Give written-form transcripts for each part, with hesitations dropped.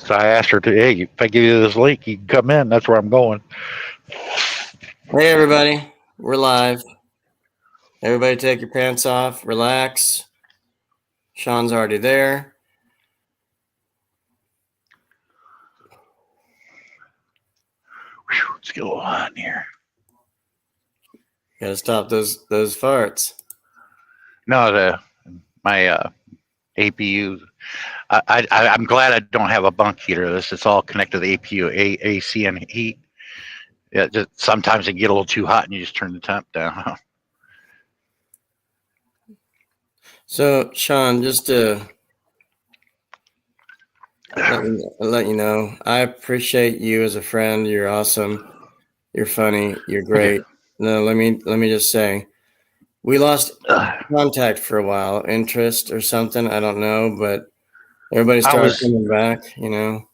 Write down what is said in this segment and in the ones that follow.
So I asked her to, hey, if I give you this link, you can come in. That's where I'm going. Hey, everybody. We're live. Everybody take your pants off. Relax. Sean's already there. Whew, let's get a little hot in here. Gotta stop those farts. No, my APU. I'm glad I don't have a bunk heater. This it's all connected to the APU, AC, and heat. Yeah, just sometimes it get a little too hot, and you just turn the temp down. So, Sean, just to let you know, I appreciate you as a friend. You're awesome. You're funny. You're great. No, let me just say, we lost contact for a while, interest or something. I don't know, but everybody I started was coming back. You know.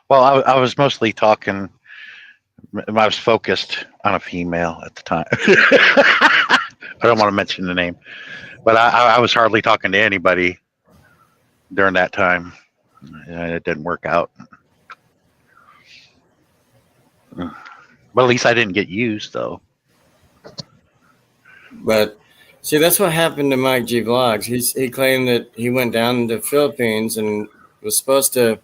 well. I was mostly talking. I was focused on a female at the time. I don't want to mention the name, but I was hardly talking to anybody during that time. And it didn't work out. But at least I didn't get used, though. But see, that's what happened to Mike G Vlogs. He claimed that he went down to the Philippines and was supposed to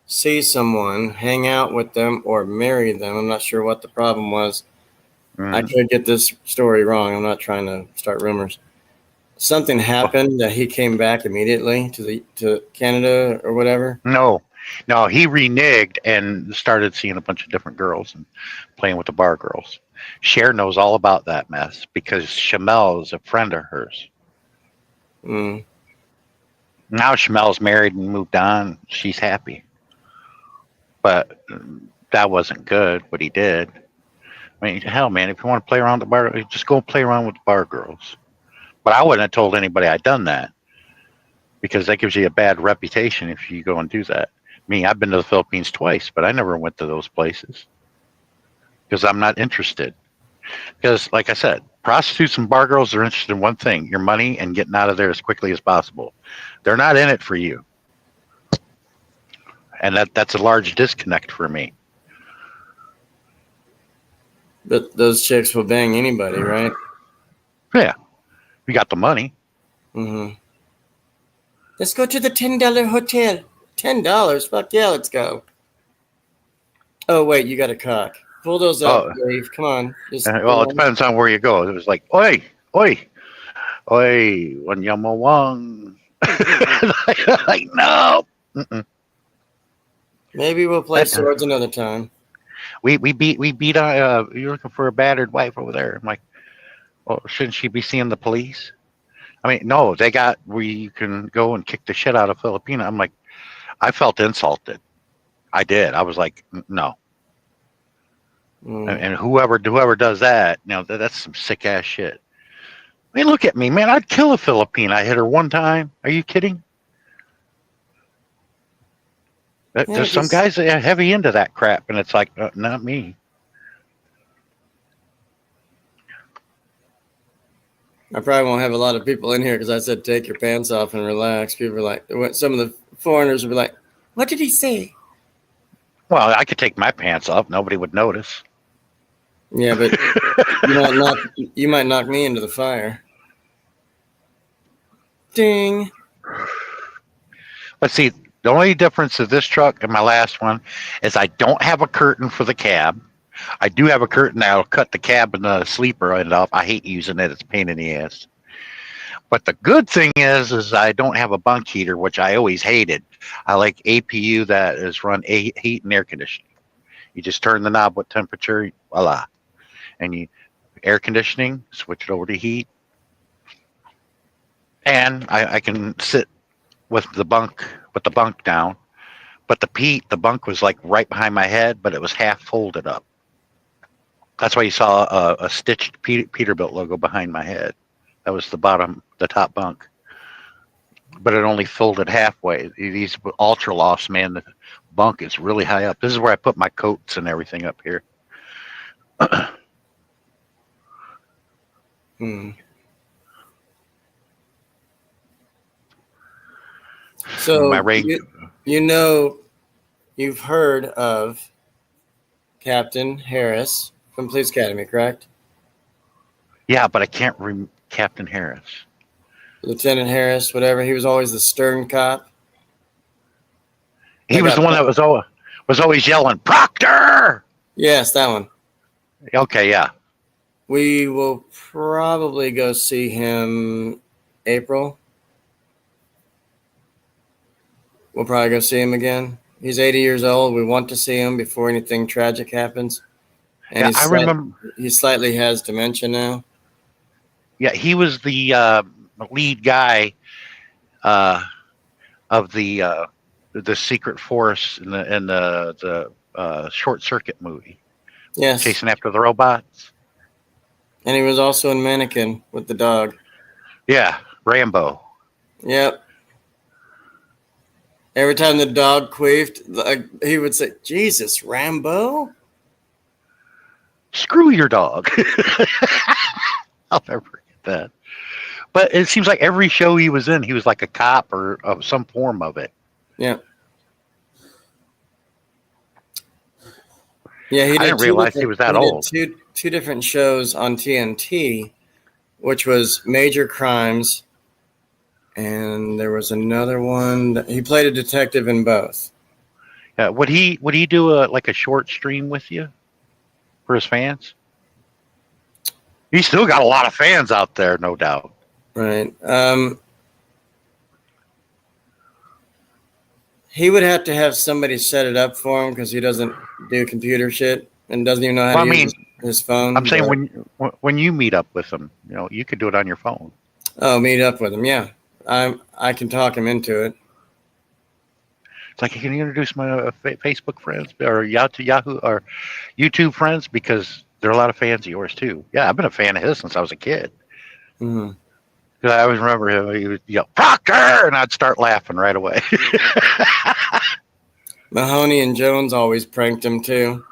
see someone, hang out with them, or marry them. I'm not sure what the problem was. I could get this story wrong. I'm not trying to start rumors. Something happened that he came back immediately to Canada or whatever. No, he reneged and started seeing a bunch of different girls and playing with the bar girls. Cher knows all about that mess because Shamel is a friend of hers. Mm. Now Shamel's married and moved on. She's happy. But that wasn't good, what he did. I mean, hell, man, if you want to play around the bar, just go play around with the bar girls. But I wouldn't have told anybody I'd done that because that gives you a bad reputation if you go and do that. Me, I've been to the Philippines twice, but I never went to those places because I'm not interested. Because, like I said, prostitutes and bar girls are interested in one thing: your money and getting out of there as quickly as possible. They're not in it for you, and that's a large disconnect for me. But those chicks will bang anybody, right? Yeah, you got the money. Mm-hmm. Let's go to the $10 hotel. $10? Fuck yeah, let's go. Oh wait, you got a cock. Pull those up, Oh, Dave. Come on. Just well, it depends on where you go. It was like, oi, oi, oi, wanyamawang. Like, no. Mm-mm. maybe we'll play swords another time. We beat. You're looking for a battered wife over there. I'm like, well, shouldn't she be seeing the police? I mean, no, they got where you can go and kick the shit out of Filipina. I'm like, I felt insulted. I did. I was like, no. Mm. And whoever does that, that's some sick ass shit. I mean, look at me, man. I'd kill a Filipina. I hit her one time. Are you kidding? Yeah, There's some guys that are heavy into that crap, and it's like, not me. I probably won't have a lot of people in here because I said take your pants off and relax. People are like, some of the foreigners will be like, "What did he say?" Well, I could take my pants off. Nobody would notice. Yeah, but you might knock me into the fire. Ding. But see, the only difference of this truck and my last one is I don't have a curtain for the cab. I do have a curtain that'll cut the cab and the sleeper end off. I hate using it; it's a pain in the ass. But the good thing is I don't have a bunk heater, which I always hated. I like APU that is run heat and air conditioning. You just turn the knob with temperature, voila, and you air conditioning, switch it over to heat, and I can sit with the bunk down. But the bunk was like right behind my head, but it was half folded up. That's why you saw a stitched Peterbilt logo behind my head. That was the top bunk. But it only folded halfway. These ultra lofts, man, the bunk is really high up. This is where I put my coats and everything up here. Hmm. So My Range. you know you've heard of Captain Harris from Police Academy, correct? Yeah, but I can't remember Captain Harris. Lieutenant Harris, whatever. He was always the stern cop. He was the one that was always yelling, Proctor! Yes, that one. Okay, yeah. We will probably go see him April. We'll probably go see him again. He's 80 years old. We want to see him before anything tragic happens. And Yeah, I remember. He slightly has dementia now. Yeah, he was the lead guy of the Secret Force in the Short Circuit movie. Yes. Chasing after the robots. And he was also in Mannequin with the dog. Yeah, Rambo. Yep. Every time the dog queefed, he would say, Jesus, Rambo? Screw your dog. I'll never forget that. But it seems like every show he was in, he was like a cop or of some form of it. Yeah. Yeah, he did. I didn't realize he was that old. Two different shows on TNT, which was Major Crimes, and there was another one. He played a detective in both. Would he do a short stream with you for his fans? He's still got a lot of fans out there, no doubt. Right. He would have to have somebody set it up for him because he doesn't do computer shit and doesn't even know how to use his phone. I'm saying when you meet up with him, you could do it on your phone. Oh, meet up with him, yeah. I can talk him into it. It's like, can you introduce my Facebook friends or Yahoo or YouTube friends, because there are a lot of fans of yours too. Yeah, I've been a fan of his since I was a kid. Mm-hmm. I always remember him. He would yell, Proctor! And I'd start laughing right away. Mahoney and Jones always pranked him too.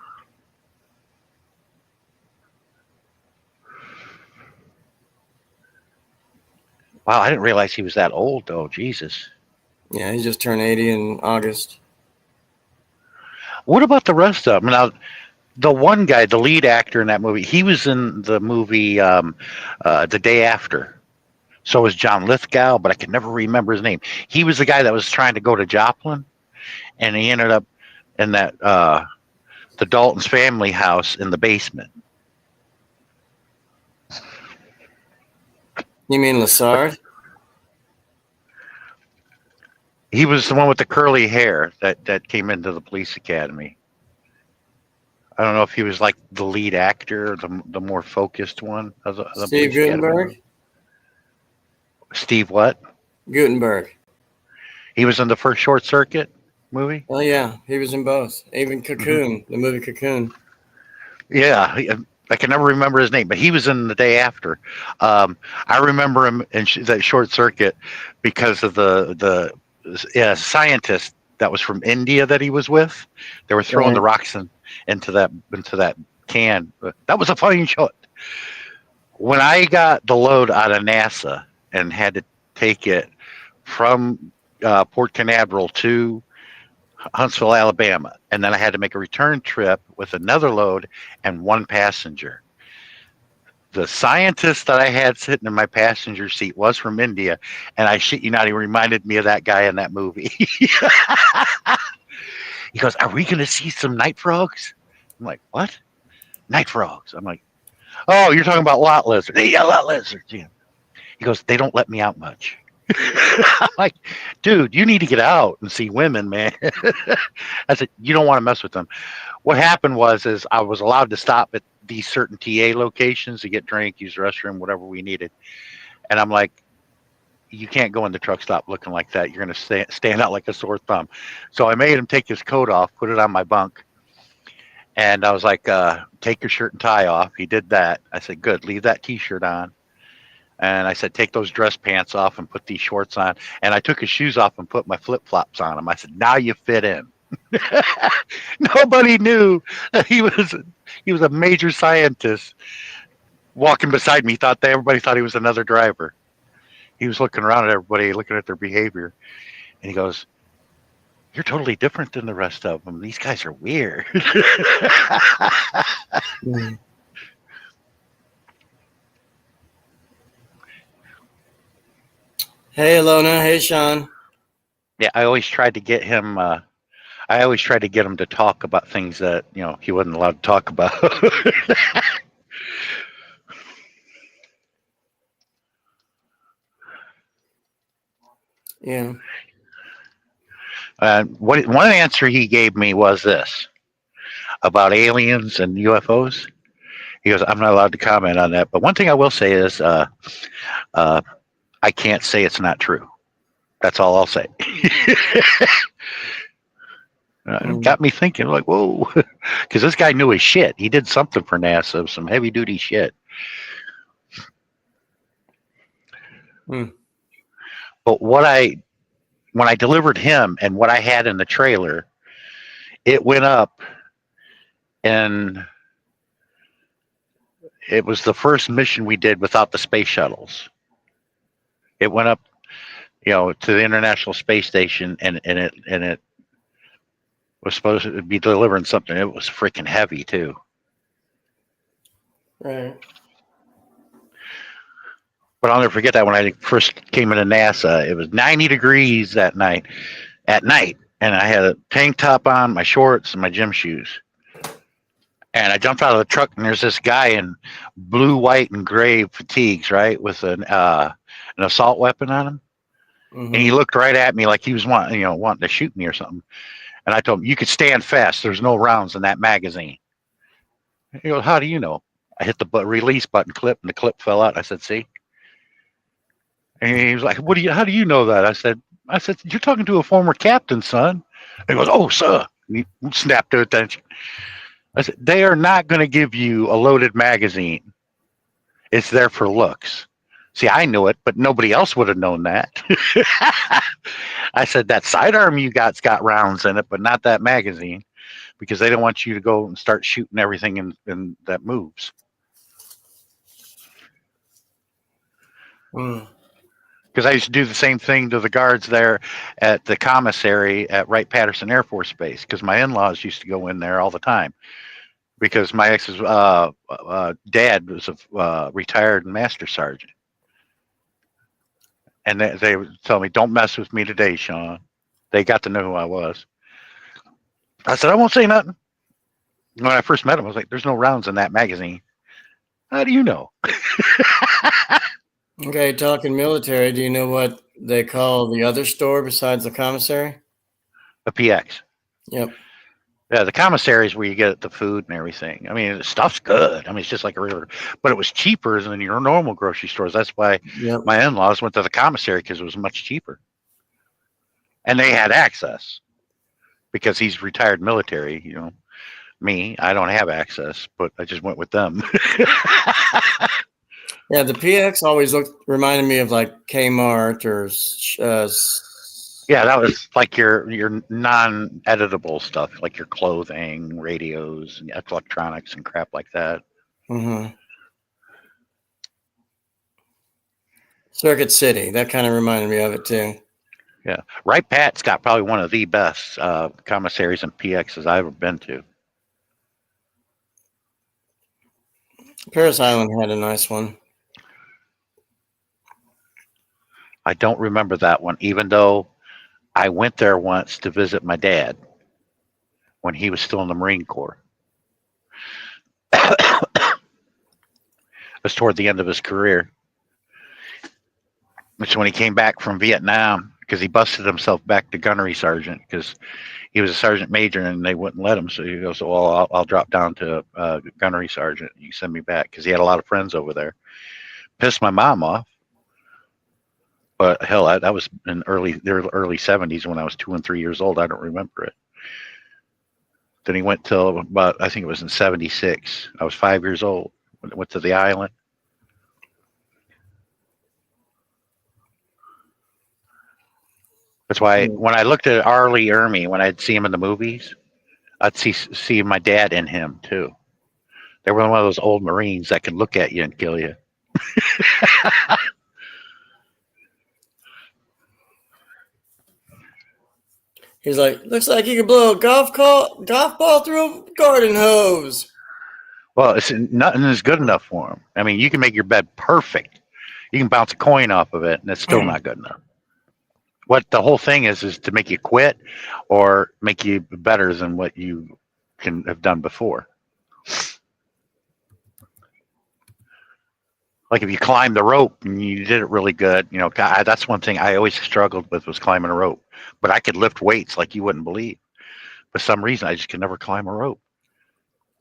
Wow, I didn't realize he was that old, though. Jesus. Yeah, he just turned 80 in August. What about the rest of them? Now, the one guy, the lead actor in that movie, he was in the movie The Day After. So was John Lithgow, but I can never remember his name. He was the guy that was trying to go to Joplin, and he ended up in that the Dalton's family house in the basement. You mean Lassard? He was the one with the curly hair that came into the police academy. I don't know if he was like the lead actor, the more focused one of the Steve Guttenberg? Steve what? Guttenberg. He was in the first Short Circuit movie? Oh, yeah. He was in both. Even Cocoon, the movie Cocoon. Yeah. I can never remember his name, but he was in The Day After. I remember him in that Short Circuit because of the scientist that was from India that he was with. They were throwing the rocks into that can. That was a funny shot. When I got the load out of NASA and had to take it from Port Canaveral to Huntsville, Alabama, and then I had to make a return trip with another load and one passenger. The scientist that I had sitting in my passenger seat was from India, and I shit you not, he reminded me of that guy in that movie. He goes, "Are we going to see some night frogs?" I'm like, "What? Night frogs?" I'm like, "Oh, you're talking about lot lizards." Yeah, lot lizards. Yeah. He goes, "They don't let me out much." I'm like, "Dude, you need to get out and see women, man." I said, "You don't want to mess with them." What happened was I was allowed to stop at these certain TA locations to get drink, use the restroom, whatever we needed. And I'm like, "You can't go in the truck stop looking like that. You're going to stand out like a sore thumb." So I made him take his coat off, put it on my bunk. And I was like, "Take your shirt and tie off." He did that. I said, "Good, leave that T-shirt on." And I said, "Take those dress pants off and put these shorts on." And I took his shoes off and put my flip-flops on him. I said, "Now you fit in." Nobody knew that he was a major scientist walking beside me. Everybody thought he was another driver. He was looking around at everybody, looking at their behavior. And he goes, you're totally different than the rest of them. These guys are weird. Mm. Hey, Alona. Hey, Sean. Yeah, I always tried to get him. I always tried to get him to talk about things that he wasn't allowed to talk about. Yeah. One answer he gave me was this about aliens and UFOs. He goes, "I'm not allowed to comment on that, but one thing I will say is, uh, I can't say it's not true. That's all I'll say." Mm. Got me thinking, like, whoa, because this guy knew his shit. He did something for NASA, some heavy duty shit. Mm. But when I delivered him and what I had in the trailer, it went up, and it was the first mission we did without the space shuttles. It went up, to the International Space Station, and it was supposed to be delivering something. It was freaking heavy too. Right. But I'll never forget that when I first came into NASA, it was 90 degrees that night, and I had a tank top on, my shorts, and my gym shoes. And I jumped out of the truck, and there's this guy in blue, white, and gray fatigues, right, with an assault weapon on him. Mm-hmm. And he looked right at me like he was wanting to shoot me or something. And I told him, "You could stand fast. There's no rounds in that magazine." He goes, "How do you know?" I hit the release button clip, and the clip fell out. I said, "See?" And he was like, how do you know that?" I said, "You're talking to a former captain, son." And he goes, "Oh, sir." And he snapped to attention. I said, "They are not going to give you a loaded magazine. It's there for looks." See, I knew it, but nobody else would have known that. I said, "That sidearm you got's got rounds in it, but not that magazine, because they don't want you to go and start shooting everything in that moves." Mm. Because I used to do the same thing to the guards there at the commissary at Wright-Patterson Air Force Base, because my in-laws used to go in there all the time, because my ex's dad was a retired master sergeant. And they would tell me, "Don't mess with me today, Sean." They got to know who I was. I said, "I won't say nothing." When I first met him, I was like, "There's no rounds in that magazine." "How do you know?" Okay, talking military, do you know what they call the other store besides the commissary? A PX. Yep. Yeah, the commissary is where you get the food and everything. I mean, the stuff's good. I mean, it's just like a regular, but it was cheaper than your normal grocery stores. That's why Yep. my in-laws went to the commissary, because it was much cheaper. And they had access, because he's retired military. Me, I don't have access, but I just went with them. Yeah, the PX always reminded me of like Kmart or Yeah, that was like your non-editable stuff, like your clothing, radios, and electronics and crap like that. mm-hmm. Circuit City. That kind of reminded me of it too. Yeah, Wright-Pat's got probably one of the best commissaries and PXs I've ever been to. Paris Island had a nice one. I don't remember that one, even though I went there once to visit my dad when he was still in the Marine Corps. It was toward the end of his career. Which when he came back from Vietnam, because he busted himself back to gunnery sergeant, because he was a sergeant major and they wouldn't let him. So he goes, "Well, I'll drop down to gunnery sergeant. You send me back," because he had a lot of friends over there. Pissed my mom off. But hell, that was in the early 70s when I was 2 and 3 years old. I don't remember it. Then he went till about, I think it was in 76. I was 5 years old. Went to the island. That's why when I looked at R. Lee Ermey, when I'd see him in the movies, I'd see my dad in him too. They were one of those old Marines that could look at you and kill you. He's like, looks like you could blow a golf ball through a garden hose. Well, it's nothing is good enough for him. I mean, you can make your bed perfect. You can bounce a coin off of it, and it's still not good enough. What the whole thing is to make you quit or make you better than what you can have done before. Like if you climb the rope and you did it really good, you know, God, that's one thing I always struggled with was climbing a rope. But I could lift weights like you wouldn't believe. For some reason, I just could never climb a rope.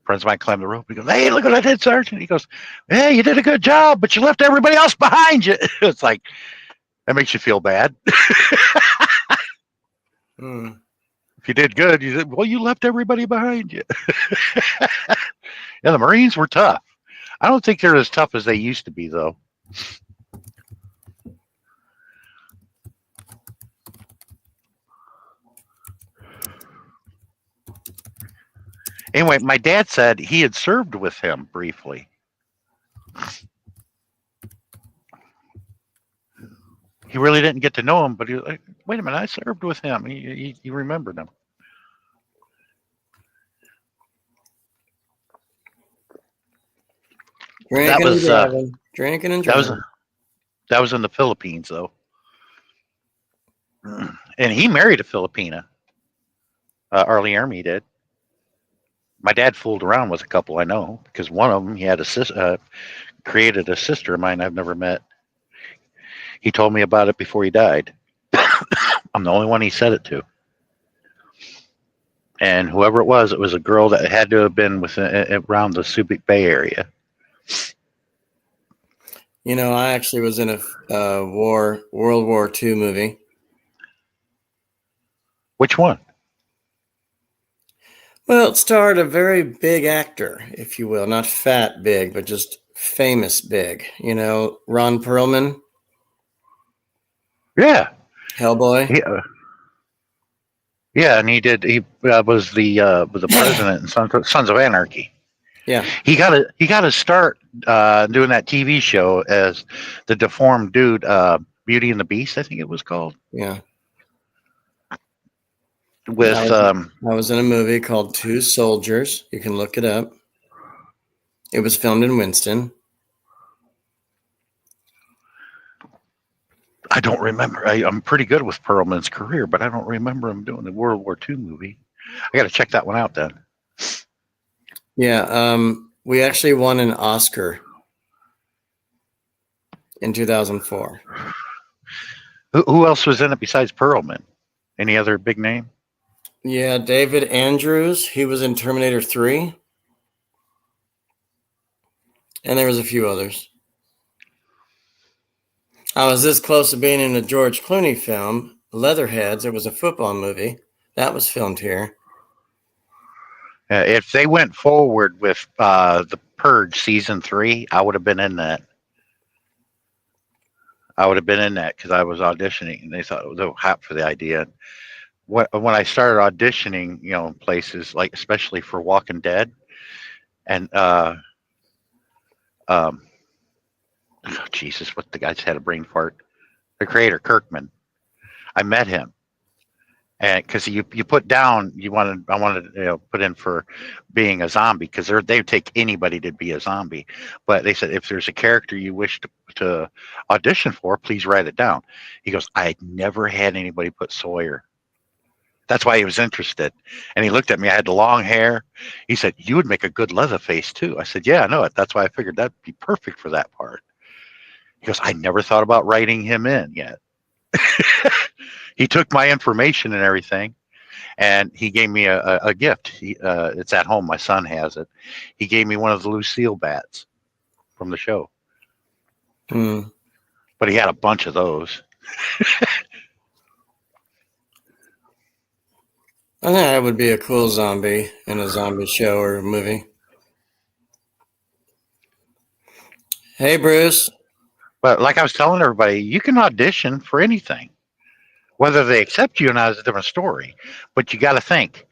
Friends of mine climb the rope. He goes, "Hey, look what I did, Sergeant." He goes, "Hey, you did a good job, but you left everybody else behind you." It's like, that makes you feel bad. If you did good, you said, "Well, you left everybody behind you." Yeah, the Marines were tough. I don't think they're as tough as they used to be, though. Anyway, my dad said he had served with him briefly. He really didn't get to know him, but he was like, "Wait a minute, I served with him." He remembered him. Drinking and driving. Drinking and driving. That was in the Philippines, though. And he married a Filipina. Arlie Ermy did. My dad fooled around with a couple I know because one of them he had created a sister of mine I've never met. He told me about it before he died. I'm the only one he said it to. And whoever it was a girl that had to have been around the Subic Bay area. You know, I actually was in a World War II movie. Which one? Well, it starred a very big actor, if you will. Not fat big, but just famous big. You know, Ron Perlman. Yeah. Hellboy. Yeah, and he was the president in Sons of Anarchy. Yeah. He got to start doing that TV show as the deformed dude, Beauty and the Beast, I think it was called. Yeah. I was in a movie called Two Soldiers. You can look it up. It was filmed in Winston. I don't remember. I'm pretty good with Perlman's career, but I don't remember him doing the World War II movie. I got to check that one out then. Yeah, we actually won an Oscar in 2004. Who else was in it besides Perlman? Any other big name? Yeah, David Andrews. He was in Terminator 3. And there was a few others. I was this close to being in a George Clooney film, Leatherheads. It was a football movie. That was filmed here. If they went forward with The Purge season 3, I would have been in that. I would have been in that because I was auditioning, and they thought they were hot for the idea. When I started auditioning, you know, places like especially for Walking Dead, and Jesus, what the guy's had a brain fart. The creator Kirkman, I met him, and because you put down I wanted to put in for being a zombie because they would take anybody to be a zombie, but they said if there's a character you wish to audition for, please write it down. He goes, I never had anybody put Sawyer. That's why he was interested. And he looked at me. I had the long hair. He said, you would make a good Leatherface too. I said, yeah, I know it. That's why I figured that'd be perfect for that part. He goes, I never thought about writing him in yet. He took my information and everything, and he gave me a gift. It's at home. My son has it. He gave me one of the Lucille bats from the show. But he had a bunch of those. I think that would be a cool zombie in a zombie show or movie. Hey, Bruce. But like I was telling everybody, you can audition for anything. Whether they accept you or not is a different story. But you got to think,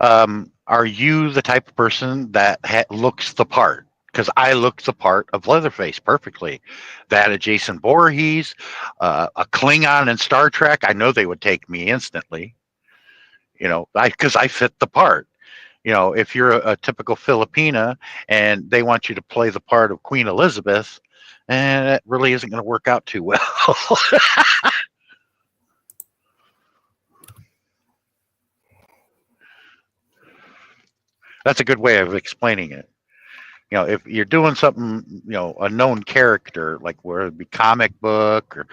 are you the type of person that looks the part? Because I looked the part of Leatherface perfectly. That of Jason Voorhees, a Klingon in Star Trek, I know they would take me instantly. because I fit the part. If you're a typical Filipina and they want you to play the part of Queen Elizabeth, and it really isn't going to work out too well. That's a good way of explaining it. If you're doing something, a known character, like where it be comic book or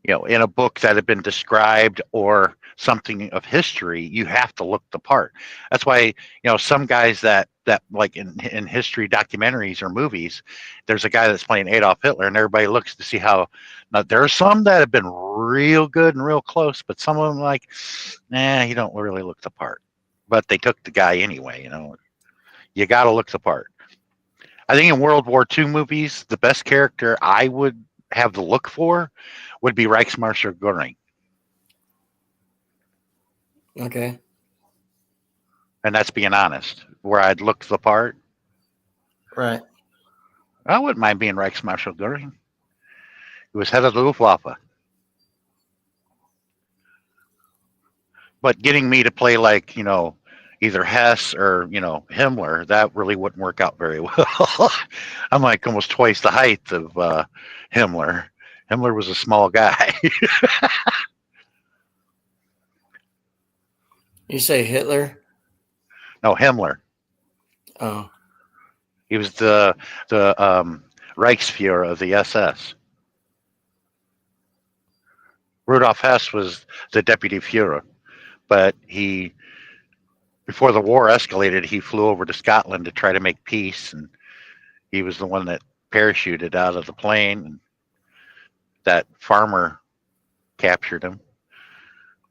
in a book that had been described or something of history, you have to look the part. That's why, some guys that like in history documentaries or movies, there's a guy that's playing Adolf Hitler and everybody looks to see how. Now there are some that have been real good and real close, but some of them like, you don't really look the part. But they took the guy anyway, you got to look the part. I think in World War II movies, the best character I would have the look for would be Reichsmarschall Goering. Okay. And that's being honest. Where I'd look the part. Right. I wouldn't mind being Reichsmarschall Goering. He was head of the Luftwaffe. But getting me to play like, either Hess or, Himmler, that really wouldn't work out very well. I'm like almost twice the height of Himmler. Himmler was a small guy. You say Hitler? No, Himmler. Oh. He was the Reichsfuhrer of the SS. Rudolf Hess was the deputy Führer, but before the war escalated, he flew over to Scotland to try to make peace, and he was the one that parachuted out of the plane. And that farmer captured him.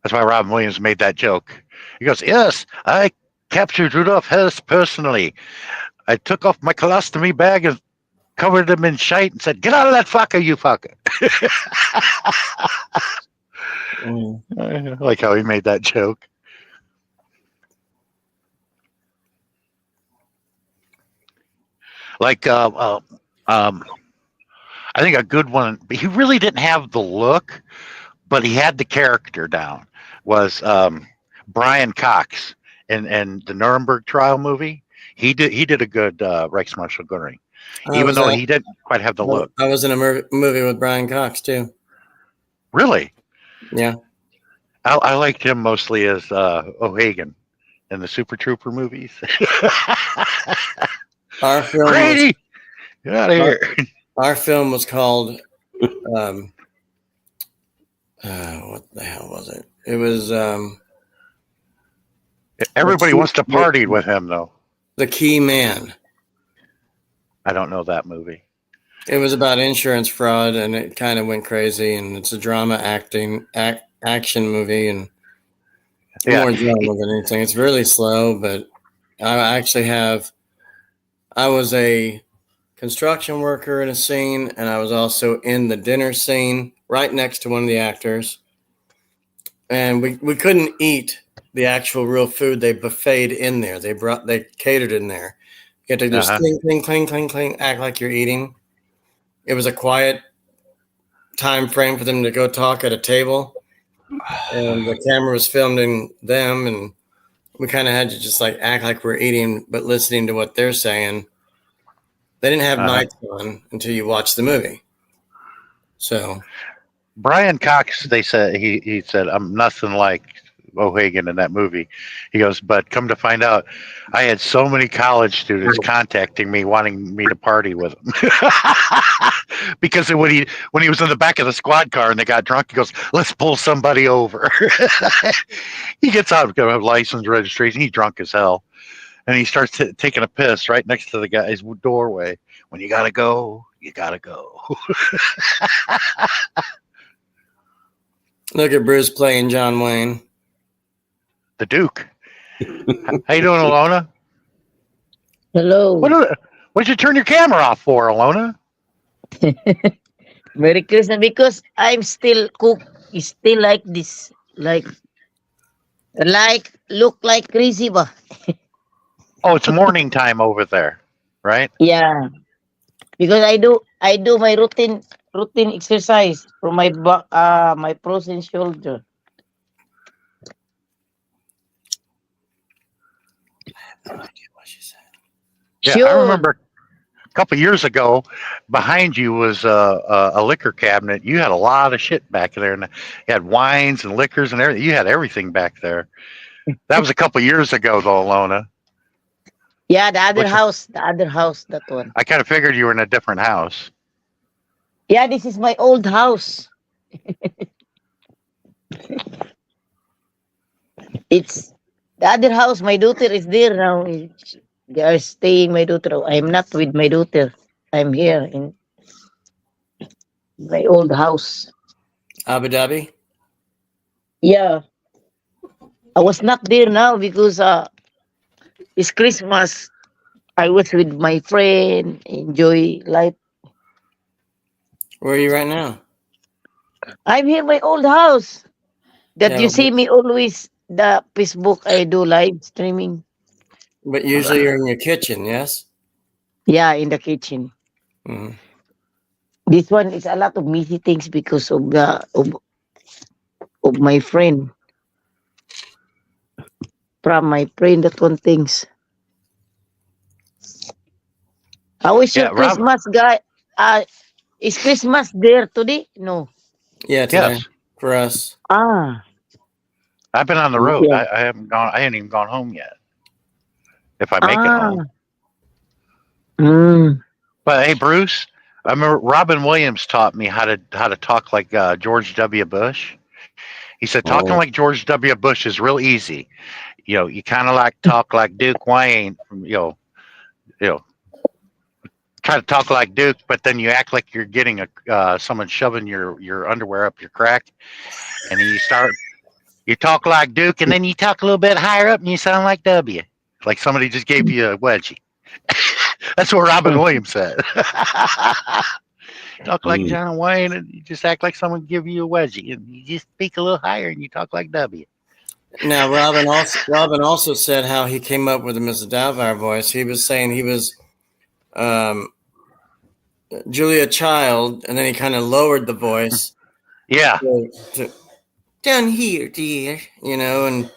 That's why Robin Williams made that joke. He goes, "Yes, I captured Rudolf Hess personally. I took off my colostomy bag and covered him in shite and said, 'Get out of that fucker, you fucker.'" I like how he made that joke. Like, I think a good one. He really didn't have the look, but he had the character down. Was Brian Cox in the Nuremberg trial movie? He did a good Reichsmarschall Goering, even though he didn't quite have the look. I was in a movie with Brian Cox too. Really? Yeah. I liked him mostly as O'Hagan in the Super Trooper movies. Our film. Grady, get out of here. Our film was called. What the hell was it? It was. Everybody wants to party with him, though. The Key Man. I don't know that movie. It was about insurance fraud, and it kind of went crazy. And it's a drama action movie, and more drama than anything. It's really slow, but I actually I was a construction worker in a scene, and I was also in the dinner scene right next to one of the actors. And we couldn't eat the actual real food. They buffeted in there. They catered in there. You had to just cling, cling, cling, cling, cling, act like you're eating. It was a quiet time frame for them to go talk at a table. And the camera was filming them, and we kind of had to just like act like we're eating, but listening to what they're saying. They didn't have mics on until you watch the movie. So Brian Cox, they said he said, "I'm nothing like O'Hagan in that movie." He goes, "But come to find out, I had so many college students contacting me wanting me to party with them." Because when he was in the back of the squad car and they got drunk, he goes, "Let's pull somebody over." He gets out of license registration. He's drunk as hell. And he starts taking a piss right next to the guy's doorway. When you gotta go, you gotta go. Look at Bruce playing John Wayne. The Duke. How you doing, Alona? Hello. What did you turn your camera off for, Alona? Merry Christmas, because I'm still cook. Still like this, like look like crazy, ba? Oh, it's morning time over there, right? Yeah, because I do my routine exercise for my back, my frozen shoulder. What she said. Yeah, Sure. I remember a couple years ago, behind you was a liquor cabinet. You had a lot of shit back there, and you had wines and liquors and everything. You had everything back there. That was a couple years ago, though, Lona. Yeah, the other Which house. The other house, that one. I kind of figured you were in a different house. Yeah, this is my old house. It's the other house. My daughter is there now. They are staying. My daughter. I'm not with my daughter. I'm here in my old house. Abu Dhabi. Yeah, I was not there now because it's Christmas. I was with my friend. Enjoy life. Where are you right now? I'm here my old house. That Yeah, you see me always the Facebook. I do live streaming. but usually you're in your kitchen. Yes. Yeah, in the kitchen. Hmm. This one is a lot of messy things because of of my friend. From my friend that one things. How is your Yeah, Rob. Christmas, guy? Is Christmas there today? No. Yeah, today Yes, for us. Ah, I've been on the road. yeah. I haven't gone. I haven't even gone home yet. If I make it Ah. home. Mm. But hey, Bruce, I remember Robin Williams taught me how to talk like George W. Bush. He said talking Oh, like George W. Bush is real easy. You kind of like talk like Duke Wayne. You know, try to talk like Duke, but then you act like you're getting someone shoving your underwear up your crack, and then you talk like Duke, and then you talk a little bit higher up, and you sound like W, like somebody just gave you a wedgie. That's what Robin Williams said. Talk like mm. John Wayne, and you just act like someone give you a wedgie, and you just speak a little higher, and you talk like W. Now, Robin also said how he came up with the Mrs. Doubtfire voice. He was saying he was um, Julia Child, and then he kind of lowered the voice Yeah, to down here, dear, and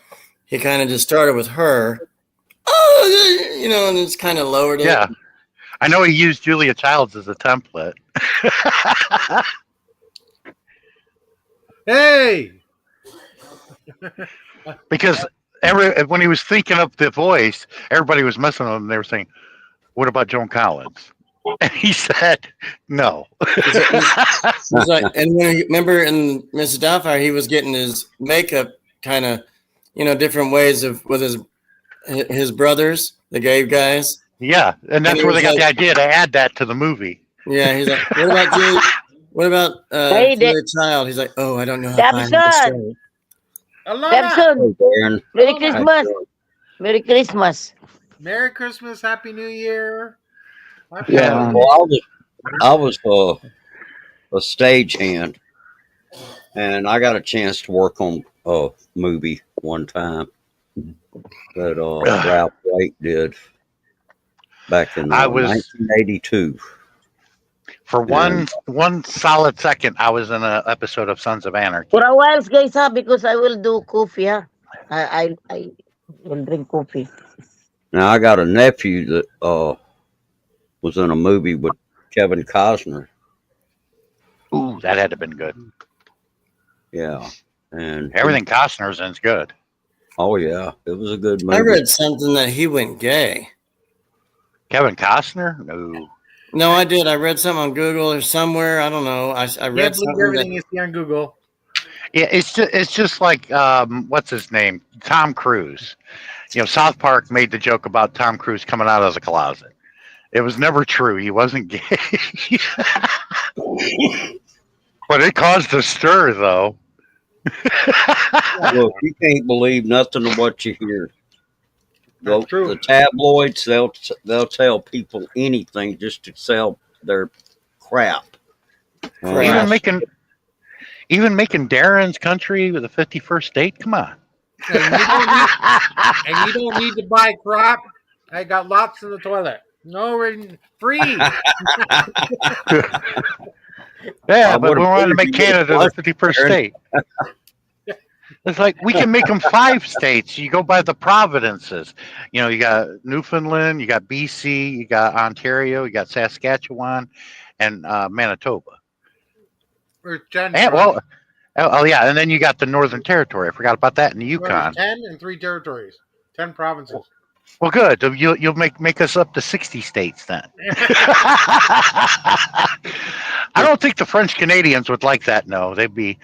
he kind of just started with her, and just kind of lowered it. yeah. I know he used Julia Childs as a template. Hey, Because when he was thinking up the voice, everybody was messing with him. They were saying, "What about Joan Collins?" And he said, "No." He's like, and when remember in Mrs. Doubtfire, he was getting his makeup kind of, different ways with his brothers, the gay guys. Yeah, and that's he where was they got like- the idea to add that to the movie. Yeah, he's like, what about Julia? What about Hey, Julia Child? He's like, oh, I don't know how to find the Dabson. show. Alana. Dabson. Hey, Darren. Merry Hello, Christmas. Merry Christmas. Merry Christmas, Happy New Year. Happy Yeah. holidays. Well, I was a stagehand, and I got a chance to work on a movie one time that Ralph Waite did back in I was 1982. for one solid second. I was in an episode of Sons of Anarchy. For a while, guys, because I will do coffee. I will drink coffee. Now I got a nephew that was in a movie with Kevin Costner. Ooh, that had to have been good. Yeah, and Everything Costner's in is good. Oh yeah, it was a good movie. I read something that he went gay. Kevin Costner? No. No, I did. I read something on Google or somewhere. I don't know. I Can't read believe something. everything you see on Google. Yeah, it's just like what's his name? Tom Cruise. South Park made the joke about Tom Cruise coming out of the closet. It was never true. He wasn't gay. But it caused a stir, though. Look, you can't believe nothing of what you hear. That's true. The tabloids, they'll tell people anything just to sell their crap. Crap. Even making Darren's country with the 51st state. Come on. And you don't need to buy crap. I got lots in the toilet. No, free. Yeah, I but we would've wanted to figured make you Canada would've the 51st Darren. state. It's like we can make them 5 states. You go by the provinces. You know, you got Newfoundland, you got BC, you got Ontario, you got Saskatchewan, and Manitoba. There's 10. And, provinces. oh yeah, and then you got the Northern Territory. I forgot about that in the There's Yukon. 10 and 3 territories. 10 provinces. Well, good. You'll make us up to 60 states then. I don't think the French Canadians would like that. No, they'd be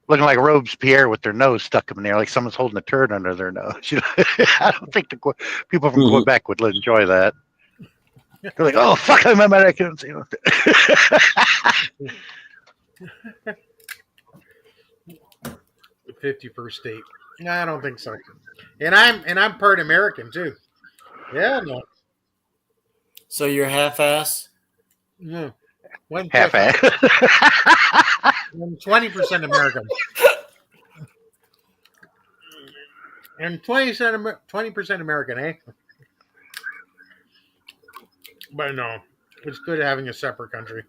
looking like Robespierre with their nose stuck in there, like someone's holding a turd under their nose. You know? I don't think the people from Quebec would enjoy that. They're like, "Oh fuck, I'm Americans." You know? 51st state. No, I don't think so. And I'm part American too. Yeah, no. So you're half-ass? No. One Half-ass. I'm 20% American. And 20% American, eh? But no, it's good having a separate country.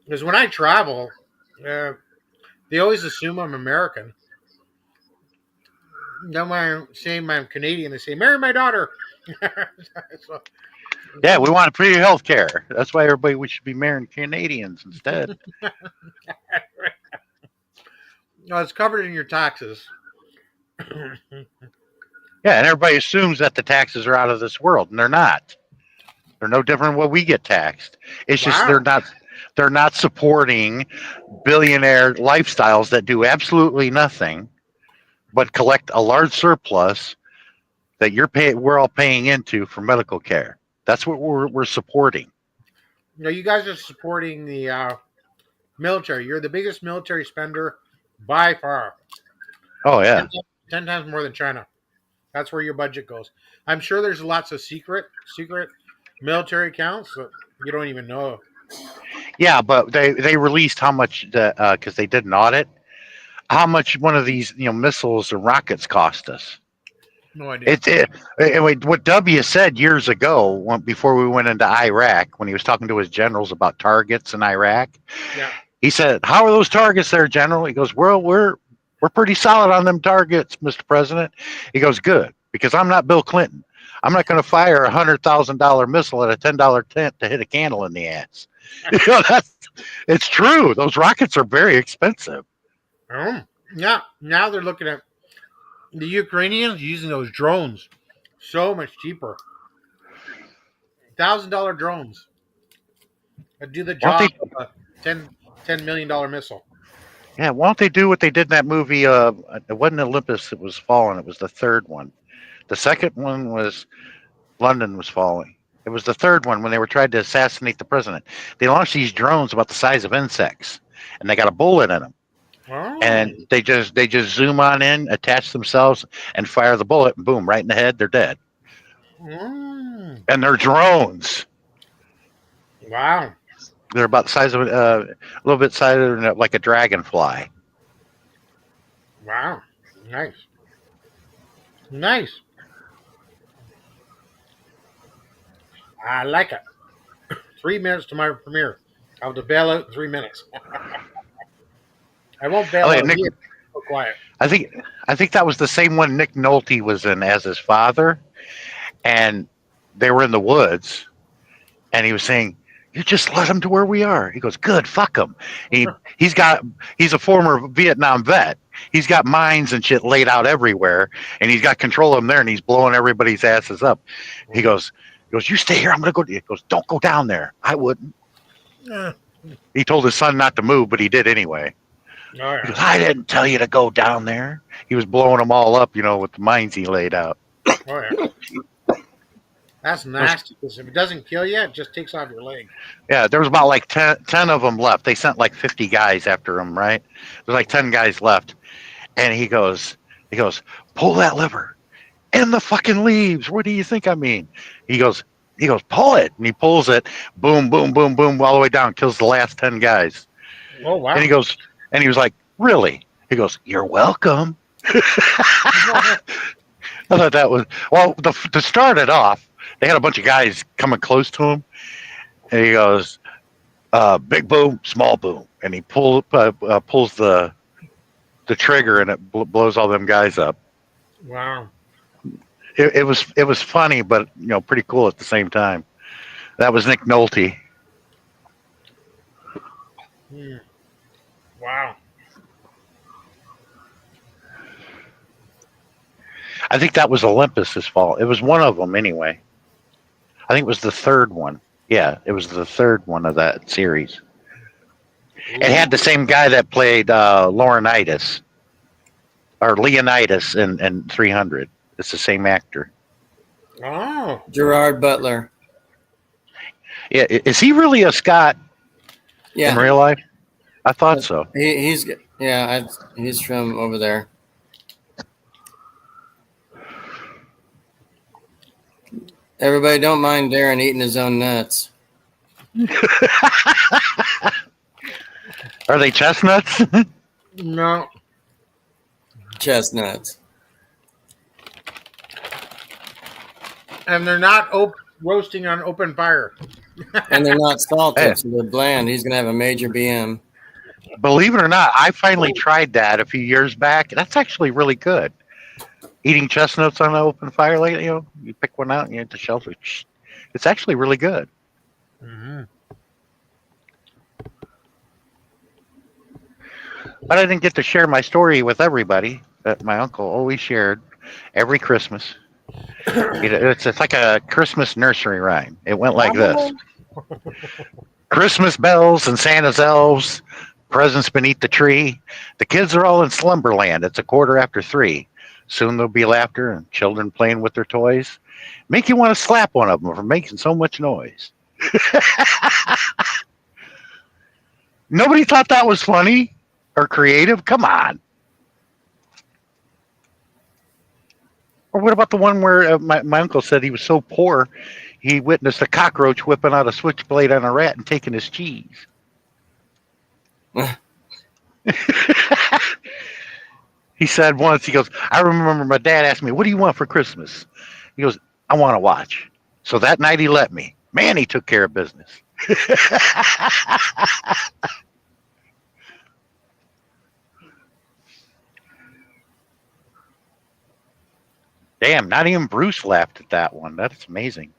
Because when I travel, they always assume I'm American. Then when I say I'm Canadian, they say, "Marry my daughter." So, Yeah, we want free health care. That's why we should be marrying Canadians instead. no, it's covered in your taxes. Yeah, and everybody assumes that the taxes are out of this world, and they're not. They're no different than what we get taxed. It's just Wow. they're not supporting billionaire lifestyles that do absolutely nothing but collect a large surplus that we're all paying into for medical care. That's what we're supporting. You know, you guys are supporting the military. You're the biggest military spender by far. Oh yeah. 10 times more than China. That's where your budget goes. I'm sure there's lots of secret military accounts that you don't even know. Yeah, but they released how much because they did an audit, how much one of these missiles or rockets cost us. No idea. What W said years ago before we went into Iraq when he was talking to his generals about targets in Iraq. Yeah. He said, "How are those targets there, General?" He goes, "Well, we're pretty solid on them targets, Mr. President." He goes, "Good, because I'm not Bill Clinton. I'm not going to fire a $100,000 missile at a $10 tent to hit a candle in the ass." It's true. Those rockets are very expensive. Yeah. Now they're looking at the Ukrainians using those drones. So much cheaper. $1,000 drones that do the job of a $10 million missile. Yeah, why don't they do what they did in that movie? It wasn't Olympus that was falling. It was the third one. The second one was London was falling. It was the third one when they were trying to assassinate the president. They launched these drones about the size of insects, and they got a bullet in them. Oh. And they just zoom on in, attach themselves, and fire the bullet, and boom, right in the head, they're dead. Mm. And they're drones. Wow. They're about the size of a little bit size like a dragonfly. Wow. Nice. I like it. 3 minutes to my premiere. I'll have to bail out in 3 minutes. I won't bail out. Nick, so quiet. I think that was the same one Nick Nolte was in as his father, and they were in the woods, and he was saying, "You just led him to where we are." He goes, "Good, fuck him." He's a former Vietnam vet. He's got mines and shit laid out everywhere, and he's got control of them there, and he's blowing everybody's asses up. He goes, "You stay here. I'm gonna go." He goes, "Don't go down there." I wouldn't. He told his son not to move, but he did anyway. Oh, yeah. He goes, "I didn't tell you to go down there." He was blowing them all up, with the mines he laid out. Oh, yeah. That's nasty because if it doesn't kill you, it just takes off your leg. Yeah, there was about like 10 of them left. They sent like 50 guys after him, right? There's like 10 guys left. And he goes, "Pull that lever in the fucking leaves. What do you think I mean?" He goes, "Pull it." And he pulls it. Boom, boom, boom, boom, all the way down. Kills the last 10 guys. Oh, wow. And he was like, "Really?" He goes, "You're welcome." I thought that was, well, to start it off, they had a bunch of guys coming close to him. And he goes, "Big boom, small boom." And he pulls the the trigger and it blows all them guys up. Wow. It was funny, but pretty cool at the same time. That was Nick Nolte. Wow. I think that was Olympus's fault. It was one of them anyway. I think it was the third one. Yeah, it was the third one of that series. It had the same guy that played Leonidas in 300. It's the same actor. Oh. Gerard Butler. Yeah, is he really a Scot Yeah, in real life? I thought so. he's from over there. Everybody, don't mind Darren eating his own nuts. Are they chestnuts? No. Chestnuts. And they're not roasting on open fire. And they're not salted, Hey. so they're bland. He's going to have a major BM. Believe it or not, I finally tried that a few years back. That's actually really good. Eating chestnuts on an open fire, like you pick one out and you hit the shelter. It's actually really good. Mm-hmm. But I didn't get to share my story with everybody that my uncle always shared every Christmas. It's like a Christmas nursery rhyme. It went like this: Christmas bells and Santa's elves, presents beneath the tree. The kids are all in slumberland. It's 3:15. Soon there'll be laughter and children playing with their toys. Make you want to slap one of them for making so much noise. Nobody thought that was funny or creative? Come on. Or what about the one where my uncle said he was so poor, he witnessed a cockroach whipping out a switchblade on a rat and taking his cheese? He said once, he goes, I remember my dad asked me, what do you want for Christmas? He goes, I want to watch. So that night he let me. Man, he took care of business. Damn, not even Bruce laughed at that one. That's amazing.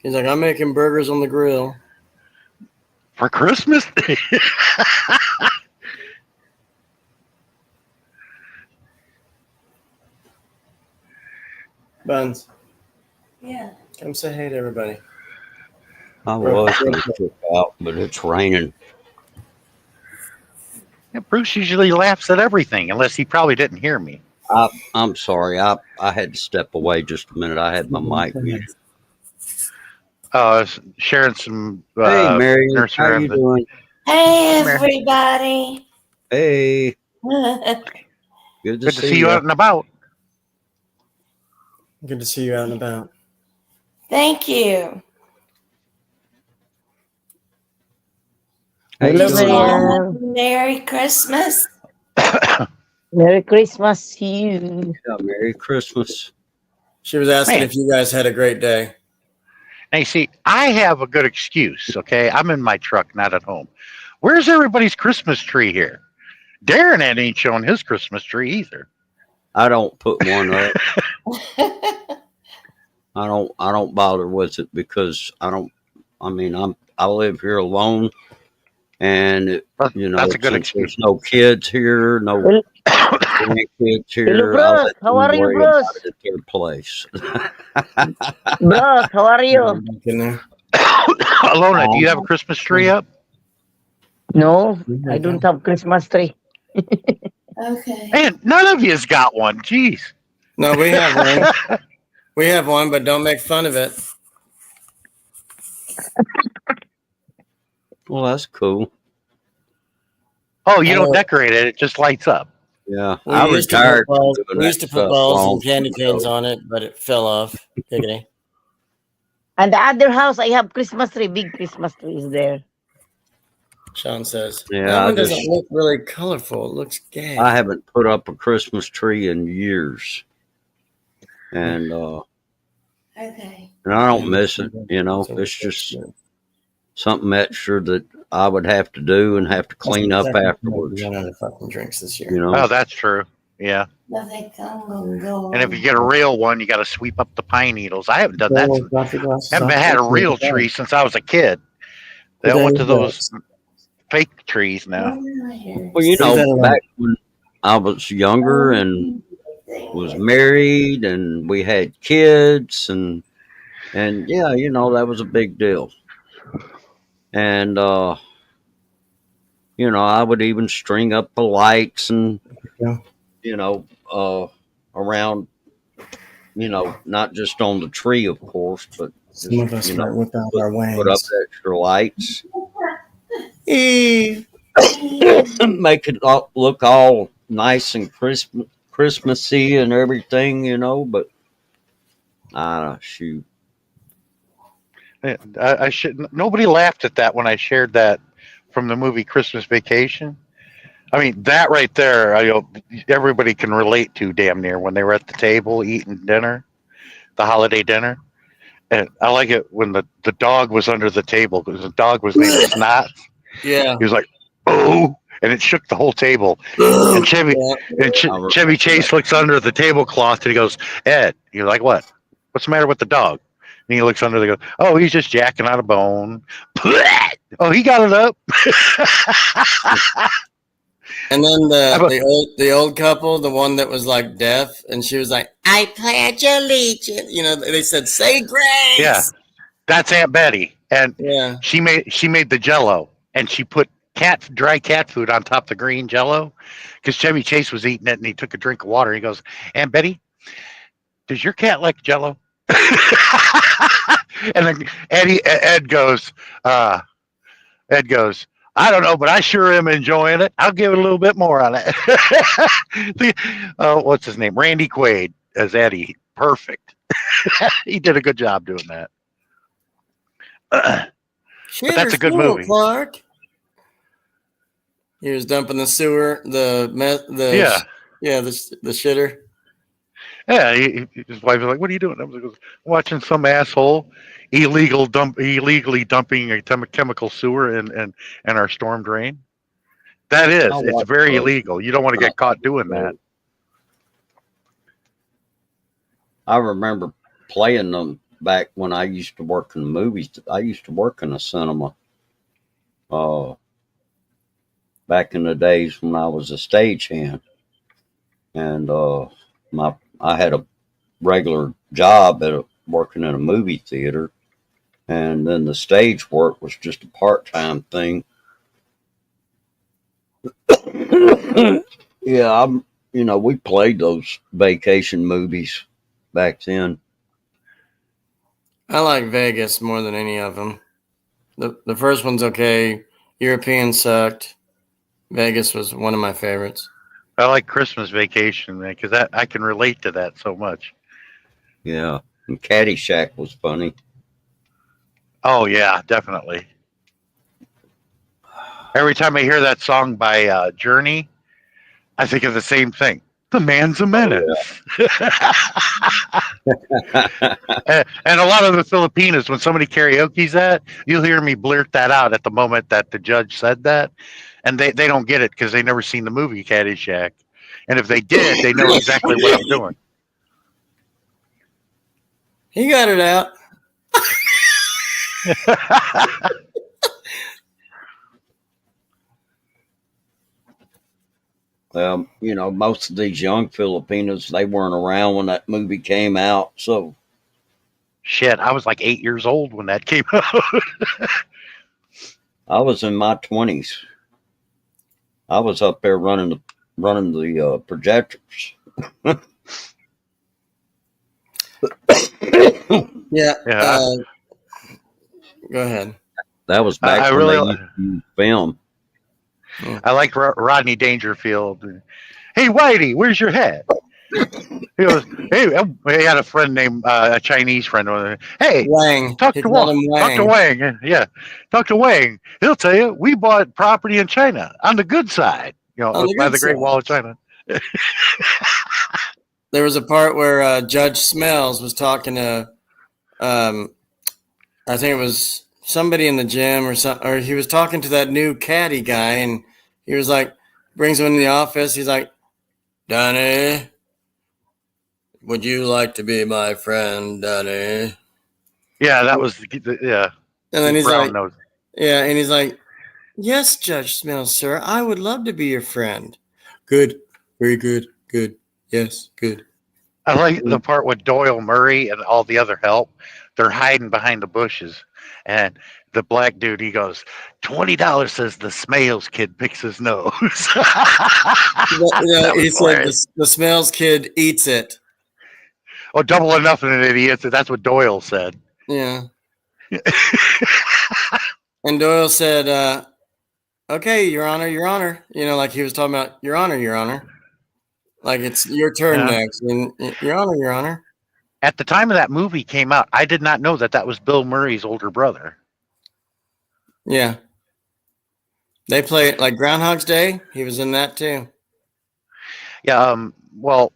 He's like, I'm making burgers on the grill. For Christmas? Buns, Yeah. come say hey to everybody. I was going to check out, but it's raining. Yeah, Bruce usually laughs at everything, unless he probably didn't hear me. I'm sorry. I had to step away just a minute. I had my mic muted. Sharing some Hey, Marion, nursery how you rhymes. doing? Hey, Come everybody. Hey, good Good to see you out and about. Good to see you out and about. Thank you. How you Hello, doing? Marian. Merry Christmas. Merry Christmas to you. Yeah, Merry Christmas. She was asking Man. if you guys had a great day. Now, you see, I have a good excuse, okay? I'm in my truck, not at home. Where's everybody's Christmas tree here? Darren ain't showing his Christmas tree either. I don't put one up. I don't bother with it because I live here alone, and That's a good since excuse. there's no kids here, no Well- grandkids here. Hello, I'll Bruce. let How them are you, worry Bruce? about it at their place. Bros, how are you? Back in there. Alona, do you have a Christmas tree up? No, I don't have Christmas tree. Okay. Man, none of you's got one. Jeez. No, we have one. We have one, but don't make fun of it. Well, that's cool. Oh, you don't Oh. decorate it. It just lights up. Yeah, We I used to retired. put balls, from doing we that used to put stuff balls long and candy ago. canes on it, but it fell off. Giggity. And the other house, I have Christmas tree. Big Christmas tree is there. Sean says. Yeah, that I one doesn't just- look really colorful. It looks gay. I haven't put up a Christmas tree in years, and Okay. I don't miss it. It's just something extra that I would have to do and have to clean up afterwards. Run out of fucking drinks this year. You know, Oh, that's true. Yeah. Nothing can go. And if you get a real one, you got to sweep up the pine needles. I haven't done that. Haven't had a real tree since I was a kid. They all went to those fake trees now. well, you know, back when I was younger and was married and we had kids and yeah, you know, that was a big deal. And you know, I would even string up the lights and Yeah. you know, around, you know, not just on the tree, of course, but just, Some of us you might know, whip out our put up wangs. extra lights, Eve. make it look all nice and Christmassy and everything, you know. But shoot, I should. Nobody laughed at that when I shared that from the movie Christmas Vacation. I mean, that right there, everybody can relate to damn near when they were at the table eating dinner, the holiday dinner. And I like it when the dog was under the table because the dog was named Snot. Yeah. He was like, "Oh," and it shook the whole table. And Chevy Chevy Chase looks under the tablecloth and he goes, "Ed," you're like, "What? What's the matter with the dog?" And he looks under. They go, "Oh, he's just jacking out a bone." Oh, he got it up. And then the old couple, the one that was like deaf, and she was like, "I pledge allegiance." You know, they said, "Say grace." Yeah, that's Aunt Betty, and Yeah. she made the Jello, and she put dry cat food on top of the green Jello, because Chevy Chase was eating it, and he took a drink of water. He goes, "Aunt Betty, does your cat like Jello?" And then Ed goes, "I don't know, but I sure am enjoying it. I'll give it a little bit more on it." What's his name? Randy Quaid as Eddie. Perfect. He did a good job doing that. But that's a good movie. Clark. He was dumping the sewer, the shitter. Yeah, his wife was like, "What are you doing?" I was like, "Watching some asshole illegally dumping a chemical sewer in our storm drain." That is, it's very illegal. You don't want to get caught doing that. I remember playing them back when I used to work in the movies. I used to work in a cinema. Back in the days when I was a stagehand, and I had a regular job working in a movie theater, and then the stage work was just a part-time thing. Yeah, we played those vacation movies back then. I like Vegas more than any of them. The first one's okay. European sucked. Vegas was one of my favorites. I like Christmas Vacation, man, because I can relate to that so much. Yeah, and Caddyshack was funny. Oh yeah, definitely. Every time I hear that song by Journey, I think of the same thing. The man's a menace. And a lot of the Filipinos, when somebody karaoke's that, you'll hear me blurt that out at the moment that the judge said that. And they don't get it because they never seen the movie Caddyshack. And if they did, they know exactly what I'm doing. He got it out. Most of these young Filipinos, they weren't around when that movie came out. So, shit, I was like 8 years old when that came out. I was in my 20s. I was up there running the projectors. Yeah. Yeah. Go ahead. That was back I when really they used to use film. I liked Rodney Dangerfield. "Hey, Whitey, where's your hat?" He goes, "Hey," he had a friend named a Chinese friend. "Hey, Wang. talk He to called Wang. him Talk to Wang. Yeah, talk to Wang. He'll tell you we bought property in China on the good side. On the by good the Great side. Wall of China." There was a part where Judge Smells was talking to, I think it was somebody in the gym or he was talking to that new caddy guy, and he was like, brings him in the office. He's like, Donnie, would you like to be my friend, Donnie? Yeah, that was yeah. And then he's brown like, nose. yeah, and he's like, yes, Judge Smells, sir, I would love to be your friend. Good, very good, good, yes, good. I like the part with Doyle Murray and all the other help. They're hiding behind the bushes, and the black dude, he goes, $20 says the Smales kid picks his nose. Yeah, That he was said hilarious. the Smells kid eats it. Oh, double or nothing, and idiots. That's what Doyle said. Yeah. And Doyle said, okay, Your Honor, Your Honor. You know, like he was talking about, Your Honor, Your Honor. Like it's your turn Yeah. next. And Your Honor, Your Honor. At the time of that movie came out, I did not know that that was Bill Murray's older brother. Yeah. They play it like Groundhog's Day. He was in that too. Yeah. Well,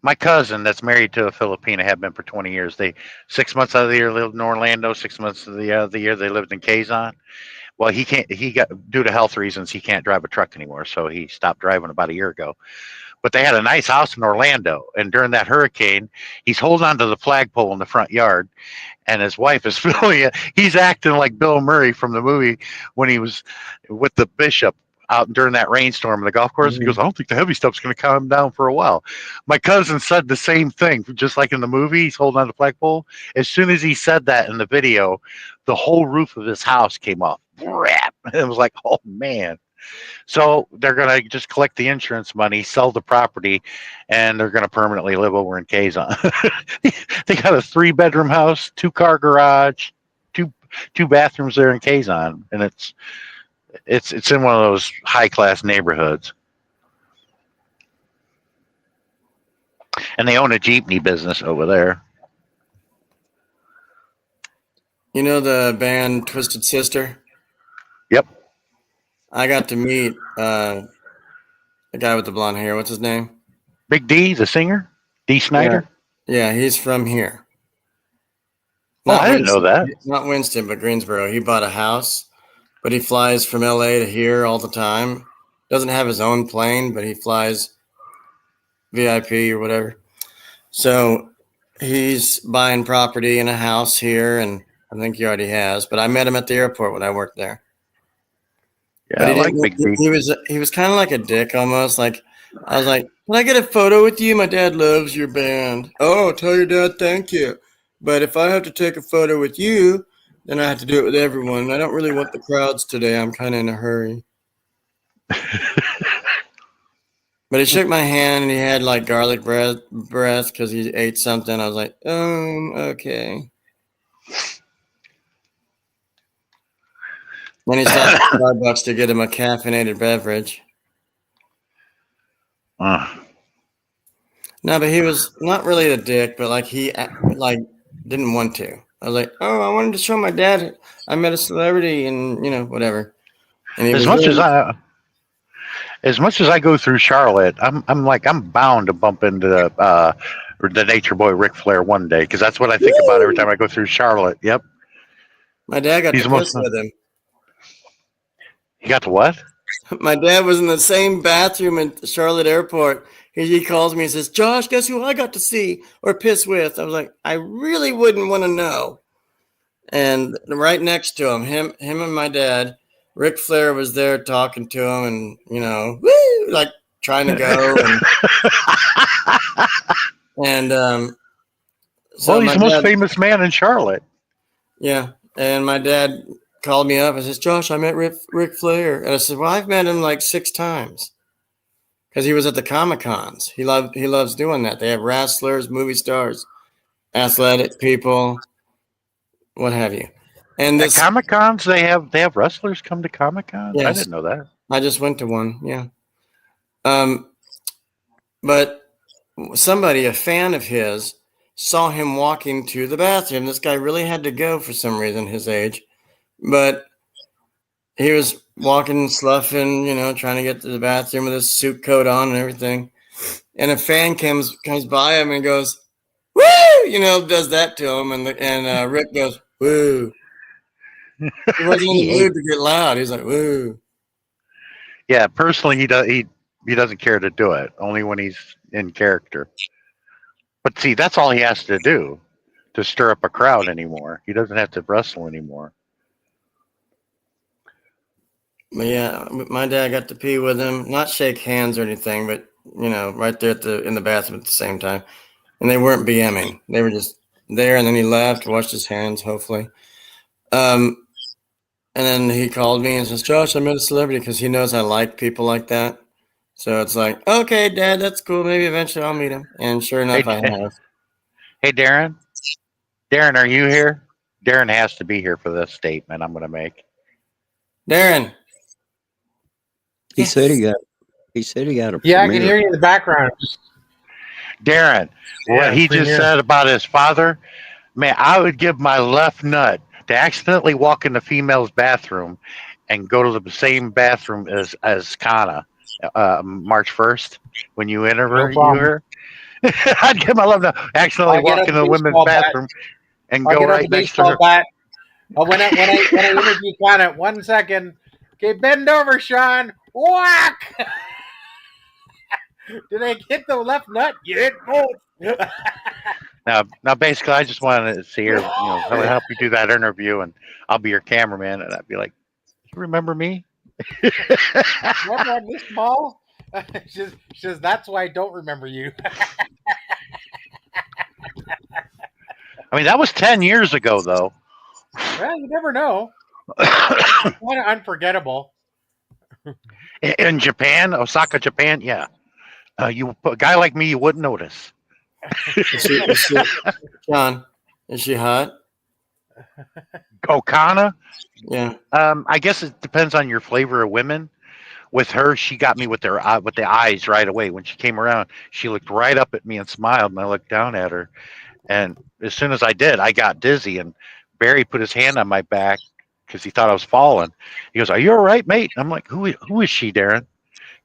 my cousin that's married to a Filipina had been for 20 years. They 6 months out of the year lived in Orlando. 6 months of the year they lived in Quezon. Well, he can't. He got due to health reasons. He can't drive a truck anymore, so he stopped driving about a year ago. But they had a nice house in Orlando, and during that hurricane, he's holding on to the flagpole in the front yard, and his wife is filming it. He's acting like Bill Murray from the movie when he was with the bishop out during that rainstorm in the golf course. Mhm. He goes, I don't think the heavy stuff's going to calm down for a while. My cousin said the same thing, just like in the movie. He's holding on to the flagpole. As soon as he said that in the video, the whole roof of his house came off. Rap. It was like, oh man. So they're going to just collect the insurance money, sell the property, and they're going to permanently live over in Quezon. They got a 3-bedroom house, 2-car garage, two bathrooms there in Quezon, and it's in one of those high class neighborhoods. And they own a jeepney business over there. You know the band Twisted Sister? Yep. I got to meet the guy with the blonde hair. What's his name? Big D, the singer, D. Snyder. Yeah, he's from here. Oh, I didn't know that. Not Winston, but Greensboro. He bought a house, but he flies from LA to here all the time. Doesn't have his own plane, but he flies VIP or whatever. So he's buying property in a house here, and I think he already has. But I met him at the airport when I worked there. Yeah, But I like Big D. he was kind of like a dick almost. Like I was like, "Can I get a photo with you? My dad loves your band." Oh, tell your dad thank you. But if I have to take a photo with you, then I have to do it with everyone. I don't really want the crowds today. I'm kind of in a hurry. But he shook my hand and he had like garlic breath because he ate something. I was like, okay. Then he stopped at Starbucks to get him a caffeinated beverage. Uh, No, but he was not really a dick, but like he like didn't want to. I was like, oh, I wanted to show my dad I met a celebrity and whatever. And he as was much really- as much as I go through Charlotte, I'm bound to bump into the Nature Boy Ric Flair one day because that's what I think about every time I go through Charlotte. Yep. my dad got He's to the most- piss with him. You got the what? My dad was in the same bathroom at the Charlotte airport. He calls me and says, Josh, guess who I got to see or piss with? I was like, I really wouldn't want to know. And right next to him and my dad, Ric Flair was there talking to him and, woo, like trying to go. And so Well, he's my the most dad- famous man in Charlotte. Yeah. And my dad called me up and says, Josh, I met Ric Flair. And I said, well, I've met him like 6 times. Because he was at the Comic-Cons. He loves doing that. They have wrestlers, movie stars, athletic people, what have you. And At this, Comic Cons, they have wrestlers come to Comic Cons. I Yes. didn't know that. I just went to one, yeah. But somebody, a fan of his, saw him walking to the bathroom. This guy really had to go for some reason, his age. But he was walking, sloughing, trying to get to the bathroom with his suit coat on and everything. And a fan comes by him and goes, woo! Does that to him. And Rick goes, woo. He wasn't in He the hates. mood to get loud. He's like, woo. Yeah, personally, he doesn't care to do it. Only when he's in character. But see, that's all he has to do to stir up a crowd anymore. He doesn't have to wrestle anymore. But yeah, my dad got to pee with him, not shake hands or anything, but right there in the bathroom at the same time. And they weren't BMing; they were just there. And then he left, washed his hands, hopefully. And then he called me and says, "Josh, I met a celebrity," because he knows I like people like that. So it's like, okay, Dad, that's cool. Maybe eventually I'll meet him. And sure enough, I have. Hey, Darren. Darren, are you here? Darren has to be here for this statement I'm going to make. Darren. He Yes. said he got. He said he got a Yeah, I can premiere. hear you in the background. Darren, what he just premiere. said about his father, man, I would give my left nut to accidentally walk in the female's bathroom and go to the same bathroom as Kana March 1st when you interview problem. her. I'd give my left nut accidentally I'll get walk a in the women's baseball bat. bathroom and I'll go get out right the next to baseball her. bat. Oh, when I interview Kana, 1 second. Okay, bend over, Sean. Whack! Did I get the left nut? You hit both. Now, basically, I just wanted to see her, help you do that interview, and I'll be your cameraman, and I'd be like, "You remember me?" Remember I missed ball? She says, that's why I don't remember you. I mean, that was 10 years ago, though. Well, you never know. Kind of unforgettable. In Japan, Osaka, Japan, yeah. A guy like me, you wouldn't notice. John, is she hot? Okana, Yeah. I guess it depends on your flavor of women. With her, she got me with the eyes right away. When she came around, she looked right up at me and smiled, and I looked down at her. And as soon as I did, I got dizzy, and Barry put his hand on my back because he thought I was falling. He goes, "Are you all right, mate?" I'm like, "Who is she, Darren?"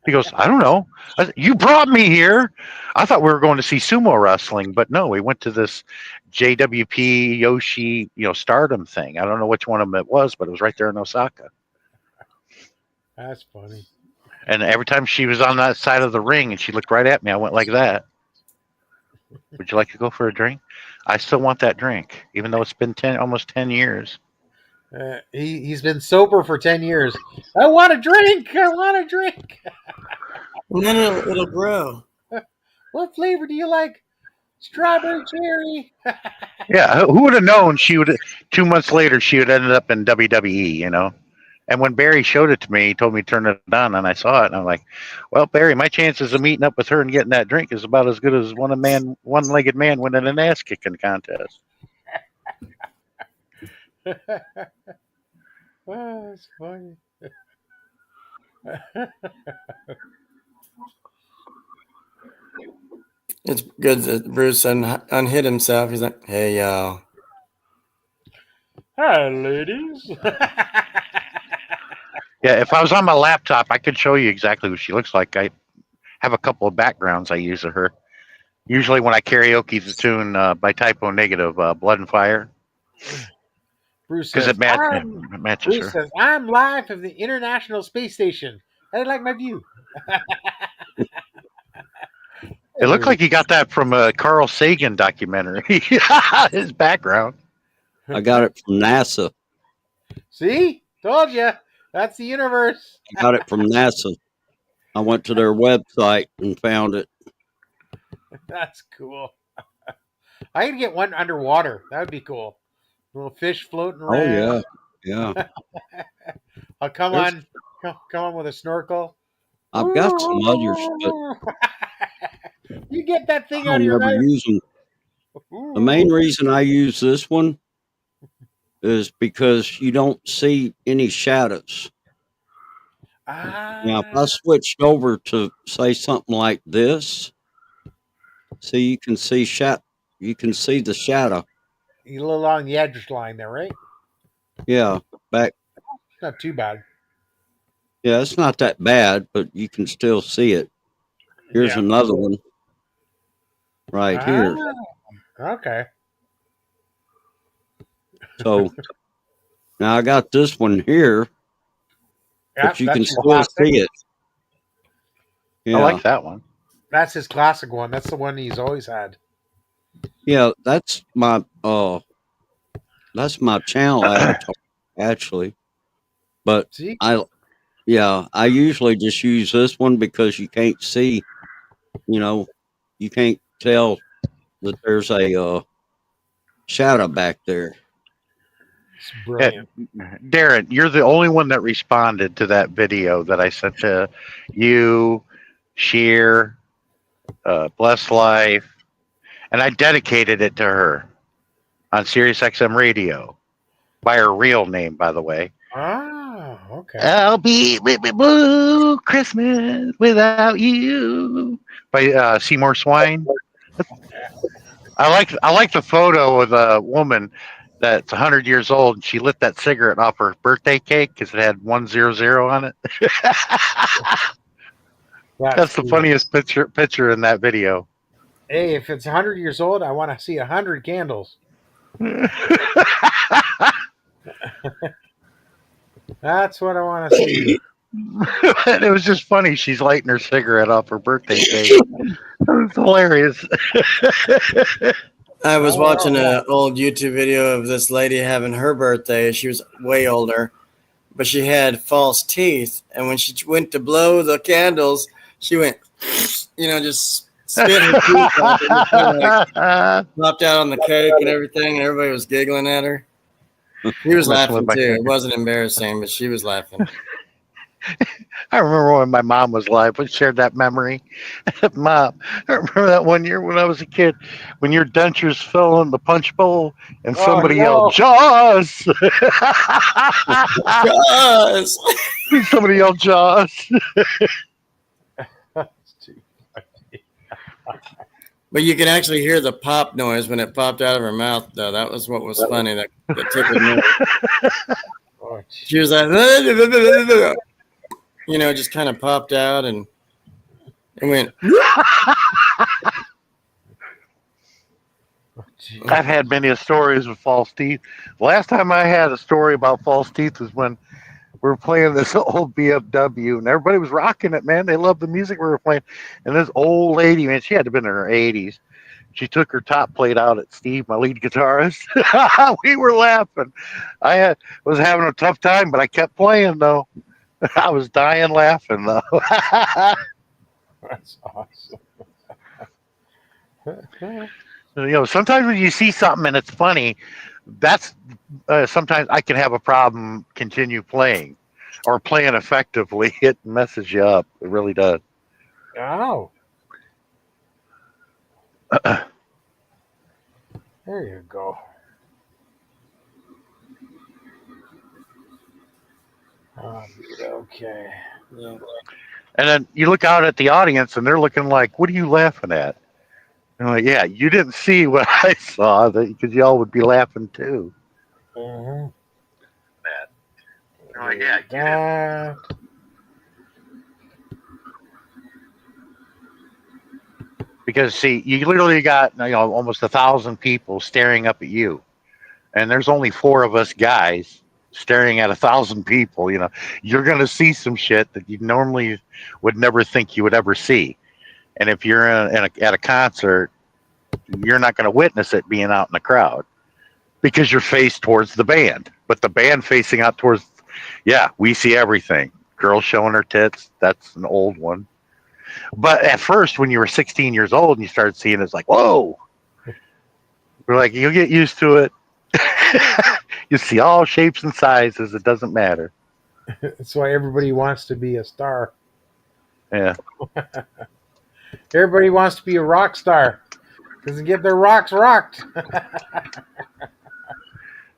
He goes, "I don't know." I said, "You brought me here. I thought we were going to see sumo wrestling, but no, we went to this JWP Yoshi, Stardom thing. I don't know which one of them it was, but it was right there in Osaka. That's funny. And every time she was on that side of the ring and she looked right at me, I went like that. Would you like to go for a drink? I still want that drink, even though it's been almost 10 years. He's been sober for 10 years. I want a drink. I want a drink. And then it'll grow. What flavor do you like? Strawberry cherry. Yeah, who would have known 2 months later, she would ended up in WWE, And when Barry showed it to me, he told me to turn it on, and I saw it, and I'm like, well, Barry, my chances of meeting up with her and getting that drink is about as good as one-legged man winning an ass-kicking contest. Oh, that's funny. It's good that Bruce unhid himself. He's like, hey, y'all. Hi, ladies. Yeah, if I was on my laptop, I could show you exactly what she looks like. I have a couple of backgrounds I use of her. Usually when I karaoke the tune by Typo Negative, Blood and Fire. Bruce Because says, it matches Bruce her. says, I'm live from the International Space Station. I like my view. It looked like you got that from a Carl Sagan documentary. His background. I got it from NASA. See? Told you. That's the universe. I got it from NASA. I went to their website and found it. That's cool. I could get one underwater. That would be cool. Little fish floating Oh around. yeah. I'll come There's- on with a snorkel. I've got some others, but You get that thing I out of your never life. use them. The main reason I use this one is because you don't see any shadows. Now, if I switched over to say something like this, see, you can see you can see the shadow. You little along the edge line there, right? Yeah, back. Not too bad. Yeah, it's not that bad, but you can still see it. Here's Yeah. another one right here. Okay. So Now I got this one here, Yeah, but you that's can his still classic. see it. Yeah, I like that one. That's his classic one. That's the one he's always had. yeah. That's my channel avatar actually. But See? I usually just use this one because you can't see. You can't tell that there's a shadow back there. It's brilliant. Darren, you're the only one that responded to that video that I sent to you, Sheer, Bless Life, and I dedicated it to her on Sirius XM Radio by her real name, by the way. Ah, okay. I'll be blue Christmas without you by Seymour Swine. I like the photo of the woman that's 100 years old and she lit that cigarette off her birthday cake because it had 100 on it. That's the cool. funniest picture in that video. Hey, if it's 100 years old, I want to see 100 candles. That's what I want to see. And it was just funny. She's lighting her cigarette off her birthday cake. It was hilarious. I was watching an old YouTube video of this lady having her birthday. She was way older, but she had false teeth. And when she went to blow the candles, she went, just spit her teeth out. And it kinda, like, popped out on the cake and everything, and everybody was giggling at her. She was laughing too. It wasn't embarrassing, but she was laughing. I remember when my mom was live. We shared that memory. Mom, I remember that one year when I was a kid, when your dentures fell in the punch bowl and somebody yelled, "Jaws!" Jaws! Somebody yelled, "Jaws!" But you can actually hear the pop noise when it popped out of her mouth, though. That was what was funny. That took a minute. She was like, just kind of popped out and went. I've had many stories with false teeth. The last time I had a story about false teeth was when we were playing this old BMW, and everybody was rocking it, man. They loved the music we were playing. And this old lady, man, she had to have been in her 80s. She took her top plate out at Steve, my lead guitarist. We were laughing. I was having a tough time, but I kept playing, though. I was dying laughing, though. That's awesome. Sometimes when you see something and it's funny, that's sometimes I can have a problem continue playing or playing effectively. It messes you up. It really does. Oh. There you go. Okay. Yeah. And then you look out at the audience and they're looking like, "What are you laughing at?" And I'm like, "Yeah, you didn't see what I saw because y'all would be laughing too." Mm-hmm. Oh, yeah. Because see, you literally got almost 1,000 people staring up at you, and there's only 4 of us guys staring at 1,000 people. You're going to see some shit that you normally would never think you would ever see. And if you're at a concert, you're not going to witness it being out in the crowd because you're faced towards the band. But the band facing out towards, we see everything. Girls showing her tits, that's an old one. But at first, when you were 16 years old and you started seeing it, it's like, whoa. We're like, you'll get used to it. You see all shapes and sizes. It doesn't matter. That's why everybody wants to be a star. Yeah. Everybody wants to be a rock star because they get their rocks rocked.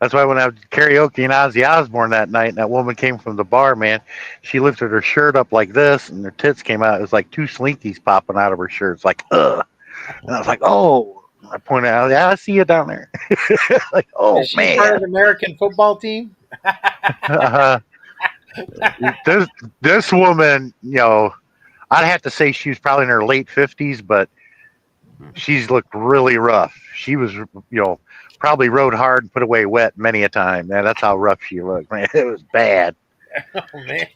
That's why when I was karaoke and Ozzy Osbourne that night, and that woman came from the bar, man, she lifted her shirt up like this, and her tits came out. It was like 2 slinkies popping out of her shirt. It's like, ugh. And I was like, oh. I pointed out, I see you down there. Like, oh, Is she man. part of the American football team? This woman, I'd have to say she was probably in her late 50s, but She's looked really rough. She was, probably rode hard and put away wet many a time. Man, that's how rough she looked. Man, it was bad. Oh man.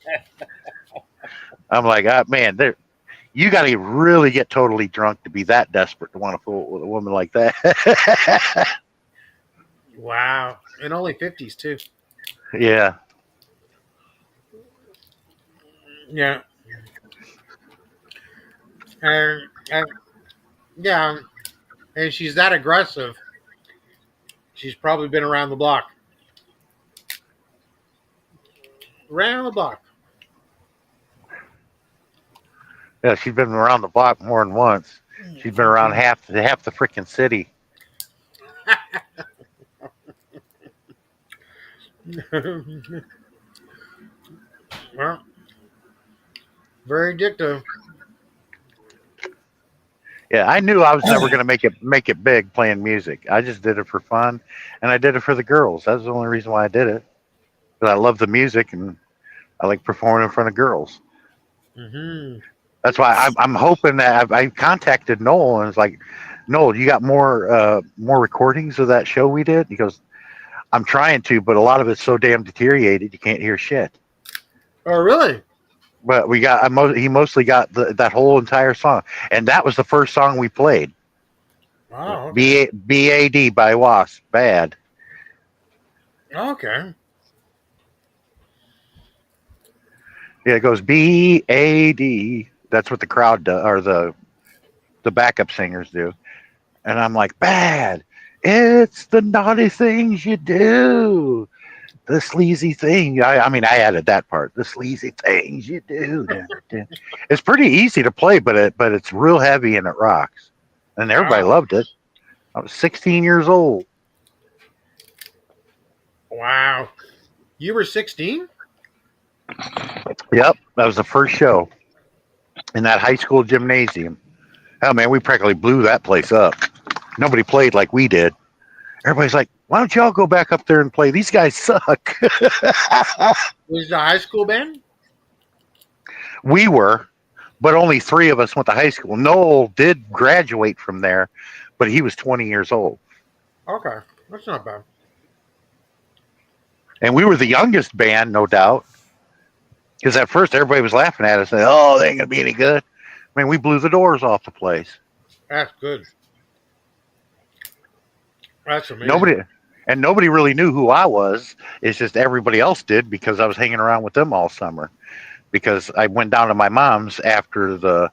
I'm like, man, you got to really get totally drunk to be that desperate to want to fool with a woman like that. Wow. And only 50s too. Yeah. Yeah. And yeah, and she's that aggressive. She's probably been around the block. Around the block. Yeah, she's been around the block more than once. She's been around half the freaking city. Well, very addictive. Yeah, I knew I was never going to make it big playing music. I just did it for fun, and I did it for the girls. That's the only reason why I did it. Because I love the music and I like performing in front of girls. Hmm. That's why I'm hoping that I contacted Noel and was like, Noel, you got more recordings of that show we did? He goes, I'm trying to, but a lot of it's so damn deteriorated you can't hear shit. Oh, really? But he mostly got that whole entire song, and that was the first song we played. Oh, okay. BAD by Wasp. Bad. Okay. Yeah, it goes BAD. That's what the crowd does, or the backup singers do. And I'm like, bad. It's the naughty things you do. The sleazy thing. I mean, I added that part. The sleazy things you do. It's pretty easy to play, but it's real heavy and it rocks. And everybody Wow. loved it. I was 16 years old. Wow. You were 16? Yep, that was the first show in that high school gymnasium. Oh man, we practically blew that place up. Nobody played like we did. Everybody's like, why don't y'all go back up there and play? These guys suck. Was the high school band? We were, but only 3 of us went to high school. Noel did graduate from there, but he was 20 years old. Okay. That's not bad. And we were the youngest band, no doubt. Because at first everybody was laughing at us, saying, oh, they ain't going to be any good. I mean, we blew the doors off the place. That's good. That's amazing. Nobody really knew who I was. It's just everybody else did because I was hanging around with them all summer. Because I went down to my mom's after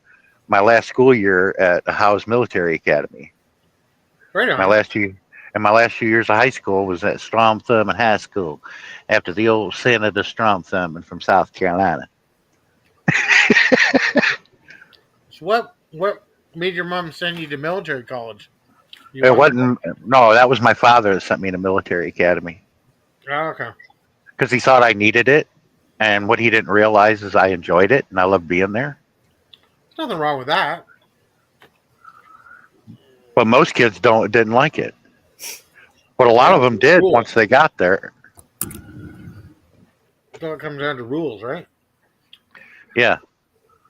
my last school year at Howe's Military Academy. Right on. My last few years of high school was at Strom Thurmond High School after the old Senator Strom Thurmond from South Carolina. So what made your mom send you to military college? It wasn't. No, that was my father that sent me to military academy Oh, okay. because he thought I needed it, and what he didn't realize is I enjoyed it and I loved being there. There's nothing wrong with that. But most kids didn't like it. But a lot of them did once they got there. So it comes down to rules, right? Yeah,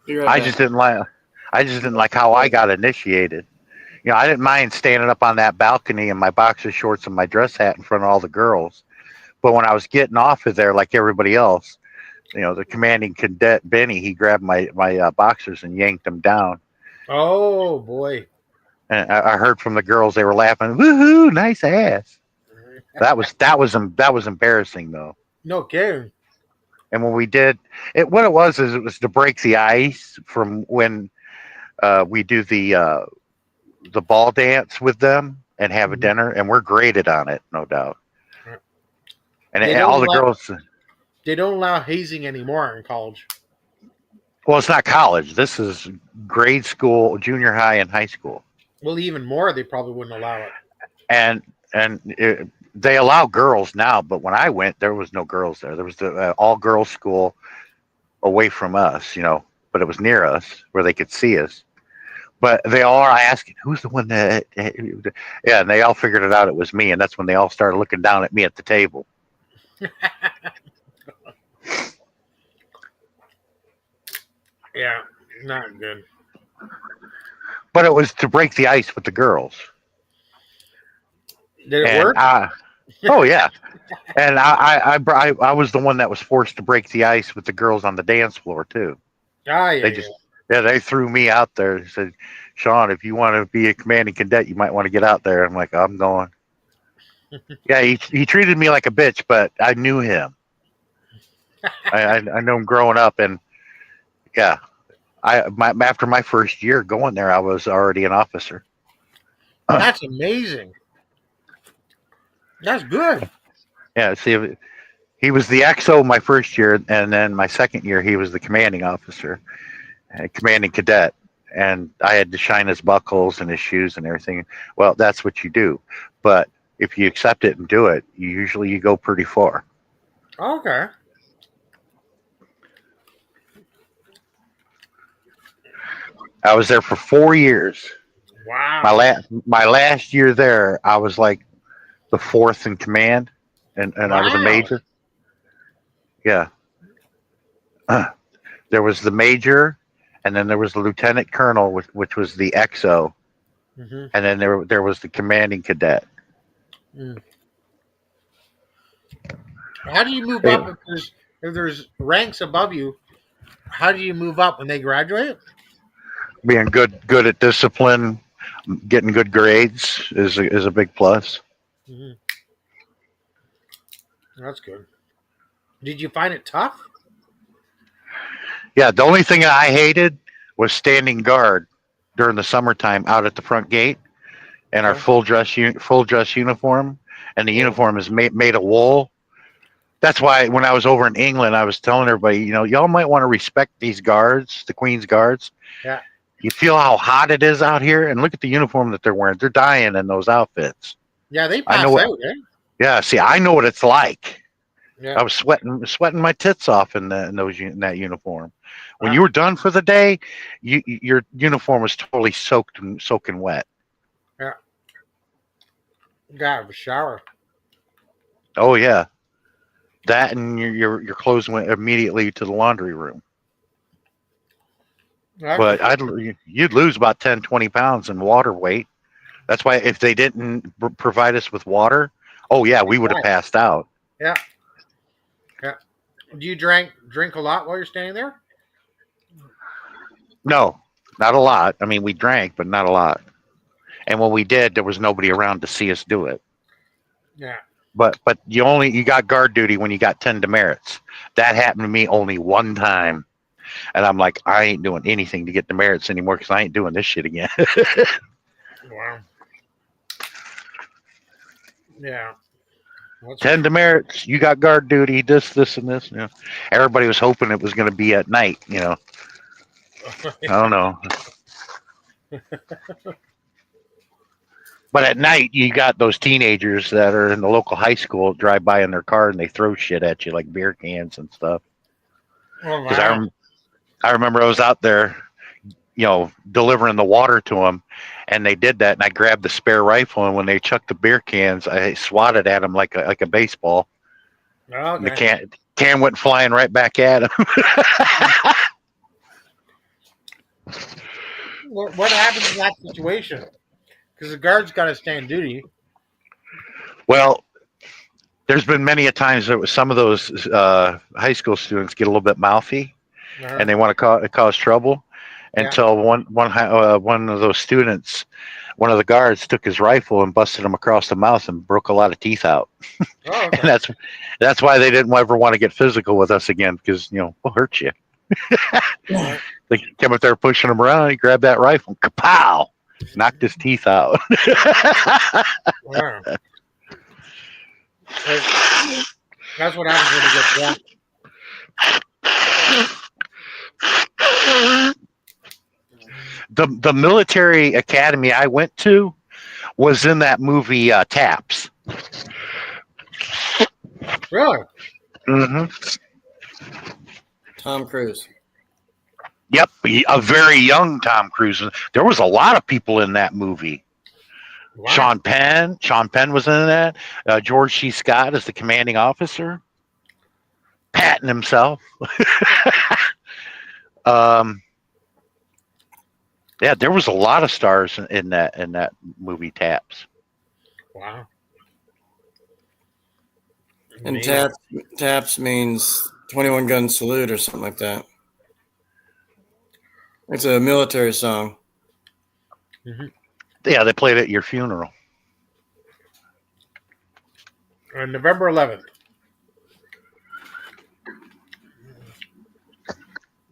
I just didn't like how I got initiated. I didn't mind standing up on that balcony in my boxer shorts and my dress hat in front of all the girls. But when I was getting off of there, like everybody else, the commanding cadet Benny, he grabbed my boxers and yanked them down. Oh boy! And I heard from the girls, they were laughing. Woohoo! Nice ass. That was embarrassing though. No kidding. And when we did it, what it was to break the ice from when we do the ball dance with them and have a dinner, and we're graded on it, no doubt. And all the girls. They don't allow hazing anymore in college. Well, it's not college. This is grade school, junior high, and high school. Well, even more, they probably wouldn't allow it. And they allow girls now, but when I went, there was no girls there. There was the all girls school away from us, but it was near us where they could see us. But they all are asking, who's the one that? Yeah, and they all figured it out. It was me, and that's when they all started looking down at me at the table. Yeah, not good. but it was to break the ice with the girls. Did it And work? oh yeah, and I was the one that was forced to break the ice with the girls on the dance floor too. Ah, yeah, They just they threw me out there and said, Sean, if you want to be a commanding cadet, you might want to get out there. I'm like, I'm going. Yeah, he treated me like a bitch, but I knew him. I know him growing up, and yeah, after my first year going there, I was already an officer. That's amazing. That's good. Yeah, see, he was the XO my first year, and then my second year, he was the commanding officer, commanding cadet, and I had to shine his buckles and his shoes and everything. Well, that's what you do, but if you accept it and do it, you go pretty far. Okay. I was there for 4 years. Wow. My last year there, I was like the fourth in command, and I was a Wow. major. Yeah. There was the major, and then there was the lieutenant colonel, which was the XO, Mm-hmm. and then there was the commanding cadet. How do you move up if there's ranks above you? How do you move up when they graduate? Being good at discipline, getting good grades is a big plus. Mm-hmm. That's good. Did you find it tough? Yeah, the only thing I hated was standing guard during the summertime out at the front gate, and our Okay. full dress uniform, and the uniform is made of wool. That's why when I was over in England, I was telling everybody, y'all might want to respect these guards, the Queen's guards. Yeah. You feel how hot it is out here, and look at the uniform that they're wearing. They're dying in those outfits. Yeah, they I pass know. out, eh? Yeah, see, I know what it's like. Yeah. I was sweating my tits off in that uniform. When Wow. you were done for the day, your uniform was totally soaking wet. Yeah. You gotta have a shower. Oh yeah, that and your clothes went immediately to the laundry room. But you'd lose about 10, 20 pounds in water weight. That's why if they didn't provide us with water, oh yeah, we would have passed out. Yeah. Yeah. Do you drink a lot while you're standing there? No, not a lot. I mean, we drank, but not a lot. And when we did, there was nobody around to see us do it. Yeah. But you got guard duty when you got 10 demerits. That happened to me only one time. And I'm like, I ain't doing anything to get demerits anymore because I ain't doing this shit again. Wow. Yeah. 10 demerits, you got guard duty, this, and this. Everybody was hoping it was going to be at night, I don't know. But at night, you got those teenagers that are in the local high school drive by in their car and they throw shit at you like beer cans and stuff. Oh, Because wow. I remember I was out there, delivering the water to them, and they did that. And I grabbed the spare rifle, and when they chucked the beer cans, I swatted at them like a baseball. And Okay. the can went flying right back at them. What happens in that situation? Because the guard's got to stand duty. Well, there's been many a times that some of those high school students get a little bit mouthy, and they want to cause trouble. Yeah. Until one of those students, one of the guards, took his rifle and busted him across the mouth and broke a lot of teeth out. Oh, okay. And that's why they didn't ever want to get physical with us again, because we'll hurt you. They came up there pushing him around. He grabbed that rifle, kapow, knocked his teeth out. Wow. That's what happens when you get drunk. The military academy I went to was in that movie Taps. Really? Mm-hmm. Tom Cruise. Yep, a very young Tom Cruise. There was a lot of people in that movie. Wow. Sean Penn was in that. George C. Scott is the commanding officer. Patton himself. Yeah, there was a lot of stars in that movie Taps. Wow. And Amazing. taps means 21 gun salute or something like that. It's a military song. Yeah, they played it at your funeral. On November 11th.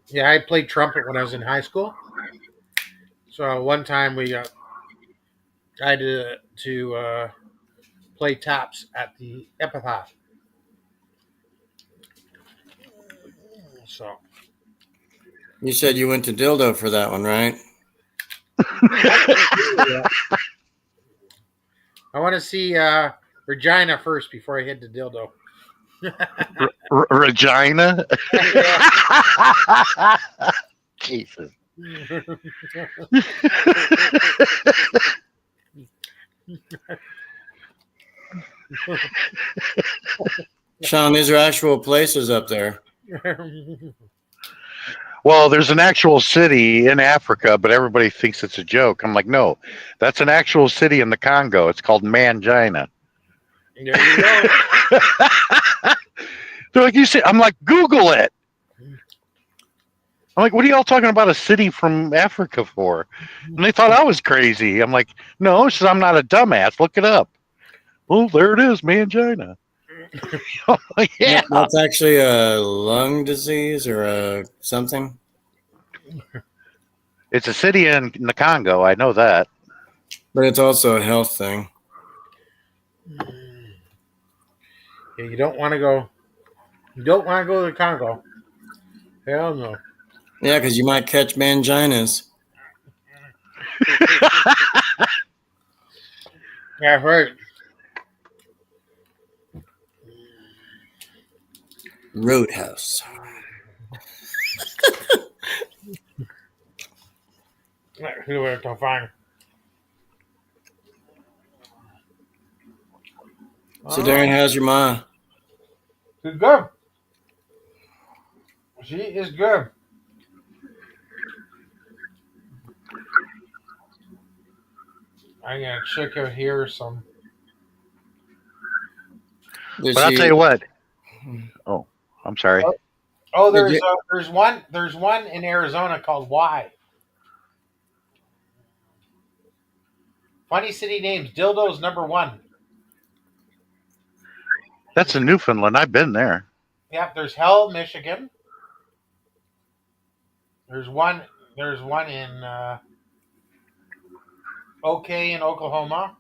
Yeah, I played trumpet when I was in high school. So one time I had to play taps at the Epitaph. So You said you went to Dildo for that one, right? I want to see Regina first before I hit the dildo. Regina. Jesus. Sean, these are actual places up there. Well, there's an actual city in Africa, but everybody thinks it's a joke. I'm like, no, that's an actual city in the Congo. It's called Mangina. There you go. They're like, you see, I'm like, Google it. I'm like, what are y'all talking about a city from Africa for? And they thought I was crazy. I'm like, no, she says, I'm not a dumbass. Look it up. Well, there it is, Mangina. Like, yeah. That's actually a lung disease or a something. It's a city in the Congo. I know that. But it's also a health thing. Yeah, you don't want to go. You don't want to go to the Congo. Hell no. Yeah, because you might catch manginas. Yeah, I've heard. Roadhouse. Who do we have to find? So, Darren, how's your ma? She's good. She is good. I'm gonna check out here some. Did But I'll she- tell you what. Oh, I'm sorry. Oh, Did you- there's one in Arizona called Y. Funny city names. Dildo's number one. That's in Newfoundland. I've been there. Yep. There's Hell, Michigan. There's one in OK in Oklahoma.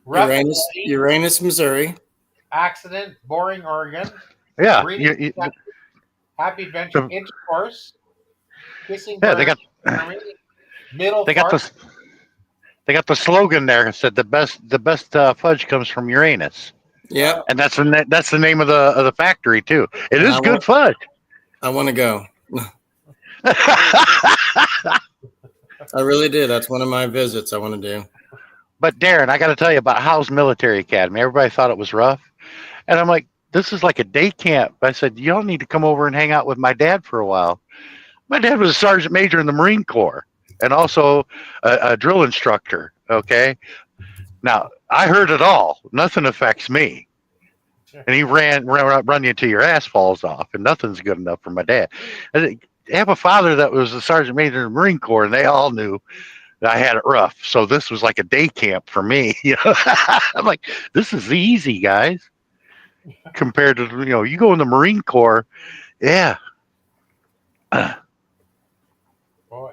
Rough Uranus, Valley, Uranus, Missouri. Accident, Boring, Oregon. Yeah. Reading, Happy Adventure, Intercourse. Kissing Yeah, they Bird, got Germany, Middle they got Park. this. They got the slogan there that said the best fudge comes from Uranus, Yep, and that's the name of the factory too. It is good fudge. I want to go. I really did. That's one of my visits I want to do. But Darren, I got to tell you about Howe's Military Academy. Everybody thought it was rough, and I'm like, this is like a day camp. I said, y'all need to come over and hang out with my dad for a while. My dad was a sergeant major in the Marine Corps and also a drill instructor. Okay, now I heard it all. Nothing affects me. And he run you until your ass falls off, and nothing's good enough for my dad. I have a father that was a sergeant major in the Marine Corps, and they all knew that I had it rough. So this was like a day camp for me. You know? I'm like, this is easy, guys. Compared to you go in the Marine Corps, yeah. Oh yeah.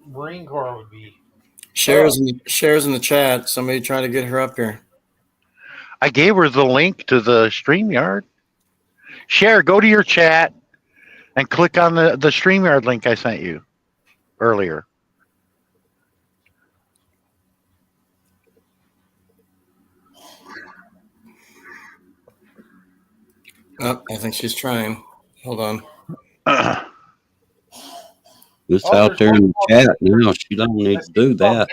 Marine Corps would be. Shares in the chat. Somebody trying to get her up here. I gave her the link to the StreamYard. Share, go to your chat and click on the StreamYard link I sent you earlier. Oh, I think she's trying. Hold on. It's Oh, out there's there in one the chat now. She don't need to do that.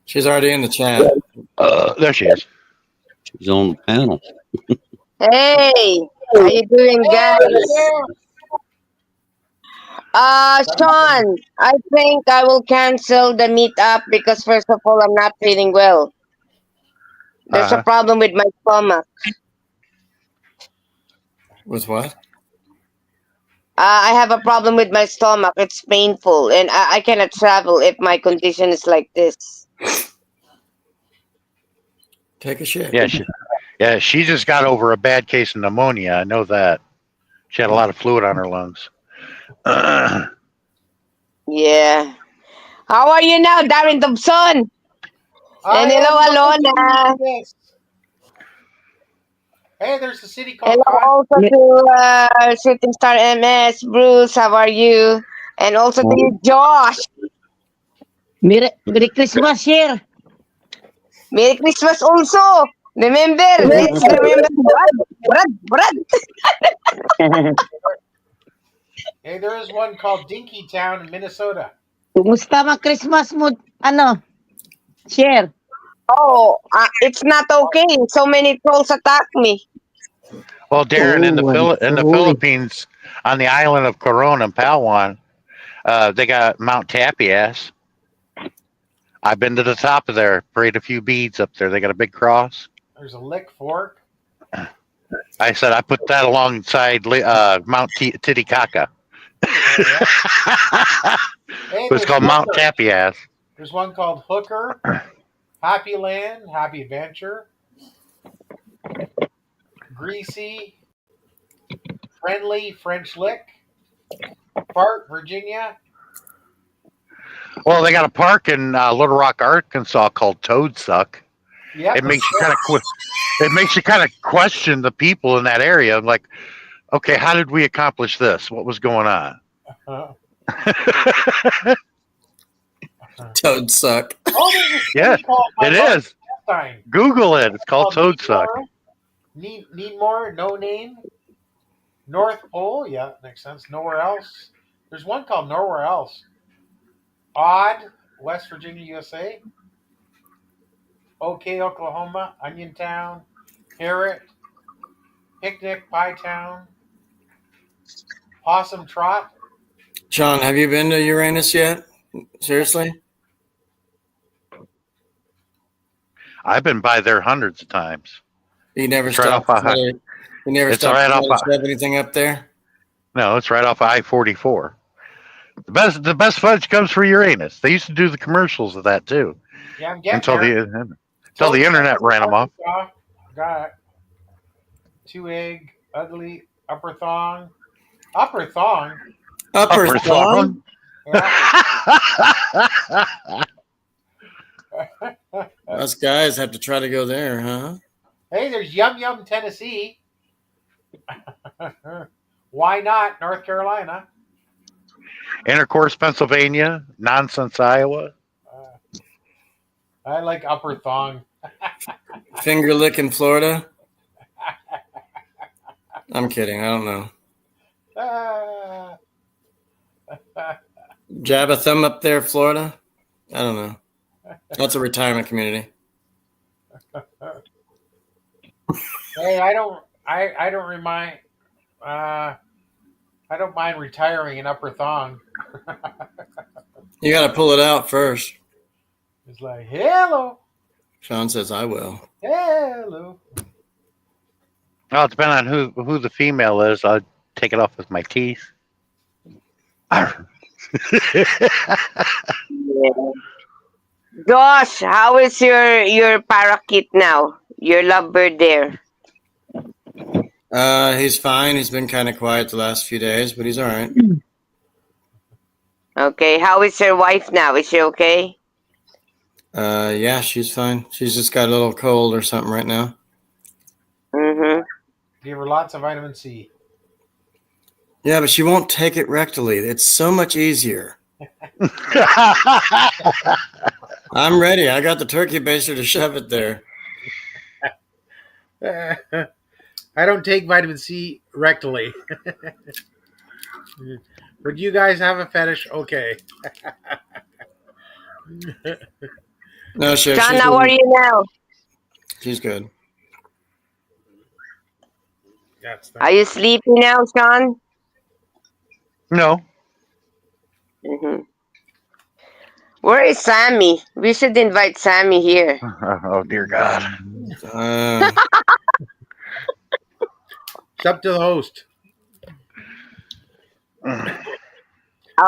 She's already in the chat. There she is. He's on the panel. Hey, how you doing, guys? Sean, I think I will cancel the meetup because first of all, I'm not feeling well. There's a Uh-huh. problem with my stomach. With what? I have a problem with my stomach. It's painful, and I cannot travel if my condition is like this. Take a shit. Yeah, she just got over a bad case of pneumonia. I know that. She had a lot of fluid on her lungs. Yeah. How are you now, Darren Dobson? I And am hello, Alona. this. Hey, there's a city called Hello also to Shooting Star MS. Bruce, how are you? And also to you, Josh. Merry Christmas, Cher. Merry Christmas also. Remember, let's remember Brad. Hey, there is one called Dinkytown in Minnesota. Kumusta mga Christmas mo? Ano? Cher. Oh, it's not okay. So many trolls attack me. Well, Darren, in the Holy. Philippines, on the island of Corona and Palawan, they got Mount Tapias. I've been to the top of there, prayed a few beads up there. They got a big cross. There's a Lick Fork. I said I put that alongside Mount Titicaca. Hey, It's called Mount Tapias. There's one called Hooker, Happy Land, Happy Adventure, Greasy, Friendly, French Lick, Fart, Virginia. Well, they got a park in Little Rock, Arkansas called Toad Suck. Yeah, It makes you kind of question the people in that area. I'm like, okay, how did we accomplish this? What was going on? Toad suck. Yeah, it is. Google it. It's called Toad Suck. Need more? No name. North Pole. Yeah, makes sense. Nowhere else. There's one called Nowhere Else. Odd, West Virginia, USA. OK, Oklahoma. Onion Town. Harrod. Picnic, Pie Town. Possum Trot. Sean, have you been to Uranus yet? Seriously? I've been by there hundreds of times. You never It's right stopped. off of You never It's stopped right to off notice anything up there? No, it's right off I-44. The best fudge comes for Uranus. They used to do the commercials of that too. Yeah, I'm getting Until there. the internet ran them off. Got it. 2 egg, ugly, upper thong. Upper thong? Upper thong? Us guys have to try to go there, huh? Hey, there's Yum Yum, Tennessee. Why not North Carolina? Intercourse, Pennsylvania. Nonsense, Iowa. I like upper thong. Finger lick in Florida? I'm kidding. I don't know. Jab a thumb up there, Florida? I don't know. That's a retirement community. Hey, I don't mind retiring in upper thong. You got to pull it out first. It's like, hello, Sean says, I will. hello. Well, depending on who the female is, I'll take it off with my teeth. Josh, how is your parakeet now? Your lovebird there. He's fine. He's been kind of quiet the last few days, but he's all right. Okay, how is your wife now? Is she okay? Yeah, she's fine. She's just got a little cold or something right now. Mm-hmm. Give her lots of vitamin C. Yeah, but she won't take it rectally. It's so much easier. I'm ready. I got the turkey baster to shove it there. I don't take vitamin C rectally. But you guys have a fetish? Okay. No, sure. John, how are you now? She's good. That's Are you sleepy now, Sean? No. Mm-hmm. Where is Sammy? We should invite Sammy here. Oh dear God. Uh, It's up to the host.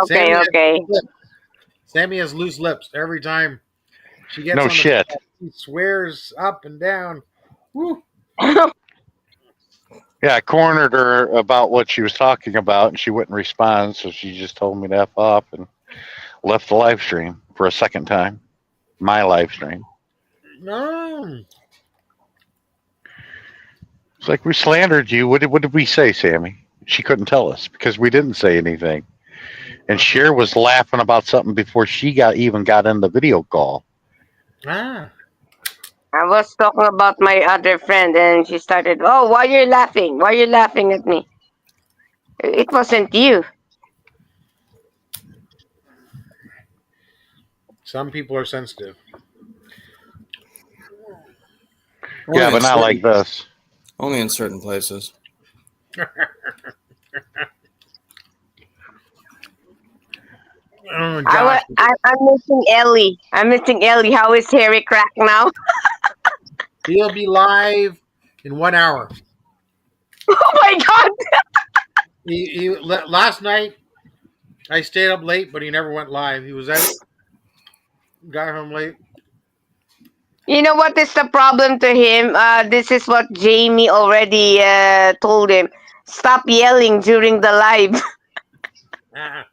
Okay, okay. Sammy has loose lips every time she gets No on the shit. phone. He swears up and down. Woo. Yeah, I cornered her about what she was talking about, and she wouldn't respond, so she just told me to F off and left the live stream for a second time. My live stream. No. It's like we slandered you. What did we say, Sammy? She couldn't tell us because we didn't say anything. And Cher was laughing about something before she even got in the video call. Ah. I was talking about my other friend, and she started, "Oh, why you're laughing? Why you laughing at me? It wasn't you." Some people are sensitive. Yeah, but not like this. Only in certain places. Oh, Josh. I'm missing Ellie. I'm missing Ellie. How is Harry Crack now? He'll be live in 1 hour. Oh my god! Last night, I stayed up late, but he never went live. He was out, got home late. You know what is the problem to him? This is what Jamie already told him. Stop yelling during the live. Ah.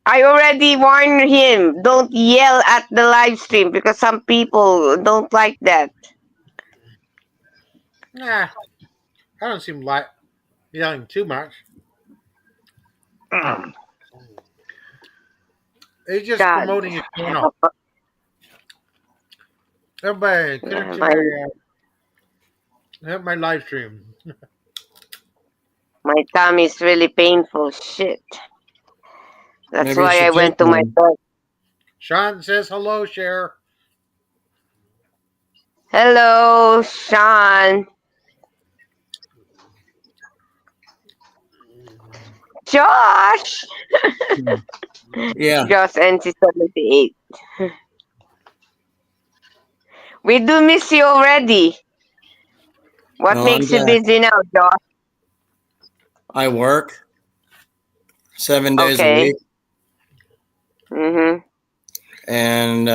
I already warned him. Don't yell at the live stream because some people don't like that. Nah, I don't seem like yelling too much. He's just God. promoting his channel. Everybody, connect Yeah, to my live stream. My tummy is really painful. Shit. That's Maybe you why should I went take to my one. bed. Sean says hello, Cher. Hello, Sean. Josh. Yeah. Josh NC78. We do miss you already. What Well, makes I'm you back. busy now, Josh? I work 7 days a Okay. week, Mm-hmm. and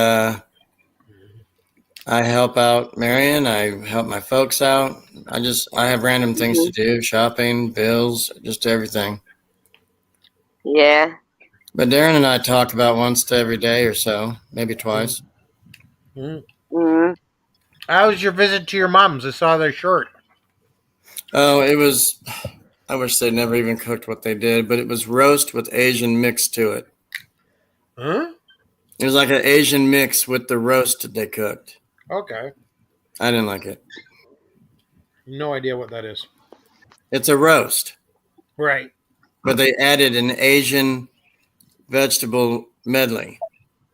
I help out Marion. I help my folks out. I have random things to do: shopping, bills, just everything. Yeah. But Darren and I talk about once every day or so, maybe twice. Mm-hmm. How was your visit to your mom's? I saw their shirt. Oh, it was. I wish they'd never even cooked what they did, but it was roast with Asian mix to it. Huh? It was like an Asian mix with the roast that they cooked. Okay. I didn't like it. No idea what that is. It's a roast, Right. but they added an Asian vegetable medley.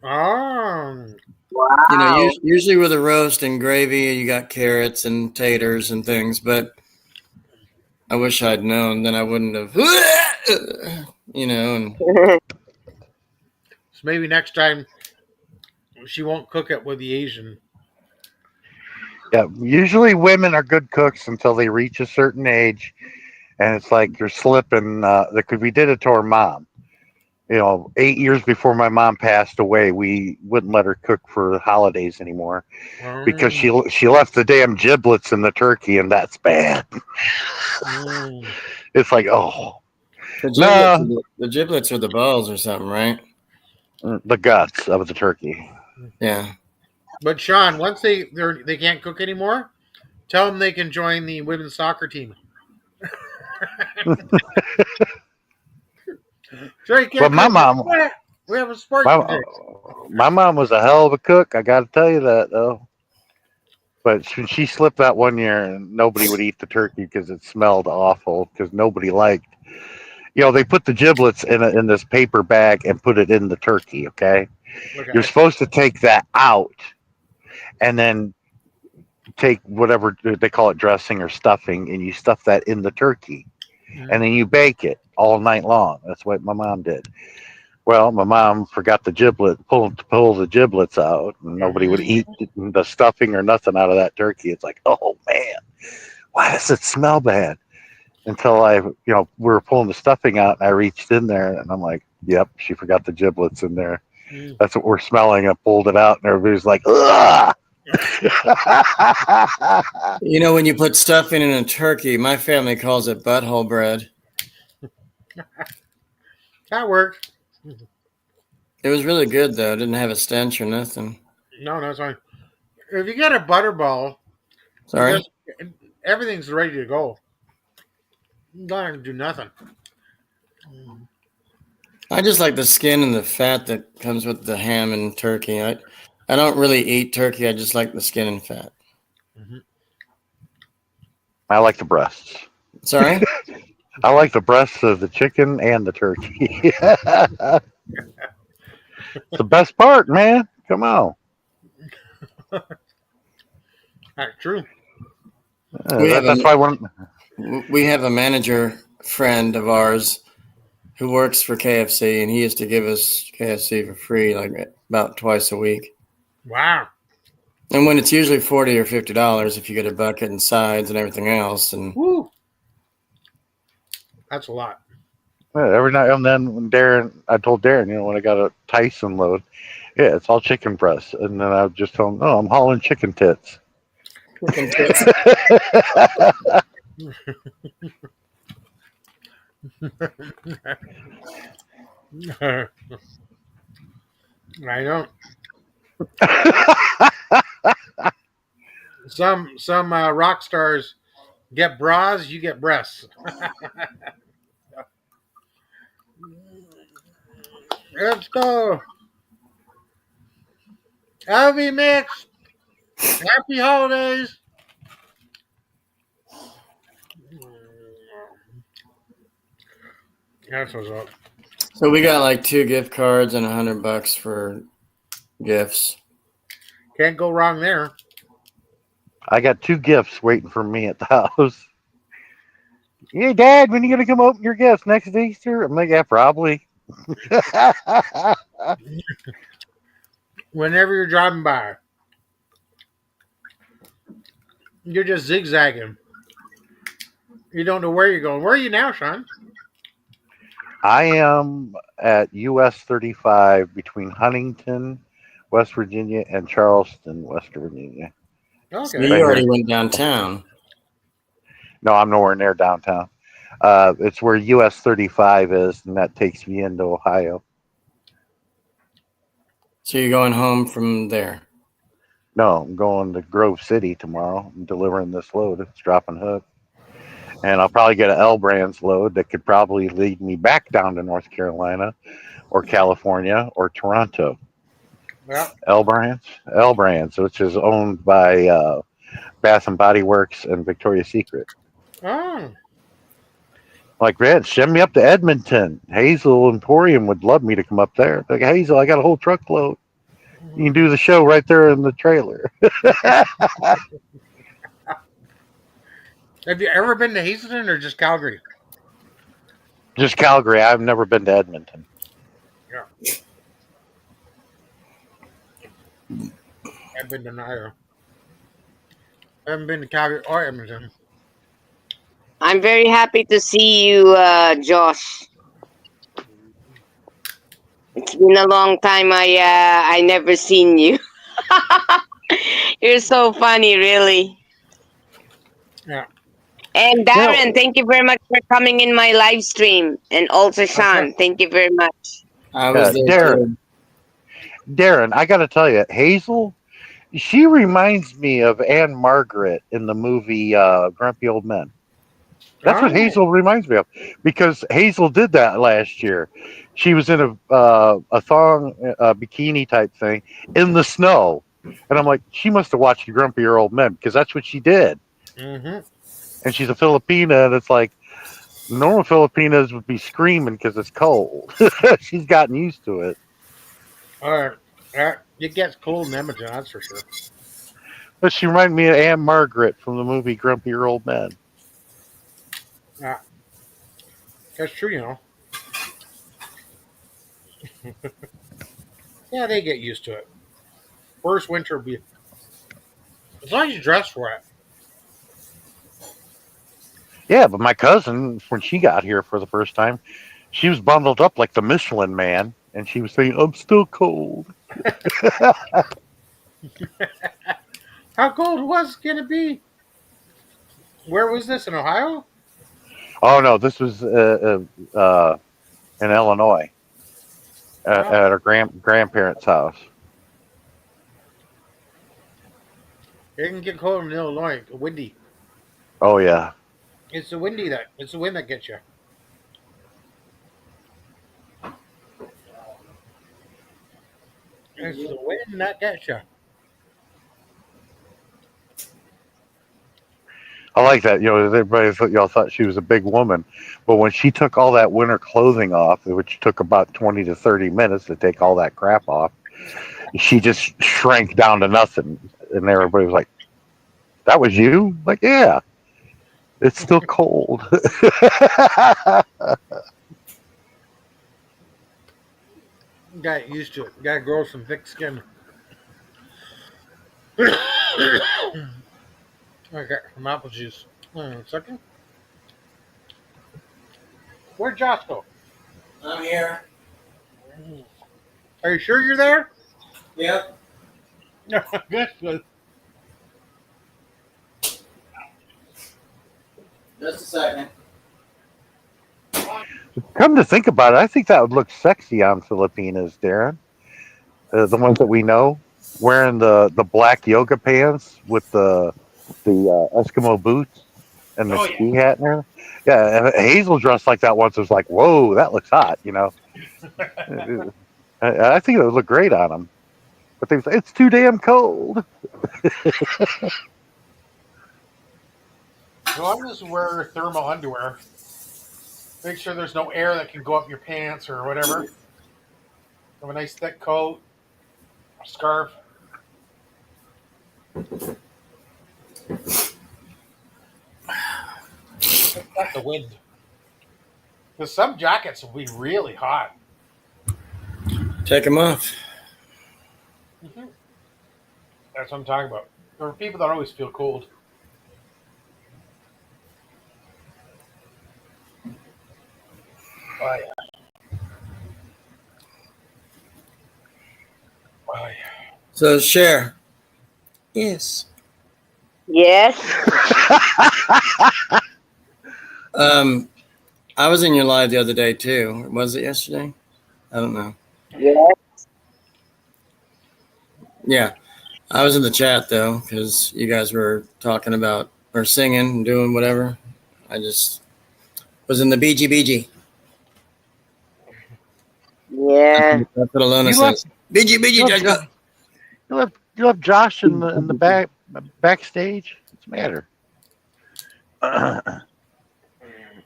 Oh. Wow. You know, usually with a roast and gravy, you got carrots and taters and things, but I wish I'd known, then I wouldn't have, you know. And So maybe next time she won't cook it with the Asian. Yeah, usually women are good cooks until they reach a certain age, and it's like you're slipping. Because we did it to our mom. 8 years before my mom passed away, we wouldn't let her cook for the holidays anymore because she left the damn giblets in the turkey, and that's bad. Mm. It's like, oh, the giblets are the balls or something, right? the guts of the turkey. Yeah. But Sean, once they can't cook anymore, tell them they can join the women's soccer team. Sure, But my mom, we have a sport. my mom was a hell of a cook. I got to tell you that though. But she slipped that one year, and nobody would eat the turkey because it smelled awful. Because nobody liked, they put the giblets in this paper bag and put it in the turkey. Okay, Okay. you're supposed to take that out, and then take whatever they call it, dressing or stuffing, and you stuff that in the turkey, and then you bake it all night long. That's what my mom did. Well, my mom forgot the pull the giblets out, and nobody would eat the stuffing or nothing out of that turkey. It's like, oh man, why does it smell bad? Until we were pulling the stuffing out, and I reached in there, and I'm like, yep, she forgot the giblets in there. That's what we're smelling. I pulled it out, and everybody's like, ugh. You know, when you put stuffing in a turkey, my family calls it butthole bread. That worked. It was really good, though. It didn't have a stench or nothing. No, it's fine. If you get a butterball, Sorry? everything's ready to go. You don't have to do nothing. I just like the skin and the fat that comes with the ham and turkey. I don't really eat turkey. I just like the skin and fat. I like the breasts. Sorry? I like the breasts of the chicken and the turkey. It's the best part, man. Come on. That's true. That's why we have a manager friend of ours who works for KFC, and he used to give us KFC for free, like about twice a week. Wow. And when it's usually $40 or $50 if you get a bucket and sides and everything else, and Woo. That's a lot. every night and then when I told Darren, when I got a Tyson load, yeah, it's all chicken breasts, and then I would just tell him, oh, I'm hauling chicken tits. I know. Some rock stars get bras, you get breasts. Let's go. LV Mix. Happy holidays. That's what's up. so we got like 2 gift cards and $100 for gifts. Can't go wrong there. I got 2 gifts waiting for me at the house. Hey, Dad, when are you going to come open your gifts? Next Easter? I'm like, yeah, probably. Whenever you're driving by, you're just zigzagging. You don't know where you're going. Where are you now, Sean? I am at US 35 between Huntington, West Virginia, and Charleston, West Virginia. So Okay. you already went downtown. No, I'm nowhere near downtown. It's where US 35 is, and that takes me into Ohio. So you're going home from there. No, I'm going to Grove City tomorrow. I'm delivering this load. It's dropping hook. And I'll probably get an L Brands load that could probably lead me back down to North Carolina or California or Toronto. Yeah. L Brands, which is owned by Bath and Body Works and Victoria's Secret. Oh. Like, man, send me up to Edmonton. Hazel Emporium would love me to come up there. Like, Hazel, I got a whole truckload. You can do the show right there in the trailer. Have you ever been to Hazelton or just Calgary? Just Calgary. I've never been to Edmonton. Yeah. I've been to Niagara. I haven't been to Calgary or Edmonton. I'm very happy to see you, Josh. It's been a long time. I never seen you. You're so funny, really. Yeah. And Darren, thank you very much for coming in my live stream, and also Sean, thank you very much. I was there too. Darren, I got to tell you, Hazel, she reminds me of Anne Margaret in the movie Grumpy Old Men. That's what Hazel reminds me of, because Hazel did that last year. She was in a thong, bikini type thing in the snow, and I'm like, she must have watched Grumpy Old Men, because that's what she did. Mm-hmm. And she's a Filipina, and it's like normal Filipinas would be screaming because it's cold. She's gotten used to it. All right. It gets cold in Edmonton, that's for sure. But she reminded me of Aunt Margaret from the movie Grumpier Old Men. Yeah, that's true, you know. Yeah, they get used to it. First winter will be as long as you dress for it. Yeah, but my cousin, when she got here for the first time, she was bundled up like the Michelin Man, and she was saying, "I'm still cold." How cold was it gonna be? Where was this in Ohio? Oh no, this was in Illinois Oh, at her grandparents' house. it can get cold in Illinois. Windy. Oh yeah. It's the wind that gets you. It's the wind that gets you. I like that. You know, everybody thought y'all thought she was a big woman, but when she took all that winter clothing off, which took about 20 to 30 minutes to take all that crap off, she just shrank down to nothing, and everybody was like, "That was you?" Like, yeah, it's still cold. Got used to it. Got to grow some thick skin. I got some apple juice. Hold on a second. Where'd Josh go? I'm here. Are you sure you're there? Yep. Good. Good. Just a second. Come to think about it, I think that would look sexy on Filipinas, Darren. The ones that we know, wearing the black yoga pants with the Eskimo boots and the Oh, yeah. ski hat and everything. Yeah, and Hazel dressed like that once. It was like, whoa, that looks hot. You know, I think it would look great on them. But they say it's too damn cold. As long as you wear thermal underwear, make sure there's no air that can go up your pants or whatever. Have a nice thick coat, a scarf. That's the wind. Because some jackets will be really hot. Take them off. That's what I'm talking about. There are people that always feel cold. Oh, yeah. Oh, yeah. So share. Yes. Yes. I was in your live the other day too. Was it yesterday? I don't know. Yes. Yeah, I was in the chat though because you guys were talking about or singing and doing whatever. I just was in the BG. Yeah. That's what Alona You left- says. BG. you left- you left Josh in the backstage. What's the matter?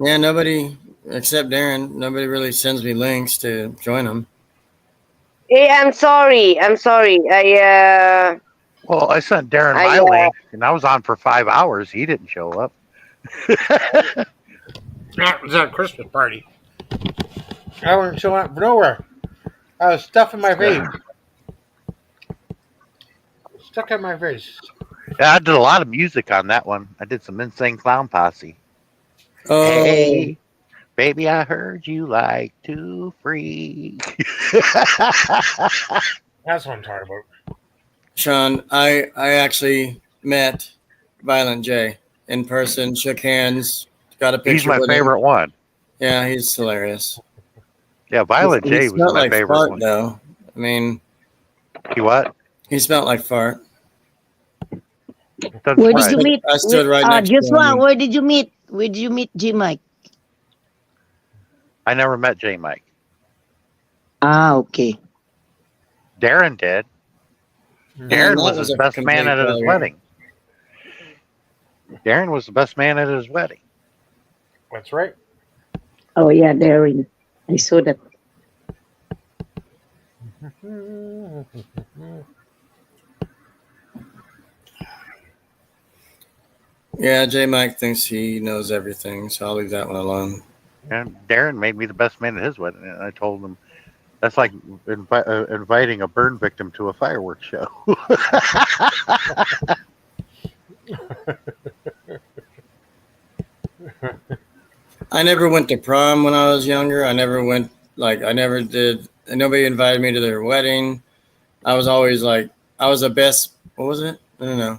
Yeah, nobody except Darren. Nobody really sends me links to join them. Hey, I'm sorry. Well, I sent Darren I, my uh, link, and I was on for 5 hours. He didn't show up. That was at a Christmas party. I wasn't showing up nowhere. I was stuffing my face. Stuck in my face. Yeah, I did a lot of music on that one. I did some Insane Clown Posse. Oh, Hey, baby, I heard you like to freak. That's what I'm talking about. Sean, I actually met Violent J in person, shook hands, got a picture. He's my with him. favorite one. Yeah, he's hilarious. Yeah, Violent He J was smelled my like favorite fart, one. though. I mean, He what? he smelled like fart. That's Where right. did you meet? I stood right next to Joshua, him. where did you meet? Where did you meet G Mike? I never met J Mike. Ah, okay. Darren did. Man, Darren that was was his a best man complete at his failure. wedding. Darren was the best man at his wedding. That's right. Oh yeah, Darren. I saw that. Yeah, J Mike thinks he knows everything, so I'll leave that one alone. And Darren made me the best man at his wedding, and I told him that's like inviting a burn victim to a fireworks show. I never went to prom when I was younger. I never did. And nobody invited me to their wedding. I was always like, I was a best. What was it? I don't know.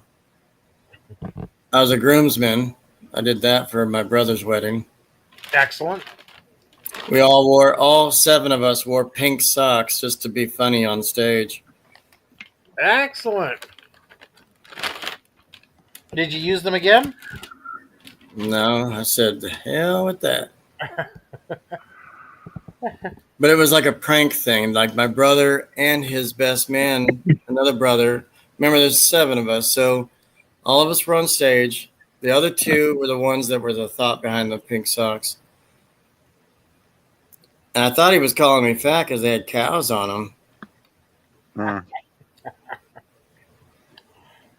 I was a groomsman. I did that for my brother's wedding. Excellent. All 7 of us wore pink socks just to be funny on stage. Excellent. Did you use them again? No, I said, the hell with that. But it was like a prank thing. Like my brother and his best man, another brother. Remember, there's 7 of us. So all of us were on stage. The other 2 were the ones that were the thought behind the pink socks. And I thought he was calling me fat because they had cows on them. Mm.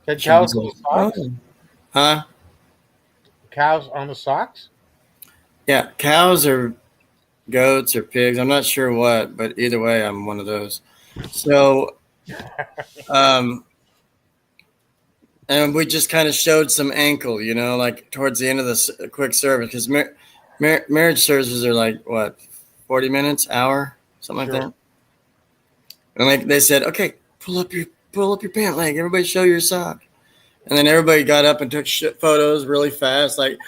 Had cows on the socks? Huh? Cows on the socks? Yeah, cows or goats or pigs. I'm not sure what, but either way, I'm one of those. So, and we just kind of showed some ankle, like towards the end of the quick service, because marriage services are like, what, 40 minutes, hour, something like that. And like they said, okay, pull up your pant leg. Everybody show your sock. And then everybody got up and took photos really fast, like,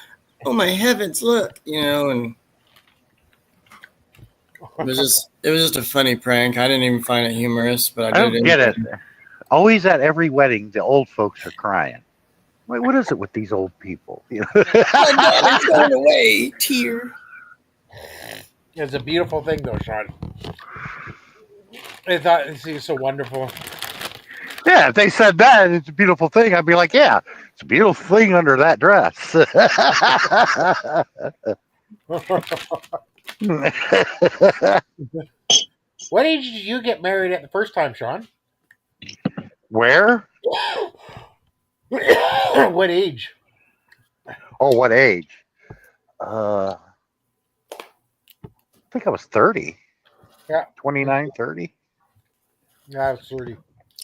oh my heavens, look, and it was just a funny prank. I didn't even find it humorous, but I don't get it. Always at every wedding, the old folks are crying. Wait, what is it with these old people? My daughter's going away, tear. It's a beautiful thing, though, Sean. I thought it's so wonderful. Yeah, if they said that, it's a beautiful thing. I'd be like, yeah, it's a beautiful thing under that dress. What age did you get married at the first time, Sean? Where? What age? Oh, what age? I think I was 30. Yeah. 29, 30. Yeah, I was 30.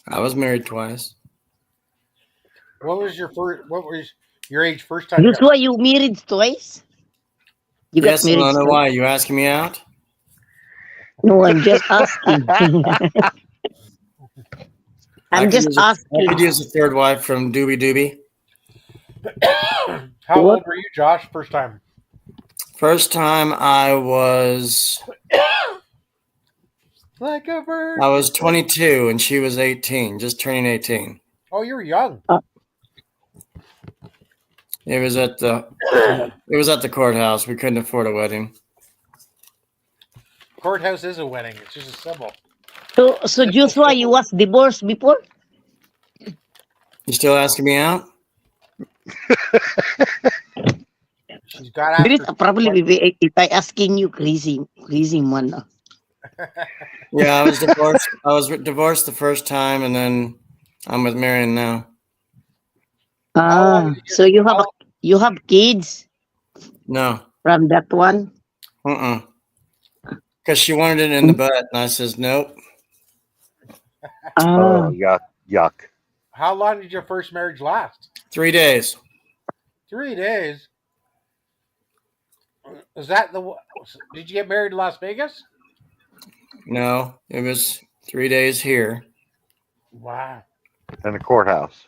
I was married twice. What was your age first time? That's why you married twice? You Yes, got married Alana, twice? why? You asking me out? No, I'm just asking. I'm just I asking. could use a 3rd wife from Doobie Doobie. How What? old were you, Josh, first time? First time I was Like a bird. 22 and she was 18, just turning 18. Oh, you were young. It was at the courthouse. We couldn't afford a wedding. Courthouse is a wedding. It's just a symbol. So Joshua, you was divorced before? You still asking me out? She's got after. There is probably if I asking you crazy man. Yeah, I was divorced. I was divorced the first time, and then I'm with Marion now. So you have kids No, from that one? because she wanted it in the butt, and I says nope. Oh, yuck. How long did your first marriage last? 3 days. 3 days. Was that Did you get married in Las Vegas? No, it was 3 days here. Wow. In the courthouse.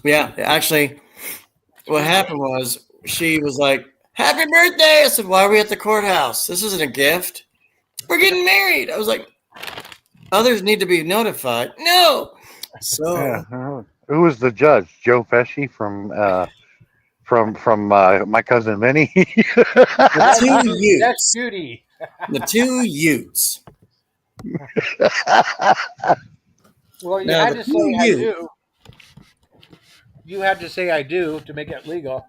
Yeah, actually, what happened was she was like, "Happy birthday!" I said, "Why are we at the courthouse? This isn't a gift. We're getting married." I was like, "Others need to be notified." No. So Yeah. Who was the judge? Joe Pesci from My Cousin Vinny? the 2 That's Utes. Judy. The 2 Utes. Well, you Now, had the to say two I you- do. You had to say I do to make it legal.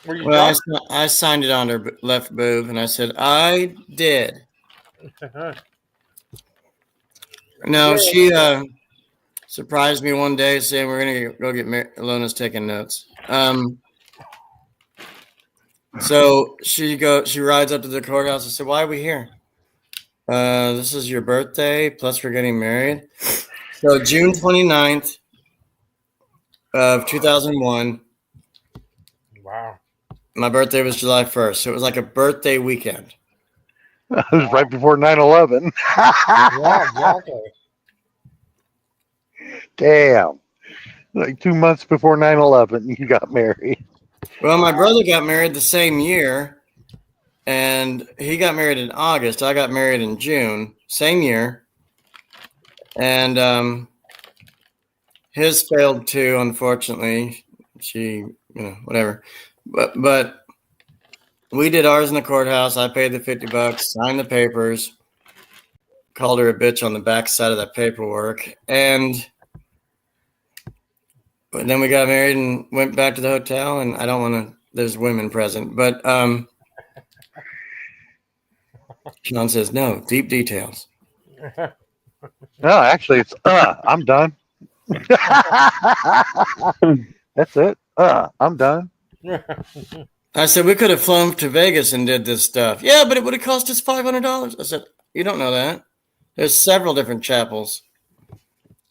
Were you Well, drunk? I signed it on her left boob, and I said I did. No, she surprised me one day saying we're gonna go get married. Alona's taking notes. So she rides up to the courthouse and said, "Why are we here? This is your birthday, plus we're getting married." So June 29th of 2001. Wow. My birthday was July 1st. So it was like a birthday weekend. It was right before 9/11. Yeah, exactly. Damn. Like 2 months before 9/11, you got married. Well, my brother got married the same year, and he got married in August. I got married in June, same year. And his failed too, unfortunately. She, whatever. But we did ours in the courthouse. I paid the $50, signed the papers, called her a bitch on the back side of that paperwork, and then we got married and went back to the hotel. And I don't want to. There's women present, but Sean says no. Deep details. No, actually, it's I'm done. That's it. I'm done. I said we could have flown to Vegas and did this stuff. Yeah, but it would have cost us $500. I said, you don't know that. There's several different chapels,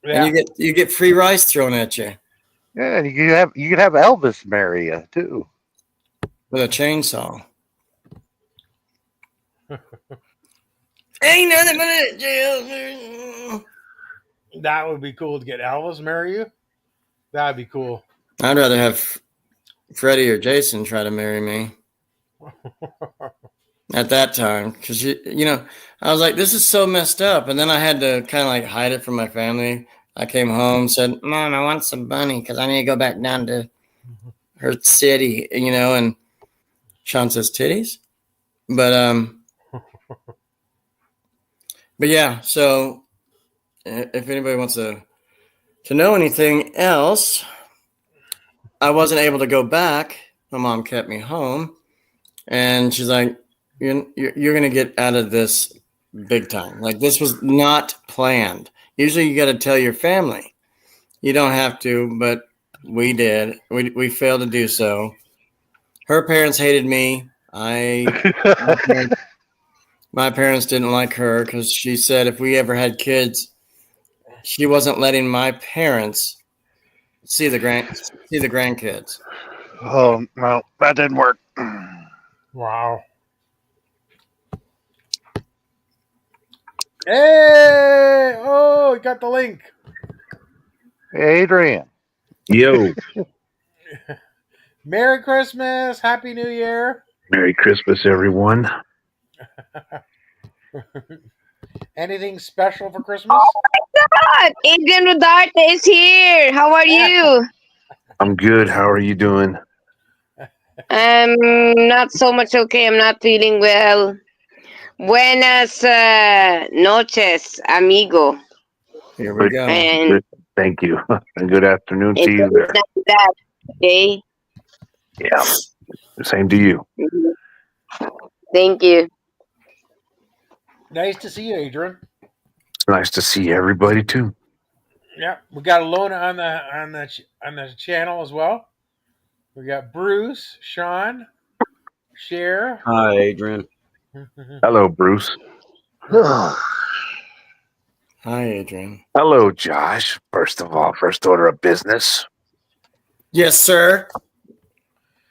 Yeah. and you get free rice thrown at you Yeah, and you could have Elvis marry you too. with a chainsaw. Ain't nothing but a jail. That would be cool to get Elvis marry you. That'd be cool. I'd rather have Freddie or Jason try to marry me at that time, because I was like, this is so messed up, and then I had to kind of like hide it from my family. I came home, said, "Mom, I want some money because I need to go back down to her city," and Sean says titties, but yeah. So if anybody wants to know anything else, I wasn't able to go back. My mom kept me home, and she's like, you're going to get out of this big time. Like, this was not planned. Usually you got to tell your family. You don't have to, but we did. We failed to do so. Her parents hated me. My parents didn't like her because she said if we ever had kids, she wasn't letting my parents see the grandkids. Oh well, that didn't work. Wow. Hey! Oh, you got the link. Hey, Adrian. Yo, Merry Christmas. Happy New Year. Merry Christmas, everyone. Anything special for Christmas? God, Adrian Rodarte is here. How are you? I'm good. How are you doing? Not so much okay. I'm not feeling well. Buenas noches, amigo. Here we go. And Thank you. And good afternoon to it's you there. Navidad, okay? Yeah. Same to you. Thank you. Nice to see you, Adrian. It's nice to see everybody too. Yeah, we got Alona on the channel as well. We got Bruce, Sean, Cher. Hi, Adrian. Hello, Bruce. Hi, Adrian. Hello, Josh. First of all, first order of business. Yes, sir.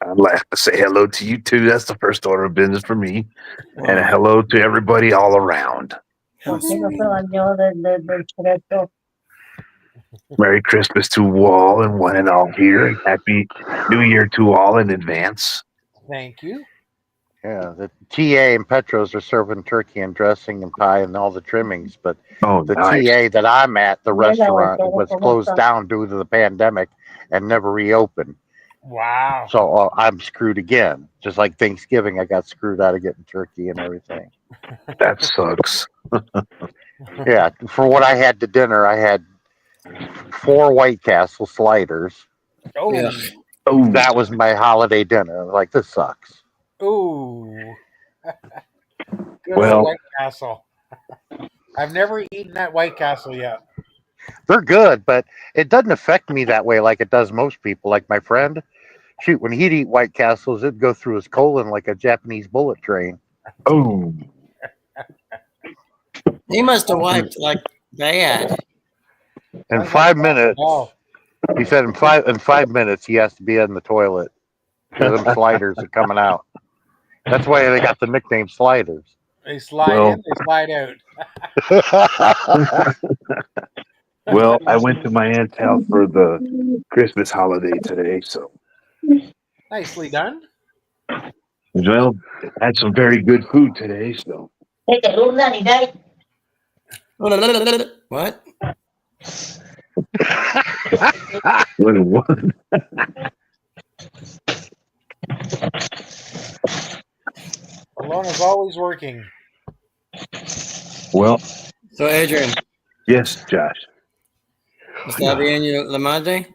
I'd like to say hello to you too. That's the first order of business for me. And a hello to everybody all around. Merry Christmas to all and one and all here. And Happy New Year to all in advance. Thank you. Yeah, the TA and Petros are serving turkey and dressing and pie and all the trimmings, but Oh, the nice. TA that I'm at, the restaurant, was closed down due to the pandemic and never reopened. Wow. So I'm screwed again. Just like Thanksgiving, I got screwed out of getting turkey and everything. That sucks. Yeah, for what I had to dinner, I had 4 White Castle sliders. Oh. Yeah. Oh, That was my holiday dinner. Like, this sucks. Ooh. Good Well- old White Castle. I've never eaten that White Castle yet. They're good, but it doesn't affect me that way like it does most people. Like my friend, Shoot, when he'd eat White Castles, it'd go through his colon like a Japanese bullet train. Oh, He must have wiped like bad. In 5 minutes, Oh, he said in 5 minutes he has to be in the toilet because them sliders are coming out. That's why they got the nickname Sliders. they slide Well- in, they slide out. well, I went to my aunt's house for the Christmas holiday today, so Nicely done. well, had some very good food today. So Teka, Luna ni Day. What? what it was. Alona's always working. Well, So, Adrian, yes, Josh. está bien la madre?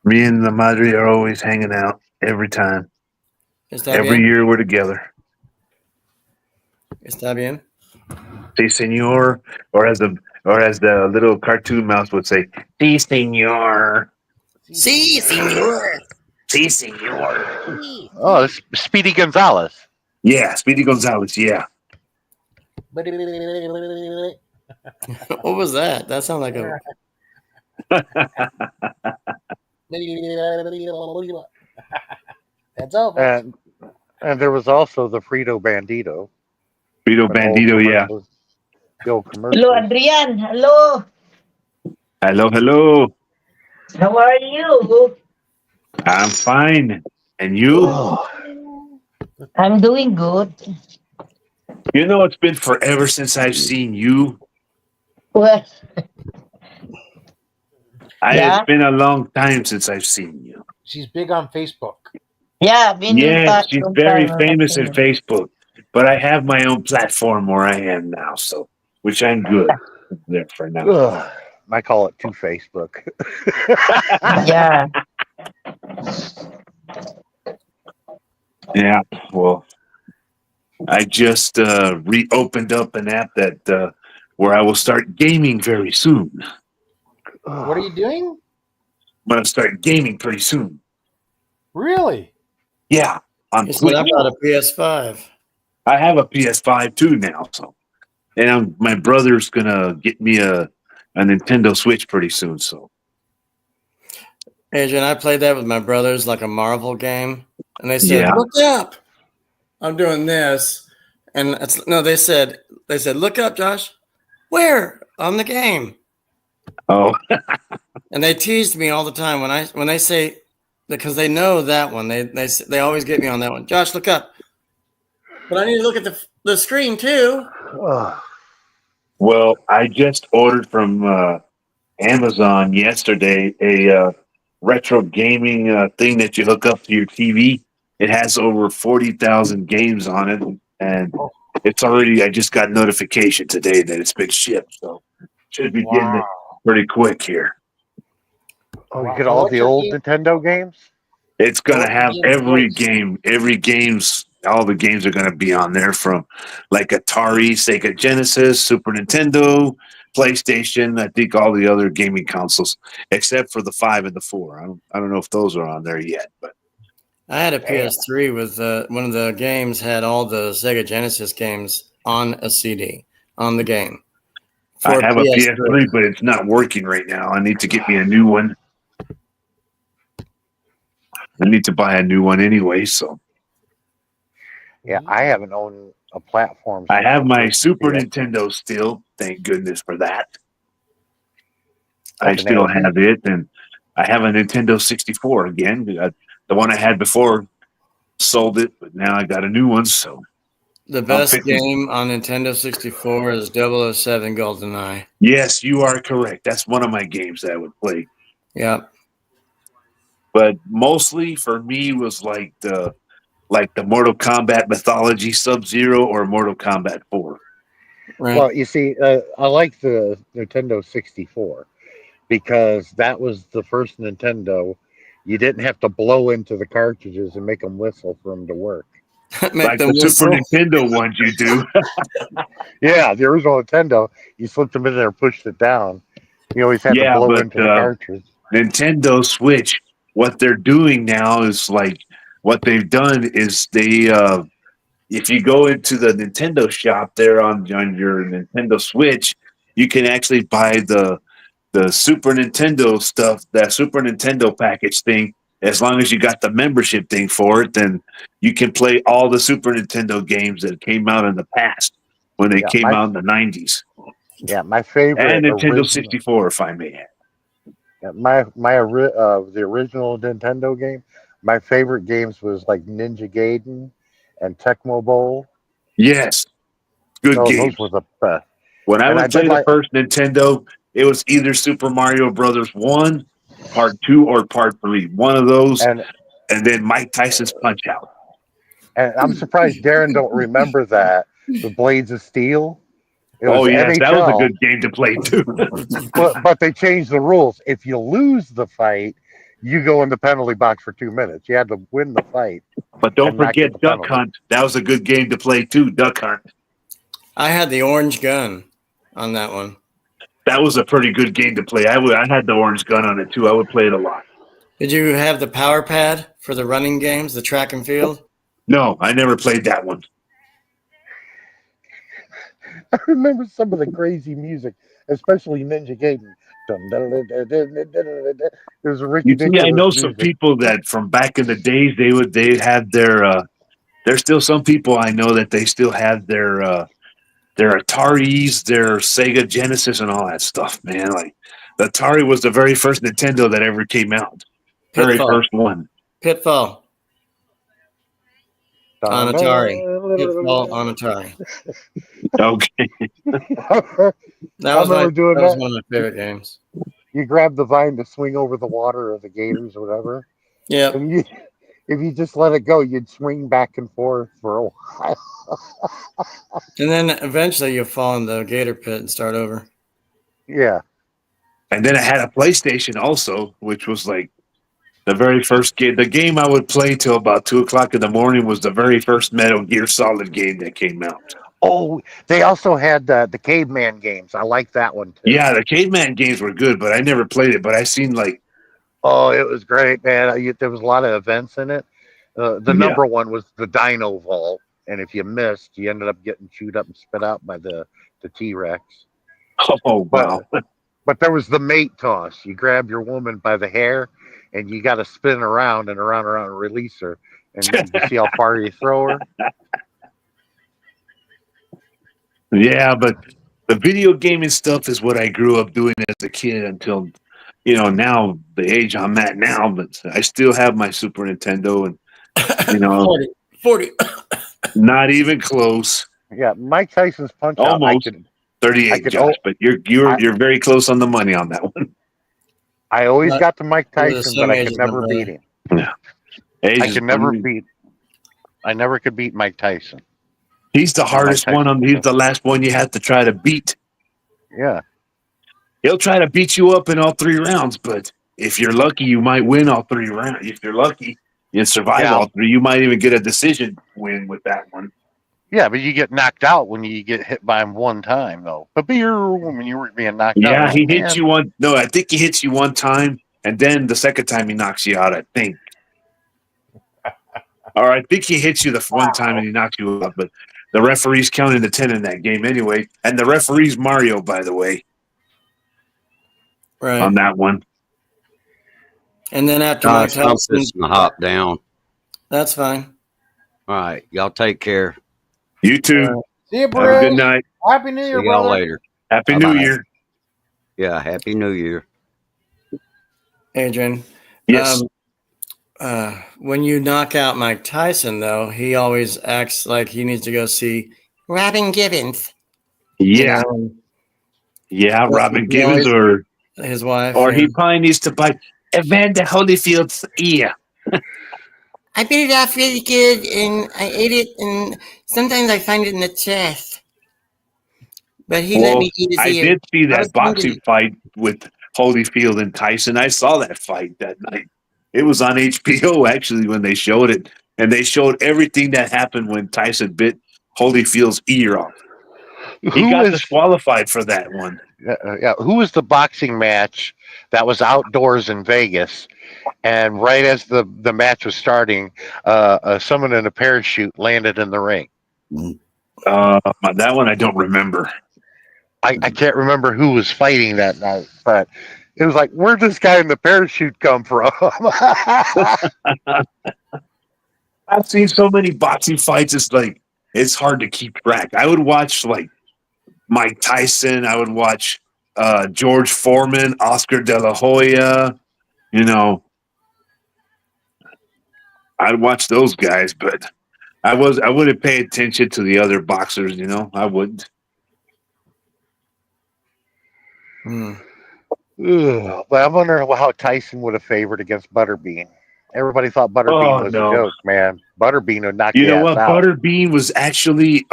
Me and the Madre are always hanging out every time. Está Every bien? year we're together. Está bien? Sí, señor, or as the little cartoon mouse would say, sí, señor. Sí, señor. Sí, señor. Oh, it's Speedy Gonzalez. Yeah, Speedy Gonzalez. Yeah. What was that? That sounded like a. That's all. And there was also the Frito Bandito. Vito An old Bandito. Yeah. commercial. The old commercial. Hello, Adrian. Hello. Hello, hello. How are you? I'm fine. And you? I'm doing good. You know, it's been forever since I've seen you. Well, Yeah. It's been a long time since I've seen you. She's big on Facebook. yeah, been in Yes, touch she's sometime very on famous in that. Facebook. But I have my own platform where I am now, so which I'm good there for now. Ugh. I call it Two Facebook. Yeah. Yeah, well, I just reopened up an app that where I will start gaming very soon. What are you doing? I'm gonna start gaming pretty soon. Really? Yeah, on He said, Twitch. I've got a PS5. I have a PS5 too now, so and my brother's gonna get me a Nintendo Switch pretty soon. So Adrian, I played that with my brothers like a Marvel game. And they said, Yeah. look up. I'm doing this. And it's no, they said, look up, Josh. Where? On the game. oh And they teased me all the time when they say, because they know that one. They always get me on that one. Josh, look up. But I need to look at the screen too. Ugh. well, I just ordered from Amazon yesterday a retro gaming thing that you hook up to your TV. It has over 40,000 games on it, and it's already. I just got notification today that it's been shipped, so should be getting it pretty quick here. Oh, you Wow. get all What's the your old game? Nintendo games? It's gonna What have games every choice? games. All the games are gonna be on there from like Atari, Sega Genesis, Super Nintendo, PlayStation. I think all the other gaming consoles, except for the 5 and the 4. I don't know if those are on there yet, but I had a PS3 with one of the games had all the Sega Genesis games on a CD on the game. I For have a PS3, but it's not working right now. I need to get me a new one. I need to buy a new one anyway, so Yeah, I haven't owned a platform. I since have the my first Super PS. Nintendo still. Thank goodness for that. I That's an still LG. have it, and I have a Nintendo 64 again. The one I had before sold it, but now I got a new one. So The best fixing- game on Nintendo 64 is 007 GoldenEye. yes, you are correct. That's one of my games that I would play. Yep. But mostly for me was like the Mortal Kombat Mythology Sub-Zero or Mortal Kombat 4. Right. Well, you see, I like the Nintendo 64 because that was the first Nintendo. You didn't have to blow into the cartridges and make them whistle for them to work. Make Like them the whistle. Super Nintendo ones you do. Yeah, the original Nintendo, you slipped them in there and pushed it down. You always had Yeah, to blow but, into the cartridge. Nintendo Switch what they're doing now is like what they've done is they if you go into the Nintendo shop there on your Nintendo Switch, you can actually buy the Super Nintendo stuff, that Super Nintendo package thing. As long as you got the membership thing for it, then you can play all the Super Nintendo games that came out in the past when they Yeah, came out in the 90s. yeah, my favorite And Nintendo original, 64, if I may add. yeah, the original Nintendo game. My favorite games was like Ninja Gaiden and Tecmo Bowl. Yes, good No, game. those were the best. When I And I would play did the like, first Nintendo, it was either Super Mario Brothers 1, Part 2, or Part 3. One of those, and and then Mike Tyson's Punch Out. and I'm surprised Darren don't remember that the Blades of Steel. It was Oh, yes, that was a NHL, good game to play, too. but they changed the rules. If you lose the fight, you go in the penalty box for 2 minutes. You had to win the fight But don't and not get the forget Duck penalty. Hunt. That was a good game to play, too, Duck Hunt. I had the orange gun on that one. That was a pretty good game to play. I had the orange gun on it, too. I would play it a lot. Did you have the power pad for the running games, the track and field? No, I never played that one. I remember some of the crazy music, especially Ninja Gaiden. It was You see, I know ridiculous some music. people that from back in the days, they had their, there's still some people I know that they still have their Ataris, their Sega Genesis, and all that stuff, man. Like, the Atari was the very first Nintendo that ever came out. Very Pitfall. first one. Pitfall on Atari. Pitfall on Atari. Okay. That I was, remember doing that was that. one of my favorite games. You grab the vine to swing over the water or the gators or whatever, Yep. and if you just let it go, you'd swing back and forth for a while. And then eventually you'll fall in the gator pit and start over. Yeah, And then I had a PlayStation also, which was like the very first game. The game I would play till about 2:00 in the morning was the very first Metal Gear Solid game that came out. Oh, they also had the caveman games. I like that one too. Yeah, the caveman games were good, but I never played it. But I seen like, Oh, it was great, man. There was a lot of events in it. The Yeah. number one was the Dino Vault, and if you missed, you ended up getting chewed up and spit out by the T-Rex. oh wow, But there was the mate toss. You grab your woman by the hair, and you got to spin around and around and release her, and you see how far you throw her. yeah. But the video gaming stuff is what I grew up doing as a kid until, now the age I'm at now. But I still have my Super Nintendo, and 40. not even close. Yeah, Mike Tyson's Punch Out. Almost. 38, could- Josh, but you're very close on the money on that one. I always got to Mike We're the Tyson, same but I age could as my never brother. beat him. Age I is could never funny. beat. I never could beat Mike Tyson. He's the hardest Tyson. one. He's the last one you have to try to beat. Yeah, He'll try to beat you up in all 3 rounds, but if you're lucky, you might win all 3 rounds. If you're lucky, you survive Yeah. all 3. You might even get a decision win with that one. Yeah, but you get knocked out when you get hit by him one time, though. But when you were being knocked out. Yeah, he man. hits you one. No, I think he hits you one time, and then the second time he knocks you out. I think. Or I think he hits you the one time and he knocks you out, but the referee's counting to 10 in that game anyway. And the referee's Mario, by the way, Right. on that one. And then after Mike Gosh, I'm Tyson, fixing to hop down. that's fine. All right. Y'all take care. You too. See you, Have a Bruce. good night. Happy New See Year, y'all brother. later. Happy Bye-bye. New Year. Yeah. Happy New Year. Adrian. Yes. When you knock out Mike Tyson, though, he always acts like he needs to go see Robin Givens. Yeah. Yeah. Well, Robin he Givens always- His wife. he and- probably needs to bite Evander Holyfield's ear. I bit it off really good and I ate it, and sometimes I find it in the chest. But he let Well, me eat his I ear. did see I that was boxing hungry. fight with Holyfield and Tyson. I saw that fight that night. It was on HBO actually when they showed it, and they showed everything that happened when Tyson bit Holyfield's ear off. He Who got is disqualified for that one. yeah? Who was the boxing match that was outdoors in Vegas? And right as the match was starting, someone in a parachute landed in the ring. That one I don't remember. I can't remember who was fighting that night, but it was like, where'd this guy in the parachute come from? I've seen so many boxing fights. It's hard to keep track. I would watch like Mike Tyson. I would watch George Foreman, Oscar De La Hoya. You know, I'd watch those guys, but I wouldn't pay attention to the other boxers. You know, I wouldn't. Ugh, but I wonder how Tyson would have favored against Butterbean. Everybody thought Butterbean was a joke, man. Butterbean would knock You your know ass what? out. Butterbean was actually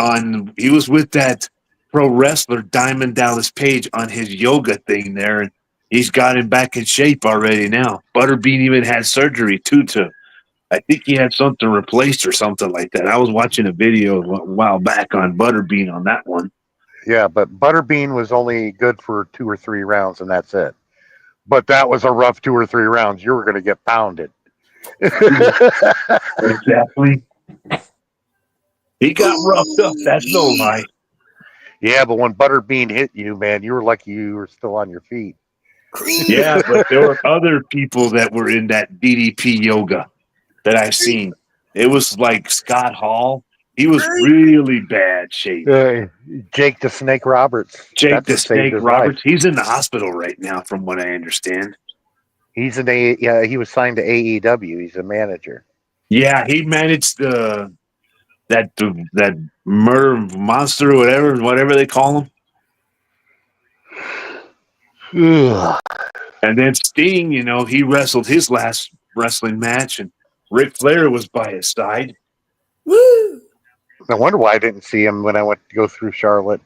he was with that pro wrestler Diamond Dallas Page on his yoga thing there, and he's got him back in shape already now. Butterbean even had surgery too. I think he had something replaced or something like that. I was watching a video a while back on Butterbean on that one. Yeah, but Butterbean was only good for 2 or 3 rounds, and that's it. But that was a rough 2 or 3 rounds. You were going to get pounded. Exactly. He got roughed up. That's no lie. Yeah, but when Butterbean hit you, man, you were lucky you were still on your feet. Yeah, but there were other people that were in that DDP yoga that I've seen. It was like Scott Hall. He was really bad shape. Jake the Snake Roberts. Jake That's the what saved Snake his Roberts. life. He's in the hospital right now, from what I understand. He was signed to AEW. He's a manager. Yeah, he managed that murder monster or whatever they call him. Ugh. And then Sting, he wrestled his last wrestling match, and Ric Flair was by his side. Woo! I wonder why I didn't see him when I went to go through Charlotte.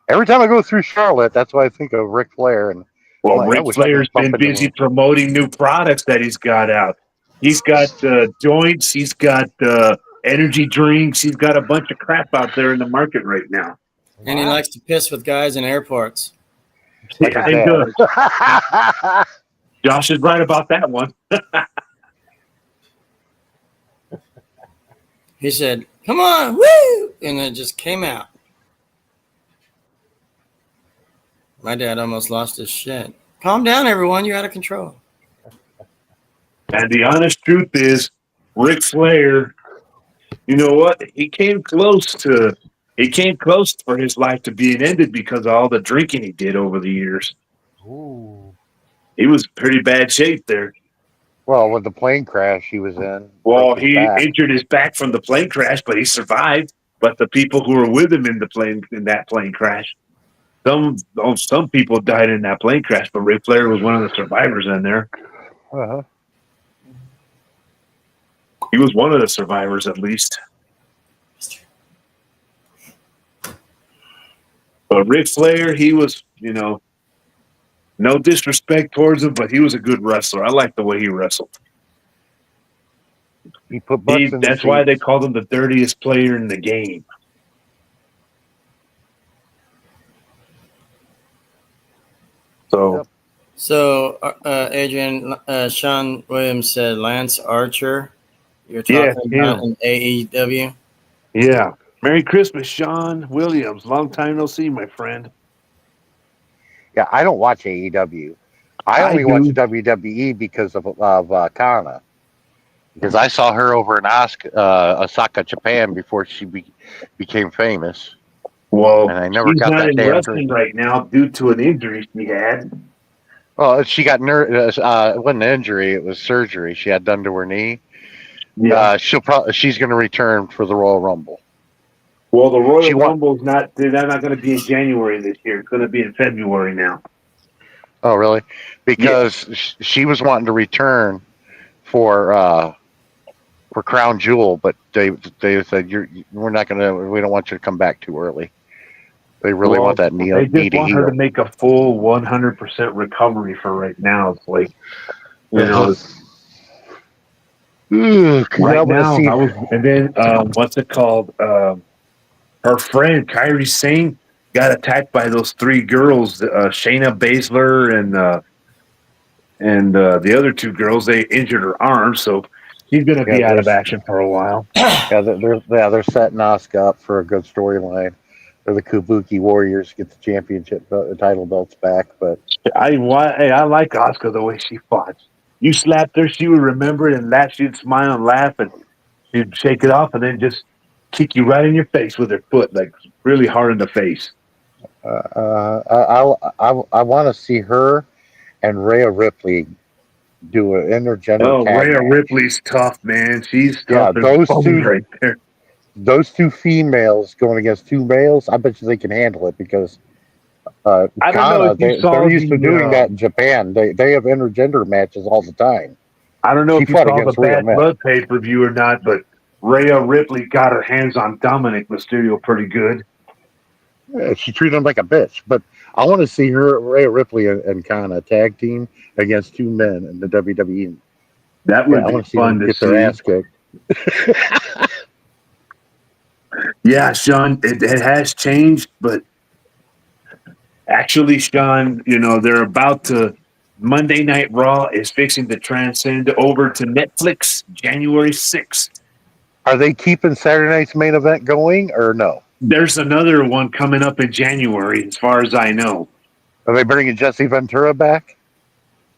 Every time I go through Charlotte, that's why I think of Ric Flair. And Well, I Ric wish I could Flair's bump been into busy him. promoting new products that he's got out. He's got joints. He's got energy drinks. He's got a bunch of crap out there in the market right now. And he likes to piss with guys in airports. Like Yeah, his he dad. does. Josh is right about that one. He said, "Come on, woo!" And it just came out. My dad almost lost his shit. Calm down, everyone. You're out of control. And the honest truth is, Ric Flair, you know what? He came close for his life to being ended because of all the drinking he did over the years. Ooh. He was in pretty bad shape there. Well, with the plane crash he was in. Well, broke his he back. injured his back from the plane crash, but he survived. But the people who were with him in that plane crash, some people died in that plane crash, but Ric Flair was one of the survivors in there. Uh-huh. He was one of the survivors, at least. But Ric Flair, he was, no disrespect towards him, but he was a good wrestler. I like the way he wrestled. He put butts in the That's why they seats. called him the dirtiest player in the game. So, Yep. So, Adrian, Sean Williams said Lance Archer. You're Yeah, talking about in AEW. yeah. Merry Christmas, Sean Williams. Long time no see, my friend. Yeah, I don't watch AEW. I I only do. watch WWE because of Kana. Because I saw her over in Osaka, Japan before she became famous. Well, And I never she's got not that in damn wrestling right now due to an injury she had. Well, she got it wasn't an injury; it was surgery she had done to her knee. Yeah. She's going to return for the Royal Rumble. Well, the Royal She won- Rumble's they're not going to be in January this year. It's going to be in February now. Oh, really? Because she was wanting to return for Crown Jewel, but they said we don't want you to come back too early. They really want that knee. They knee just to want her heal. to make a full 100% recovery for right now. It's like, right now, and then what's it called? Her friend Kyrie Sane, got attacked by those three girls, Shayna Baszler and the other two girls. They injured her arm, so she's going to be out of action for a while. They're setting Asuka up for a good storyline. They're the Kabuki Warriors, get the championship title belts back, but I like Asuka the way she fought. You slapped her, she would remember it, and she'd smile and laugh, and she'd shake it off, and then just kick you right in your face with her foot, like really hard in the face. I want to see her and Rhea Ripley do an intergender. Oh, tag Rhea match. Ripley's tough, man. She's Yeah, tough. those as two right there. Those two females going against two males. I bet you they can handle it because I don't know Kana, if you saw they're used to the, doing that in Japan. They have intergender matches all the time. I don't know She if you fought saw the against real Bad men. Blood pay-per-view or not, but Rhea Ripley got her hands on Dominic Mysterio pretty good. Yeah, she treated him like a bitch. But I want to see her, Rhea Ripley and Kana tag team against two men in the WWE. That would I be want to see fun them to get see. their ass kicked. Yeah, Sean, it has changed, but actually, Sean, they're about to. Monday Night Raw is fixing to transcend over to Netflix January 6th. Are they keeping Saturday night's main event going or no? There's another one coming up in January, as far as I know. Are they bringing Jesse Ventura back?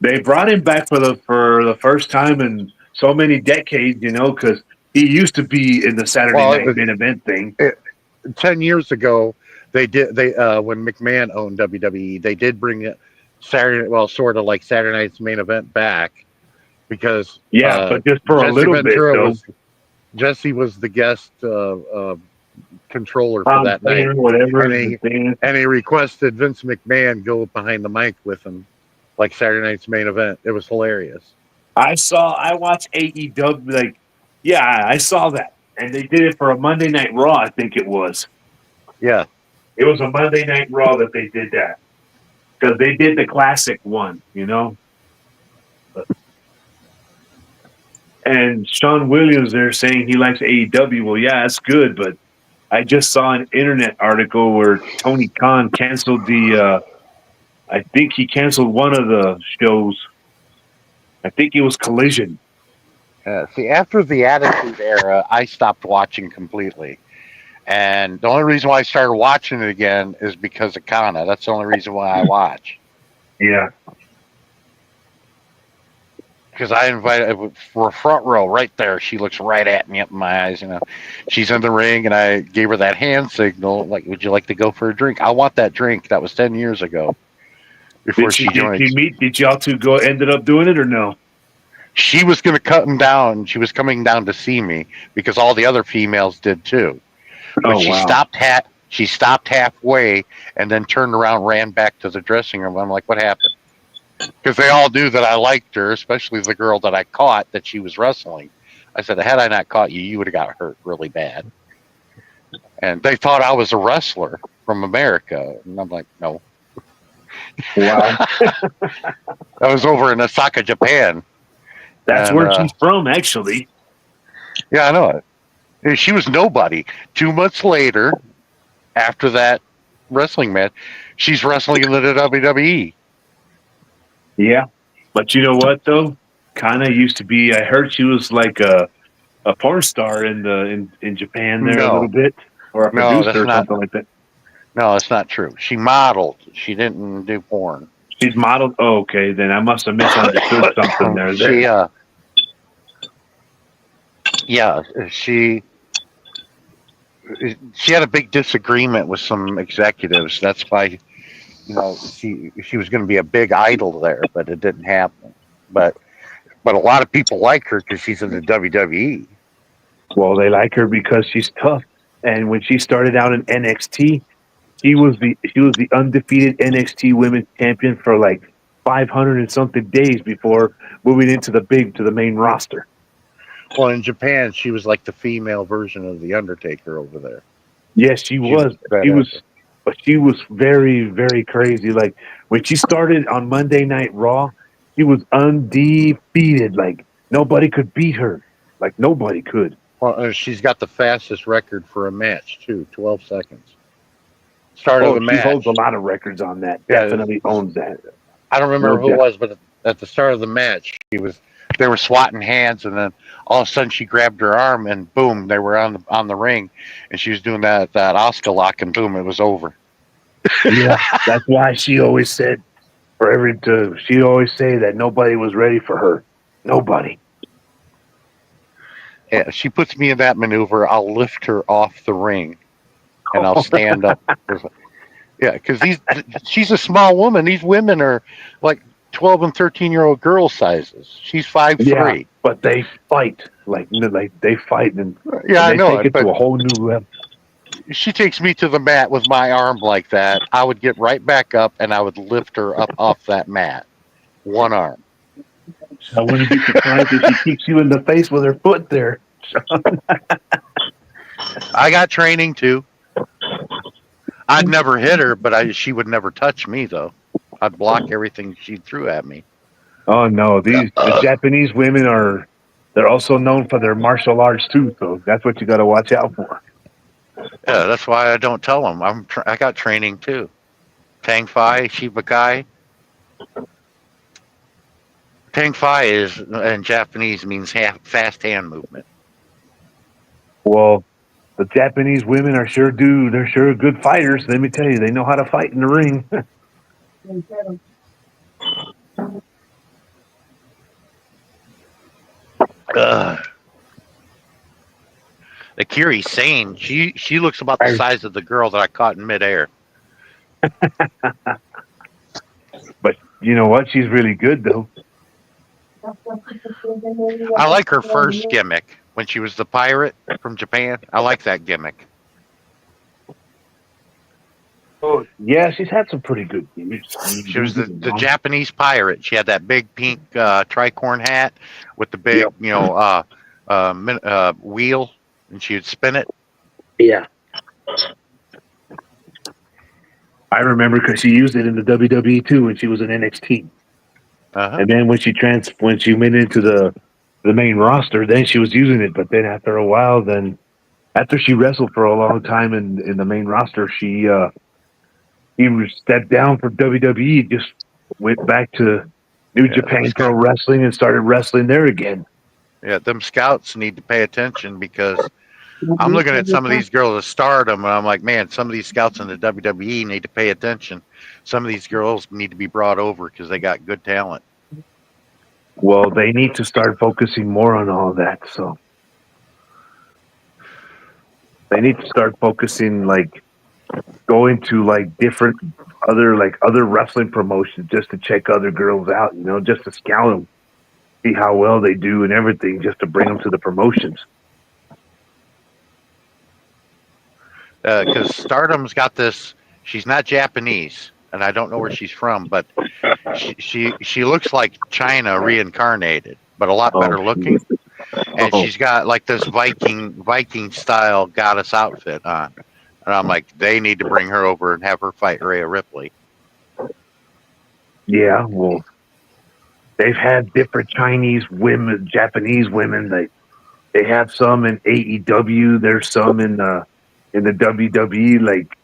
They brought him back for the first time in so many decades, because he used to be in the Saturday night main event thing. 10 years ago, they when McMahon owned WWE, they did bring it sort of like Saturday night's main event back because but just for Jesse a little Ventura bit. Jesse was the guest controller for that night, whatever, and he requested Vince McMahon go behind the mic with him, like Saturday night's main event. It was hilarious. I watched AEW, I saw that. And they did it for a Monday Night Raw, I think it was. Yeah. It was a Monday Night Raw that they did that. Because they did the classic one, And Sean Williams there saying he likes AEW. Well, yeah, that's good, but I just saw an internet article where Tony Khan canceled I think he canceled one of the shows. I think it was Collision. See, after the Attitude Era, I stopped watching completely. And the only reason why I started watching it again is because of Kana. That's the only reason why I watch. Yeah. Because I invited for a front row right there. She looks right at me up in my eyes. She's in the ring, and I gave her that hand signal. Like, would you like to go for a drink? I want that drink. That was 10 years ago. Before she joined. Did y'all two ended up doing it or no? She was going to cut him down. She was coming down to see me because all the other females did too. But she stopped halfway and then turned around, ran back to the dressing room. I'm like, what happened? Because they all knew that I liked her, especially the girl that I caught that she was wrestling. I said, had I not caught you, you would have got hurt really bad. And they thought I was a wrestler from America. And I'm like, no. Wow. I was over in Osaka, Japan. That's where she's from, actually. Yeah, I know it. She was nobody. 2 months later, after that wrestling match, she's wrestling in the WWE. Yeah, but you know what though? Kana used to be. I heard she was like a porn star in Japan there a little bit, or a producer or something like that. No, that's not true. She modeled. She didn't do porn. She's modeled. Oh, okay, then I must have misunderstood something there. She had a big disagreement with some executives. That's why, she was going to be a big idol there, but it didn't happen. But a lot of people like her because she's in the WWE. Well, they like her because she's tough. And when she started out in NXT, she was the undefeated NXT Women's Champion for like 500 and something days before moving into the main roster. Well, in Japan, she was like the female version of the Undertaker over there. Yes, she was. She was very, very crazy. Like when she started on Monday Night Raw, she was undefeated. Like nobody could beat her. Like nobody could. Well, she's got the fastest record for a match too, 12 seconds. start of the she match. holds a lot of records on that. Yeah. Definitely owns that. I don't remember No who it doubt. was, but at the start of the match, they were swatting hands, and then all of a sudden she grabbed her arm, and boom, they were on the ring, and she was doing that Oscar lock, and boom, it was over. Yeah, that's why she always said she'd always say that nobody was ready for her. Nobody. Yeah, she puts me in that maneuver, I'll lift her off the ring, and I'll stand up. Yeah, because she's a small woman. These women are like 12 and 13-year-old girl sizes. She's 5'3". Yeah, but they fight like they fight and Yeah, I they know take it to a whole new level. She takes me to the mat with my arm like that. I would get right back up and I would lift her up off that mat. One arm. I wouldn't be surprised if she kicks you in the face with her foot there. I got training too. I'd never hit her, but she would never touch me though. I'd block everything she threw at me. Oh no, the Japanese women they're also known for their martial arts too, so that's what you got to watch out for. Yeah, that's why I don't tell them. I got training too. Tang Fai, Shibakai. Tang Fai is in Japanese means fast hand movement. Well, the Japanese women they're sure good fighters. Let me tell you, they know how to fight in the ring. The Kiri Sane, she looks about the size of the girl that I caught in midair. But you know what? She's really good though. I like her first gimmick when she was the pirate from Japan. I like that gimmick. Oh yeah, she's had some pretty good gimmicks. She was the Japanese pirate. She had that big pink tricorn hat with the big, wheel, and she would spin it. Yeah. I remember because she used it in the WWE too when she was in NXT. Uh-huh. And then when she went into the main roster, then she was using it. But then after a while, after she wrestled for a long time in the main roster, she stepped down from WWE, just went back to New Japan Pro Wrestling and started wrestling there again. Yeah, them scouts need to pay attention because I'm looking at some of these girls at Stardom, and I'm like, man, some of these scouts in the WWE need to pay attention. Some of these girls need to be brought over because they got good talent. Well, they need to start focusing more on all that. So they need to start focusing, like going to like different other wrestling promotions just to check other girls out. Just to scout them, see how well they do and everything, just to bring them to the promotions. Because Stardom's got this. She's not Japanese, and I don't know where she's from, but she looks like China reincarnated, but a lot better looking. And she's got like this Viking style goddess outfit on, and I'm like, they need to bring her over and have her fight Rhea Ripley. Yeah, well, they've had different Chinese women, Japanese women. They have some in AEW. There's some in the WWE, like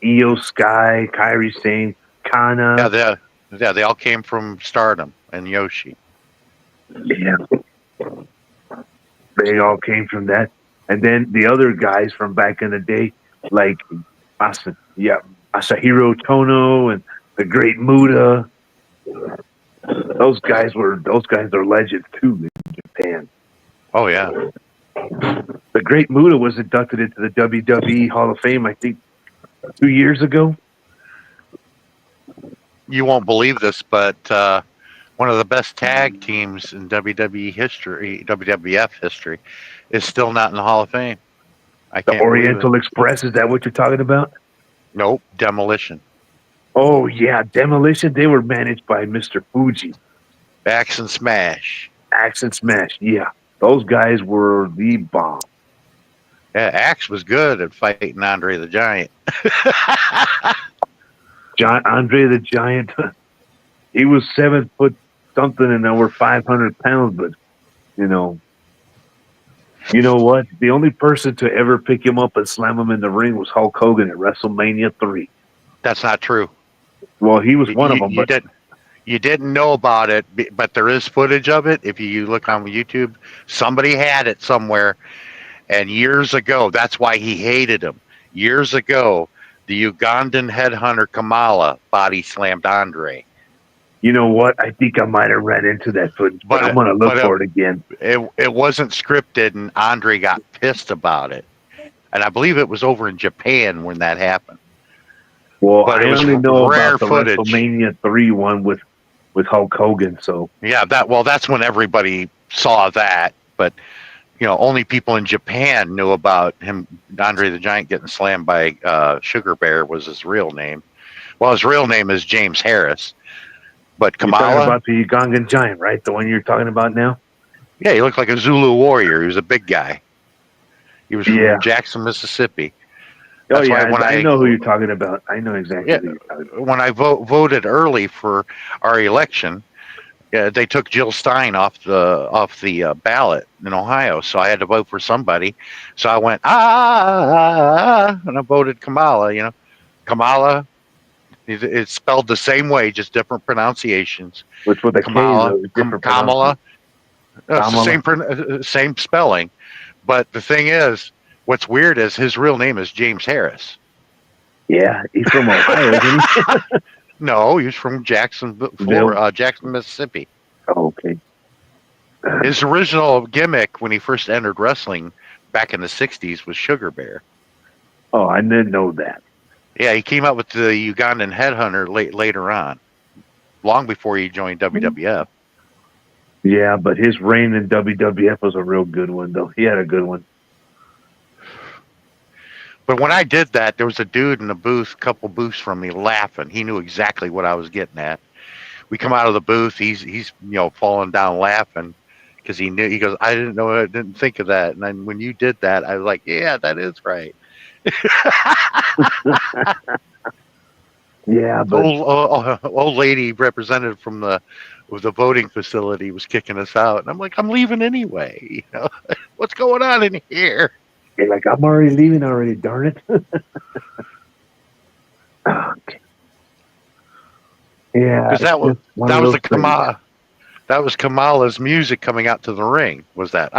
Io Sky, Kairi Sane, Kana. Yeah, they all came from Stardom and Yoshi. Yeah, they all came from that. And then the other guys from back in the day, like Masahiro Tono and the Great Muta. Those guys are legends too in Japan. Oh yeah. The Great Muta was inducted into the WWE Hall of Fame, I think, 2 years ago. You won't believe this, but one of the best tag teams in WWE history, WWF history, is still not in the Hall of Fame. The Oriental Express, is that what you're talking about? Nope, Demolition. Oh yeah, Demolition. They were managed by Mr. Fuji. Axe and Smash. Yeah. Those guys were the bomb. Yeah, Axe was good at fighting Andre the Giant. Andre the Giant, he was 7 foot something and over 500 pounds, but you know what? The only person to ever pick him up and slam him in the ring was Hulk Hogan at WrestleMania 3. That's not true. Well, he was one of them, You but didn't. You didn't know about it, but there is footage of it. If you look on YouTube, somebody had it somewhere. And years ago, that's why he hated him. Years ago, the Ugandan headhunter Kamala body slammed Andre. you know what? I think I might have ran into that footage, but I'm gonna look for it again. It wasn't scripted, and Andre got pissed about it. And I believe it was over in Japan when that happened. Well, But I it was only know rare about the footage. WrestleMania 3 one with Hulk Hogan. So Yeah, that's when everybody saw that. But only people in Japan knew about him. Andre the Giant getting slammed by Sugar Bear was his real name. Well, his real name is James Harris. But you're talking Kamala, about the Ugandan Giant, right? The one you're talking about now? yeah, he looked like a Zulu warrior. He was a big guy. He was from Jackson, Mississippi. Oh That's yeah, why when I know who you're talking about. I know exactly Yeah, who you're talking about. when I voted early for our election, they took Jill Stein off the ballot in Ohio, so I had to vote for somebody. So I went and I voted Kamala. Kamala. It's spelled the same way, just different pronunciations. Which with the Kamala, K, different Kamala. It's the Kamala. same spelling, but the thing is, what's weird is his real name is James Harris. Yeah, he's from Ohio, isn't he? No, he's from Jackson, Jackson, Mississippi. Oh, okay. His original gimmick when he first entered wrestling back in the 60s was Sugar Bear. Oh, I didn't know that. Yeah, he came up with the Ugandan headhunter later on, long before he joined WWF. Yeah, but his reign in WWF was a real good one, though. He had a good one. But when I did that, there was a dude in the booth, a couple booths from me, laughing. He knew exactly what I was getting at. We come out of the booth, he's falling down laughing because he knew. He goes, I didn't think of that. And then when you did that, I was like, yeah, that is right. Yeah, but old lady representative from the voting facility was kicking us out, and I'm like, I'm leaving anyway. What's going on in here? you're like, I'm already leaving already, darn it. Okay. Yeah, Because that was the Kamala. That was Kamala's music coming out to the ring. Was that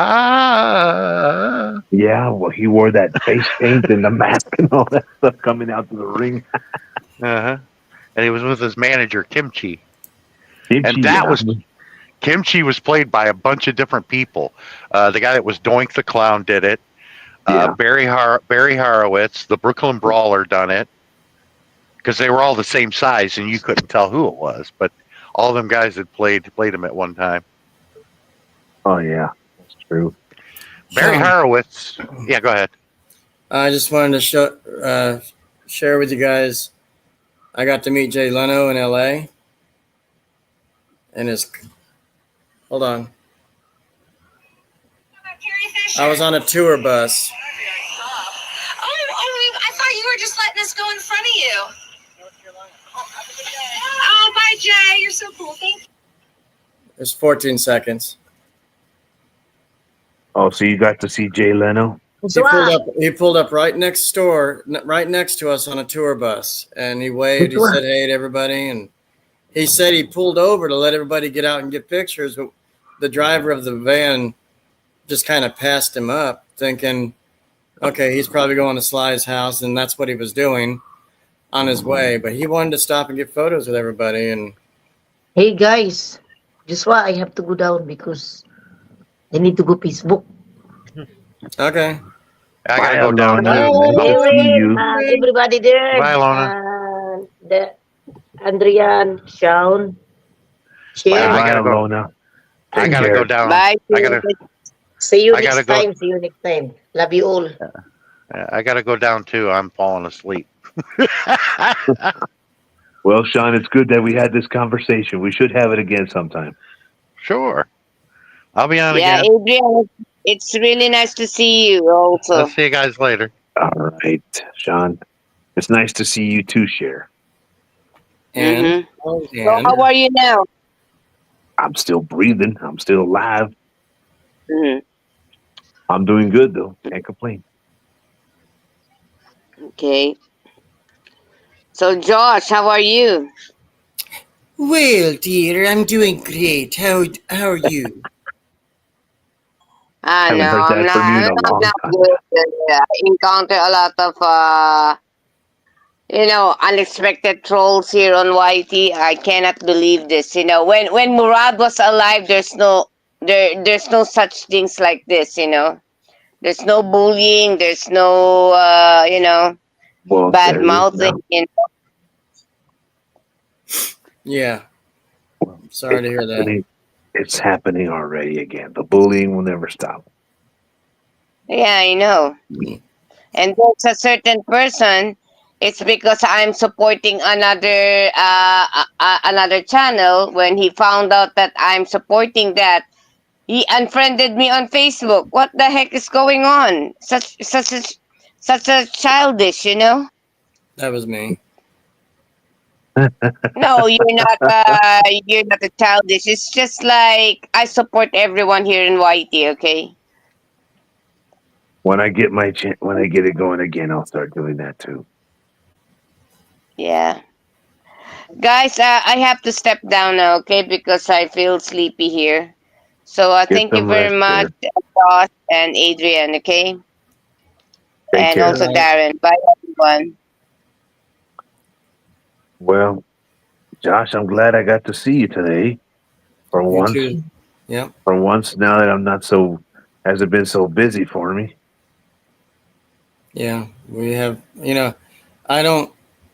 Yeah, well, he wore that face paint and the mask and all that stuff coming out to the ring. And he was with his manager Kimchi. Kimchi, Kimchi was played by a bunch of different people. The guy that was Doink the Clown did it. Barry Horowitz, the Brooklyn Brawler, done it. Because they were all the same size, and you couldn't tell who it was. But all of them guys had played him at one time. Oh yeah, that's true. Barry Horowitz. Yeah, go ahead. I just wanted to share with you guys. I got to meet Jay Leno in LA. And hold on. I was on a tour bus. I thought you were just letting us go in front of you. Oh, bye, Jay. You're so cool. Thank you. There's 14 seconds. Oh, so you got to see Jay Leno? He pulled up right next to us on a tour bus, and he waved. He said, "Hey" to everybody, and he said he pulled over to let everybody get out and get pictures, but the driver of the van just kind of passed him up, thinking, okay, he's probably going to Sly's house, and that's what he was doing on his way. But he wanted to stop and get photos with everybody. And Hey guys, just why I have to go down because I need to go Facebook. okay, I gotta go down. Everybody there. Bye, Lona. Andrian, Sean, Cher. I gotta go. Lona. I gotta go down. Bye. See you I gotta next go. time. See you next time. Love you all. I gotta go down too. I'm falling asleep. Well, Sean, it's good that we had this conversation. We should have it again sometime. Sure. I'll be on Yeah, again. Adrian, it's really nice to see you also. I'll see you guys later. All right, Sean. It's nice to see you too, Cher. and, So how are you now? I'm still breathing. I'm still alive. Mhm. I'm doing good, though. Can't complain. Okay. So, Josh, how are you? Well, dear, I'm doing great. How are you? No, Haven't heard I'm that not. from you in a I'm long not time. good. I encounter a lot of unexpected trolls here on YT. I cannot believe this. When Murad was alive, there's no such things like this. There's no bullying. There's no Well, bad there it is now. mouthing. Yeah. Well, Sorry to hear that. it's happening already again. The bullying will never stop. Yeah, I know. And there's a certain person. It's because I'm supporting another channel. When he found out that I'm supporting that, he unfriended me on Facebook. What the heck is going on? Such a childish, That was me. No, you're not. You're not a childish. It's just like I support everyone here in YT. Okay. When I get when I get it going again, I'll start doing that too. Yeah. Guys, I have to step down now, okay? Because I feel sleepy here. So Get thank you some very rest much, there. Josh and Adrian, okay? Take And care. also Good night. Darren. Bye, everyone. Well, Josh, I'm glad I got to see you today. For You once, too. Yep. for once, now that I'm not so, hasn't been so busy for me. Yeah. We have,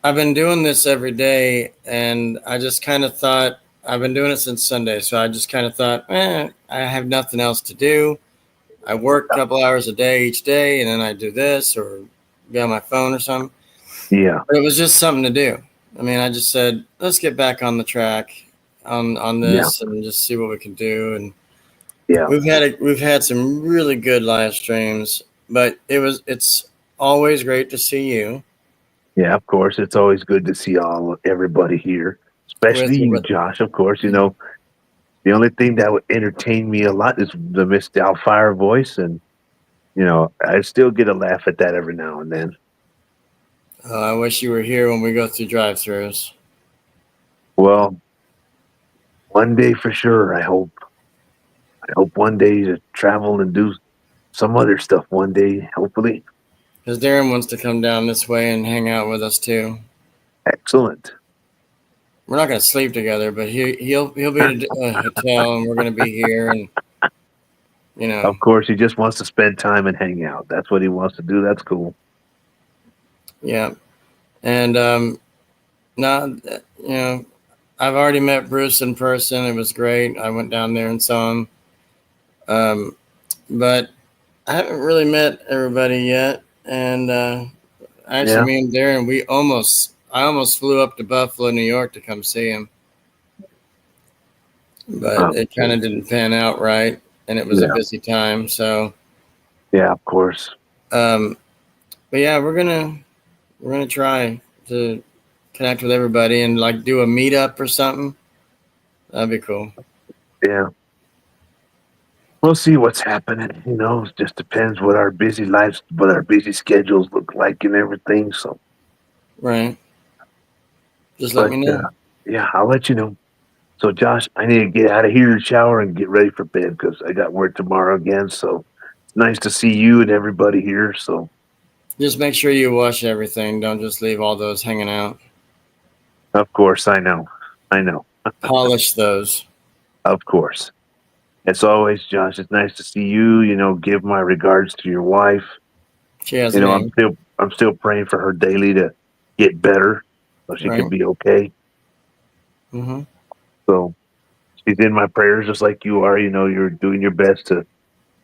I've been doing this every day, and I just kind of thought, I've been doing it since Sunday, so I just kind of thought, I have nothing else to do. I work a couple hours a day each day, and then I do this or be on my phone or something. Yeah, But it was just something to do. I mean, I just said, let's get back on the track on this and just see what we can do. And yeah, we've had some really good live streams, but it's always great to see you yeah. Of course, it's always good to see everybody here, especially you, with Josh. Of course, the only thing that would entertain me a lot is the Miss Doubtfire voice, and I still get a laugh at that every now and then. I wish you were here when we go through drive-throughs. Well, one day for sure. I hope one day to travel and do some other stuff one day, hopefully. Because Darren wants to come down this way and hang out with us too. Excellent. We're not going to sleep together, but he'll be at a hotel, and we're going to be here, and Of course, he just wants to spend time and hang out. That's what he wants to do. That's cool. yeah. And I've already met Bruce in person. It was great. I went down there and saw him. But I haven't really met everybody yet. And actually, me and Darren, I almost flew up to Buffalo, New York to come see him. But it kind of didn't pan out right. And it was a busy time. So, yeah, of course. but yeah, we're gonna try to connect with everybody and like do a meetup or something. That'd be cool. Yeah. We'll see what's happening. It just depends what our busy schedules look like and everything. So, Right. Just let me know. Yeah, I'll let you know. So, Josh, I need to get out of here, shower, and get ready for bed because I got work tomorrow again. So, it's nice to see you and everybody here. So, Just make sure you wash everything. Don't just leave all those hanging out. of course, I know. Polish those. Of course. As always, Josh, it's nice to see you. Give my regards to your wife. She has I'm still praying for her daily to get better so she can be okay. Mm-hmm. So she's in my prayers just like you are. You're doing your best to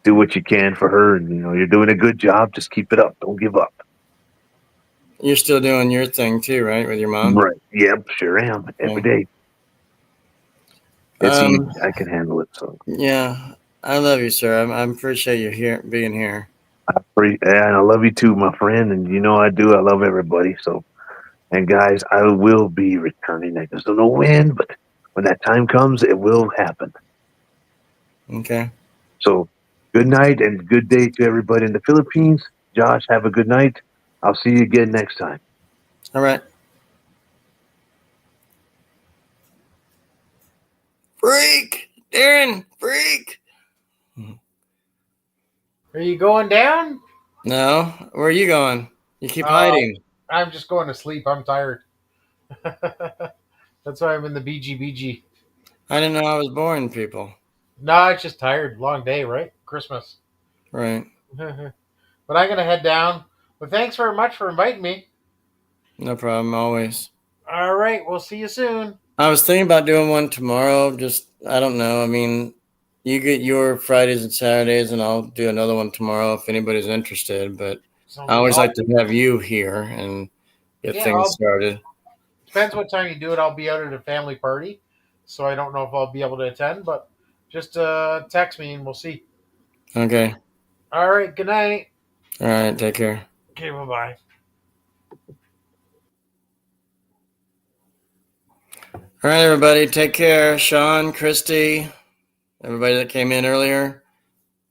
do what you can for her, and you're doing a good job. Just keep it up. Don't give up. You're still doing your thing too, right, with your mom? Right. Yep, sure am. Every day. It's easy. I can handle it. So yeah, I love you, sir. I appreciate you being here. and I love you too, my friend. And I do. I love everybody. So, and guys, I will be returning. I just don't know when, but when that time comes, it will happen. Okay. So, good night and good day to everybody in the Philippines. Josh, have a good night. I'll see you again next time. All right. Freak! Darren, freak! Are you going down? No, where are you going? You keep Uh, hiding. I'm just going to sleep. I'm tired. That's why I'm in the BGBG. I didn't know I was boring people. No, it's just tired. Long day, right? Christmas. Right. But I'm gonna head down. But thanks very much for inviting me. No problem, always. All right, we'll see you soon. I was thinking about doing one tomorrow. Just, I don't know. I mean, you get your Fridays and Saturdays, and I'll do another one tomorrow if anybody's interested. But I always like to have you here and get things started. Depends what time you do it. I'll be out at a family party, so I don't know if I'll be able to attend. But just text me and we'll see. Okay. All right. Good night. All right. Take care. Okay. Bye bye. All right, everybody. Take care. Sean, Christy, everybody that came in earlier.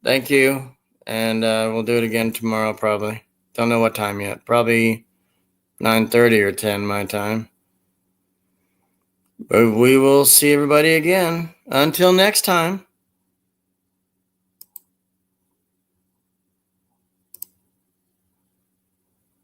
Thank you. And we'll do it again tomorrow, probably. Don't know what time yet. Probably 9:30 or 10 my time. But we will see everybody again. Until next time.